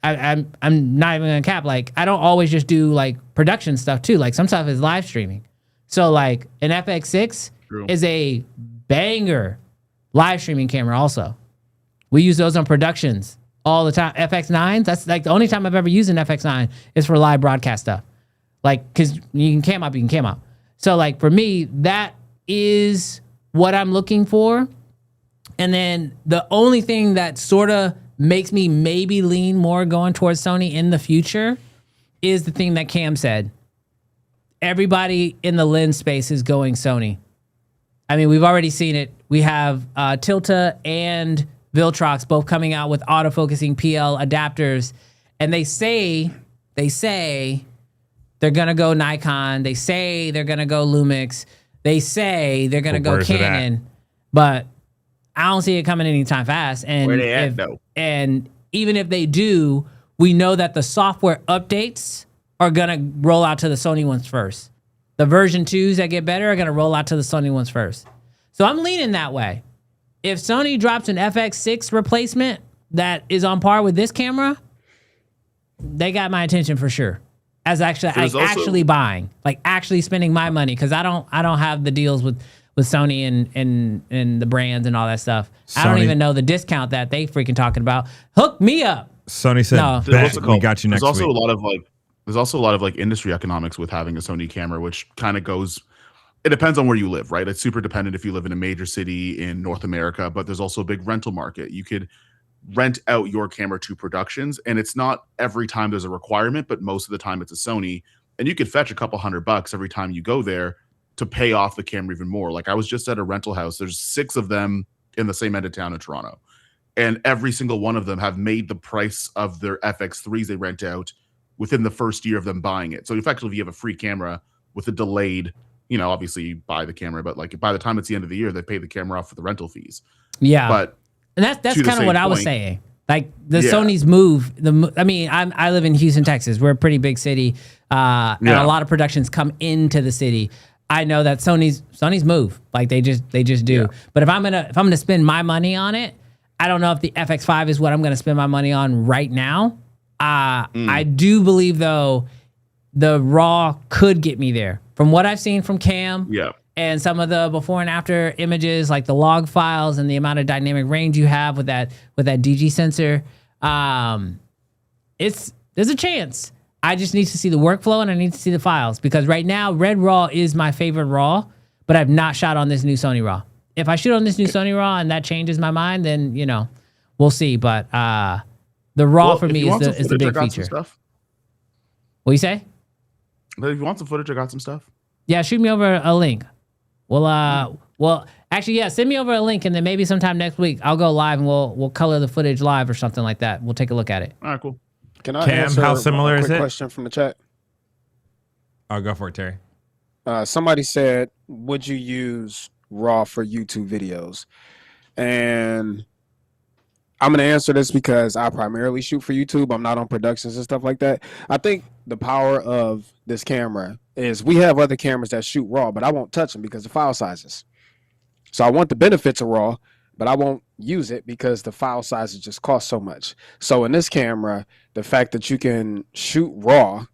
I'm not even gonna cap. Like, I don't always just do like production stuff too. Like, some stuff is live streaming. So like an FX6 is a banger live streaming camera. Also, we use those on productions all the time. FX9s. That's like the only time I've ever used an FX9 is for live broadcast stuff. Like, cause you can cam up. So like for me, that is what I'm looking for. And then the only thing that sort of makes me maybe lean more going towards Sony in the future is the thing that Cam said. Everybody in the lens space is going Sony. I mean, we've already seen it. We have Tilta and Viltrox both coming out with autofocusing PL adapters, and they say they're gonna go Nikon. They say they're gonna go Lumix. They say they're gonna go Canon, but I don't see it coming anytime fast. And where they at though? And even if they do, we know that the software updates are gonna roll out to the Sony ones first. The version 2s that get better are gonna roll out to the Sony ones first. So I'm leaning that way. If Sony drops an FX6 replacement that is on par with this camera, they got my attention for sure. As actually buying, like actually spending my money, because I don't have the deals with Sony and the brands and all that stuff. I don't even know the discount that they freaking talking about. Hook me up. Sony said, No. we got you next week. There's also a lot of like industry economics with having a Sony camera, which kind of goes. It depends on where you live, right? It's super dependent if you live in a major city in North America, but there's also a big rental market. You could rent out your camera to productions, and it's not every time there's a requirement, but most of the time it's a Sony, and you could fetch a couple $100 every time you go there to pay off the camera even more. Like, I was just at a rental house. There's 6 of them in the same end of town in Toronto, and every single one of them have made the price of their FX3s they rent out within the first year of them buying it. So effectively, if you have a free camera with a delayed, obviously you buy the camera, but like by the time it's the end of the year, they pay the camera off for the rental fees. Yeah. But and that's kind of what I was saying. Like the Yeah. Sony's move. I live in Houston, Texas. We're a pretty big city, and a lot of productions come into the city. I know that Sony's move. Like they just do. Yeah. But if I'm gonna spend my money on it, I don't know if the FX5 is what I'm gonna spend my money on right now. I do believe though, the RAW could get me there. From what I've seen from Cam, and some of the before and after images, like the log files and the amount of dynamic range you have with that DG sensor, there's a chance. I just need to see the workflow and I need to see the files, because right now Red RAW is my favorite RAW, but I've not shot on this new Sony RAW. If I shoot on this new Sony RAW and that changes my mind, then we'll see. But the RAW for me is the big feature. What you say? But if you want some footage, I got some stuff. Yeah, shoot me over a link. Actually, send me over a link, and then maybe sometime next week I'll go live and we'll color the footage live or something like that. We'll take a look at it. All right, cool. Can I Cam, answer how similar a is quick it? question from the chat? I'll go for it, Terry. Somebody said, would you use RAW for YouTube videos? And I'm going to answer this because I primarily shoot for YouTube. I'm not on productions and stuff like that. I think the power of this camera is we have other cameras that shoot RAW, but I won't touch them because of file sizes. So I want the benefits of RAW, but I won't use it because the file sizes just cost so much. So in this camera, the fact that you can shoot RAW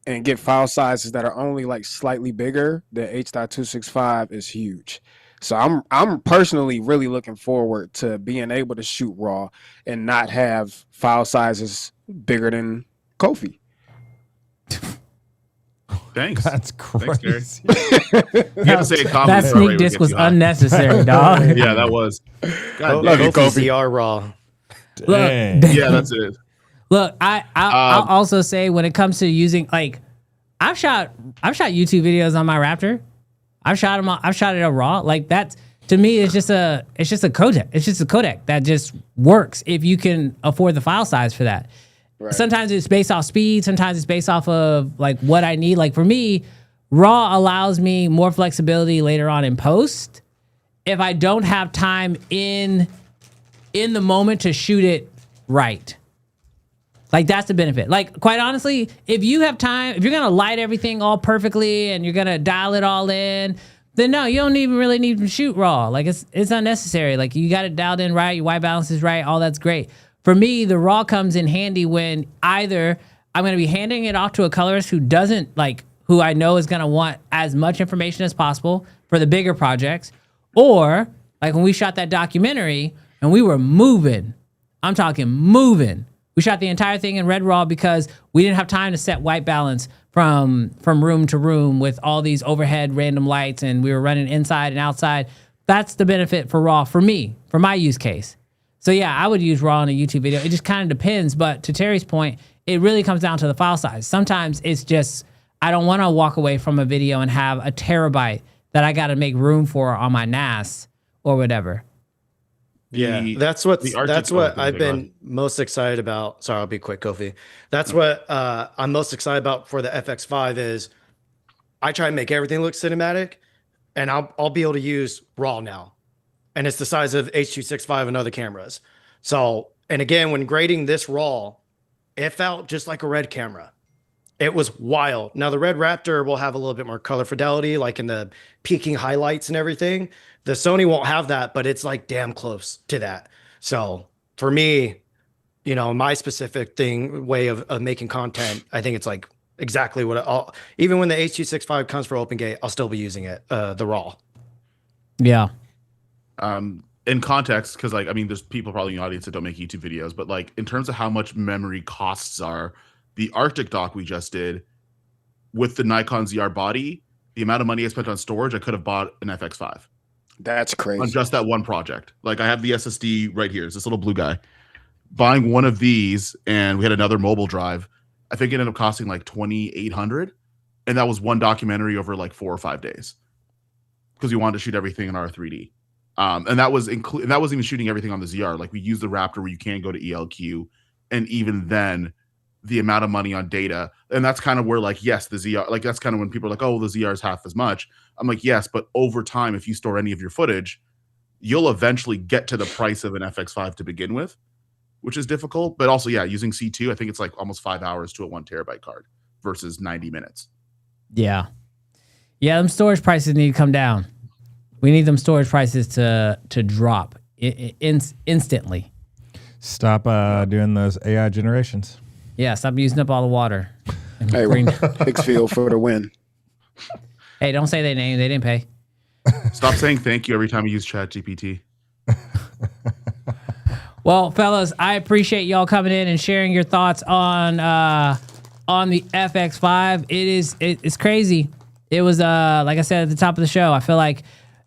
and get file sizes that are only like slightly bigger than H.265 is huge. So I'm personally really looking forward to being able to shoot RAW and not have file sizes bigger than Kofi. Thanks. That's Thanks, Terry. crazy. You have to say a comment. That sneak disc was unnecessary, dog. Yeah, that was. God Love damn. you, ZR Raw. Dang. Yeah, that's it. Look, I'll also say when it comes to using, like, I've shot YouTube videos on my Raptor. I've shot it on RAW. Like, that's, to me, it's just a codec. It's just a codec that just works if you can afford the file size for that. Right. Sometimes it's based off speed. Sometimes it's based off of like what I need. Like for me, RAW allows me more flexibility later on in post if I don't have time in the moment to shoot it right. Like, that's the benefit. Like, quite honestly, if you have time, if you're going to light everything all perfectly and you're going to dial it all in, then no, you don't even really need to shoot RAW. Like, it's unnecessary. Like, you got it dialed in right, your white balance is right, all that's great. for me, the raw comes in handy when either I'm going to be handing it off to a colorist who doesn't like, who I know is going to want as much information as possible for the bigger projects, or like when we shot that documentary and we were moving, I'm talking moving. We shot the entire thing in red raw because we didn't have time to set white balance from room to room with all these overhead random lights, and we were running inside and outside. That's the benefit for raw for me, for my use case. So yeah, I would use raw in a YouTube video. It just kind of depends, but to Terry's point, it really comes down to the file size. Sometimes it's just, I don't want to walk away from a video and have a terabyte that I got to make room for on my NAS or whatever. Yeah, that's what I've been most excited about. Sorry, I'll be quick, Kofi. That's what I'm most excited about for the FX5 is I try and make everything look cinematic, and I'll be able to use RAW now, and it's the size of H.265 and other cameras. So, and again, when grading this RAW, it felt just like a red camera. It was wild. Now the Red Raptor will have a little bit more color fidelity, like in the peaking highlights and everything. The Sony won't have that, but it's like damn close to that. So for me, you know, my specific way of making content, I think it's like exactly what even when the H.265 comes for OpenGate, I'll still be using it, the RAW. Yeah. In context, because like, I mean, there's people probably in the audience that don't make YouTube videos, but like in terms of how much memory costs are, the Arctic doc we just did with the Nikon ZR body, the amount of money I spent on storage, I could have bought an FX5. That's crazy. On just that one project. Like I have the SSD right here. It's this little blue guy. Buying one of these, and we had another mobile drive. I think it ended up costing like $2,800, and that was one documentary over like 4 or 5 days because we wanted to shoot everything in R3D. And that was that wasn't even shooting everything on the ZR. Like we used the Raptor where you can go to ELQ, and even then, the amount of money on data, and that's kind of where like, yes, the ZR, like that's kind of when people are like, oh, the ZR is half as much. I'm like, yes, but over time, if you store any of your footage, you'll eventually get to the price of an FX5 to begin with, which is difficult. But also, yeah, using C2, I think it's like almost 5 hours to a 1 terabyte card versus 90 minutes. Yeah. Yeah, them storage prices need to come down. We need them storage prices to drop instantly. Stop doing those AI generations. Yeah, stop using up all the water. Hey, Hicksfield for the win. Hey, don't say their name. They didn't pay. Stop saying thank you every time you use ChatGPT. Well, fellas, I appreciate y'all coming in and sharing your thoughts on the FX5. It's crazy. It was like I said at the top of the show, I feel like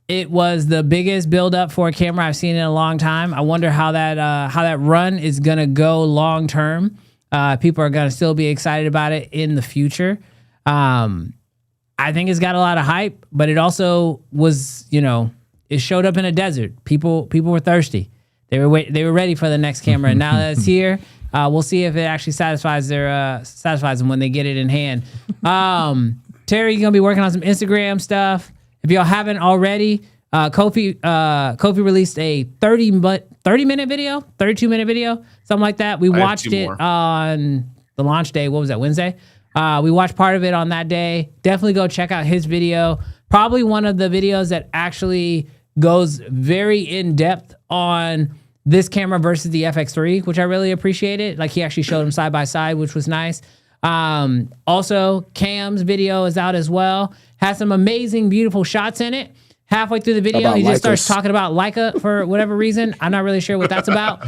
it was the biggest build-up for a camera I've seen in a long time. I wonder how that run is gonna go long term. People are gonna still be excited about it in the future. I think it's got a lot of hype, but it also was, you know, it showed up in a desert. People were thirsty. They were ready for the next camera, and now that it's here, we'll see if it actually satisfies them when they get it in hand. Terry, you're gonna be working on some Instagram stuff. If y'all haven't already, Kofi released a 30-minute video, 32-minute video, something like that. We watched it on the launch day. What was that, Wednesday? We watched part of it on that day. Definitely go check out his video. Probably one of the videos that actually goes very in-depth on this camera versus the FX3, which I really appreciated. Like he actually showed them side by side, which was nice. Also, Cam's video is out as well. Has some amazing, beautiful shots in it. Halfway through the video, he just starts talking about Leica for whatever reason. I'm not really sure what that's about.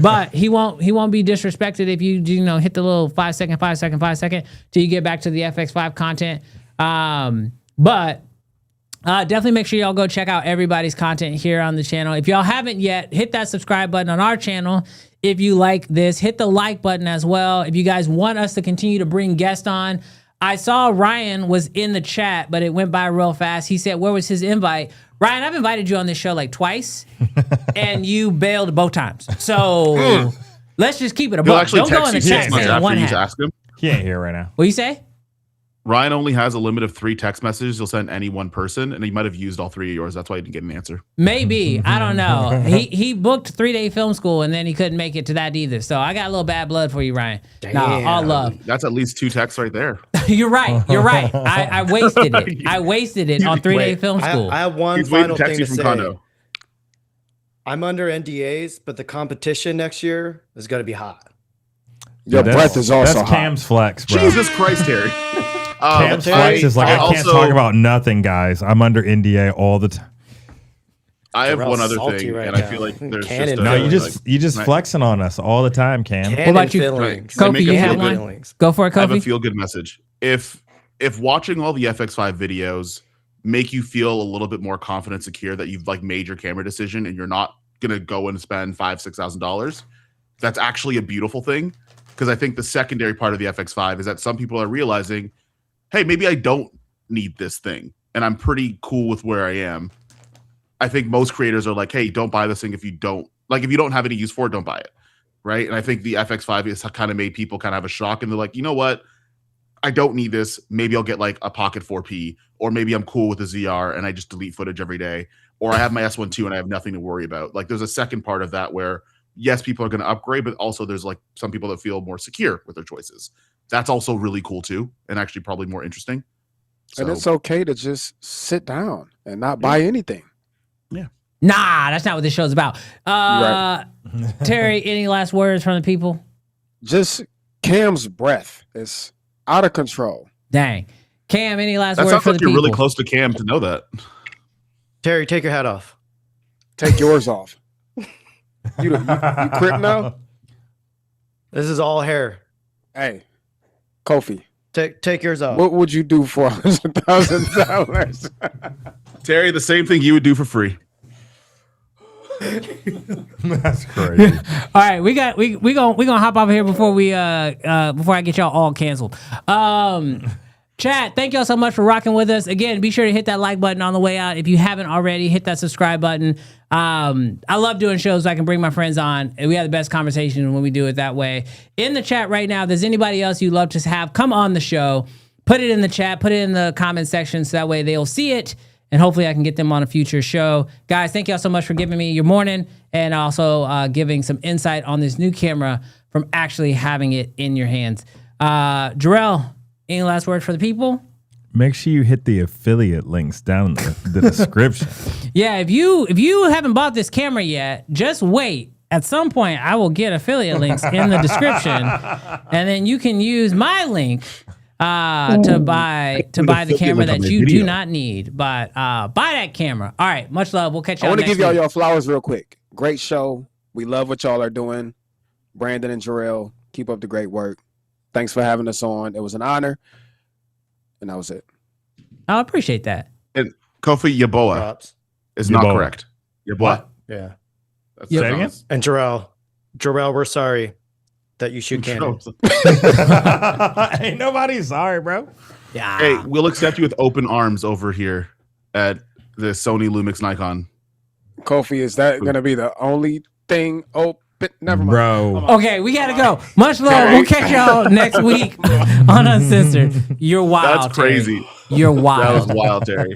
But he won't be disrespected if you hit the little 5 second till you get back to the FX5 content. But definitely make sure y'all go check out everybody's content here on the channel. If y'all haven't yet, hit that subscribe button on our channel. If you like this, hit the like button as well. If you guys want us to continue to bring guests on, I saw Ryan was in the chat, but it went by real fast. He said, where was his invite? Ryan, I've invited you on this show like twice, and you bailed both times. So let's just keep it a buck. Don't go in the chat saying one hat. Ask him. He ain't here right now. What you say? Ryan only has a limit of 3 text messages he'll send any one person, and he might have used all 3 of yours. That's why he didn't get an answer. Maybe. I don't know. He booked 3-day film school, and then he couldn't make it to that either. So I got a little bad blood for you, Ryan. Damn. No, all love. That's at least 2 texts right there. You're right. I wasted it. I wasted it on 3-day film school. I have one He's waiting final to text thing you to from say. condo. I'm under NDAs, but the competition next year is going to be hot. Your breath is also that's hot. Cam's flex, bro. Jesus Christ, Terry. Cam's flex is like I can't talk about nothing, guys. I'm under NDA all the time. I have Real one other salty thing, right and I now. feel like there's Canon just a, No, feelings. you just Right. flexing on us all the time, Cam. Canon about you? feelings. Right. Kofi, Make you it have feel one? Feelings. Go for it, I have a Kofi. feel good message. If watching all the FX5 videos make you feel a little bit more confident, secure that you've like made your camera decision and you're not gonna go and spend $5,000-$6,000, that's actually a beautiful thing. Because I think the secondary part of the FX5 is that some people are realizing, hey, maybe I don't need this thing, and I'm pretty cool with where I am. I think most creators are like, hey, don't buy this thing if you don't have any use for it, don't buy it, right? And I think the FX5 has kind of made people kind of have a shock, and they're like, you know what? I don't need this. Maybe I'll get like a Pocket 4P, or maybe I'm cool with the ZR and I just delete footage every day, or I have my S1 II and I have nothing to worry about. Like, there's a second part of that where yes, people are going to upgrade, but also there's like some people that feel more secure with their choices. That's also really cool too, and actually probably more interesting. And So- it's okay to just sit down and not buy anything. Nah, that's not what this show's about. Terry, any last words from the people? Just Cam's breath is out of control. Dang. Cam, any last That words sounds for like the you're people? really close to Cam to know that. Terry, take your hat off. Take yours off. You crip now? This is all hair. Hey, Kofi, Take yours off. what would you do for $100,000? Terry, the same thing you would do for free. That's crazy. All right, we gonna hop off here before I get y'all all canceled. Chat, thank y'all so much for rocking with us. Again, be sure to hit that like button on the way out. If you haven't already, hit that subscribe button. I love doing shows so I can bring my friends on, and we have the best conversation when we do it that way. In the chat right now, if there's anybody else you'd love to have come on the show, put it in the chat, put it in the comment section so that way they'll see it, and hopefully I can get them on a future show. Guys, thank y'all so much for giving me your morning and also giving some insight on this new camera from actually having it in your hands. Jarrell, any last words for the people? Make sure you hit the affiliate links down in the description. Yeah, if you haven't bought this camera yet, just wait. At some point, I will get affiliate links in the description, and then you can use my link to buy the camera that you do not need. But buy that camera. All right, much love. We'll catch y'all I want to next give y'all week. your flowers real quick. Great show. We love what y'all are doing. Brandon and Jarrell, keep up the great work. Thanks for having us on. It was an honor. And that was it. I appreciate that. And Kofi Yeboah Props. is not Yeboah. correct. Yeboah. Yeah. That's Say it that's again? honest. And Jarrell, we're sorry that you shoot Canon. Ain't nobody sorry, bro. Yeah. Hey, we'll accept you with open arms over here at the Sony Lumix Nikon. Kofi, is that going to be the only thing open? Never mind. Bro. Okay, we gotta go. Much love. We'll catch y'all next week on Uncensored. You're wild. That's crazy. Terry. You're That wild. was wild, Terry.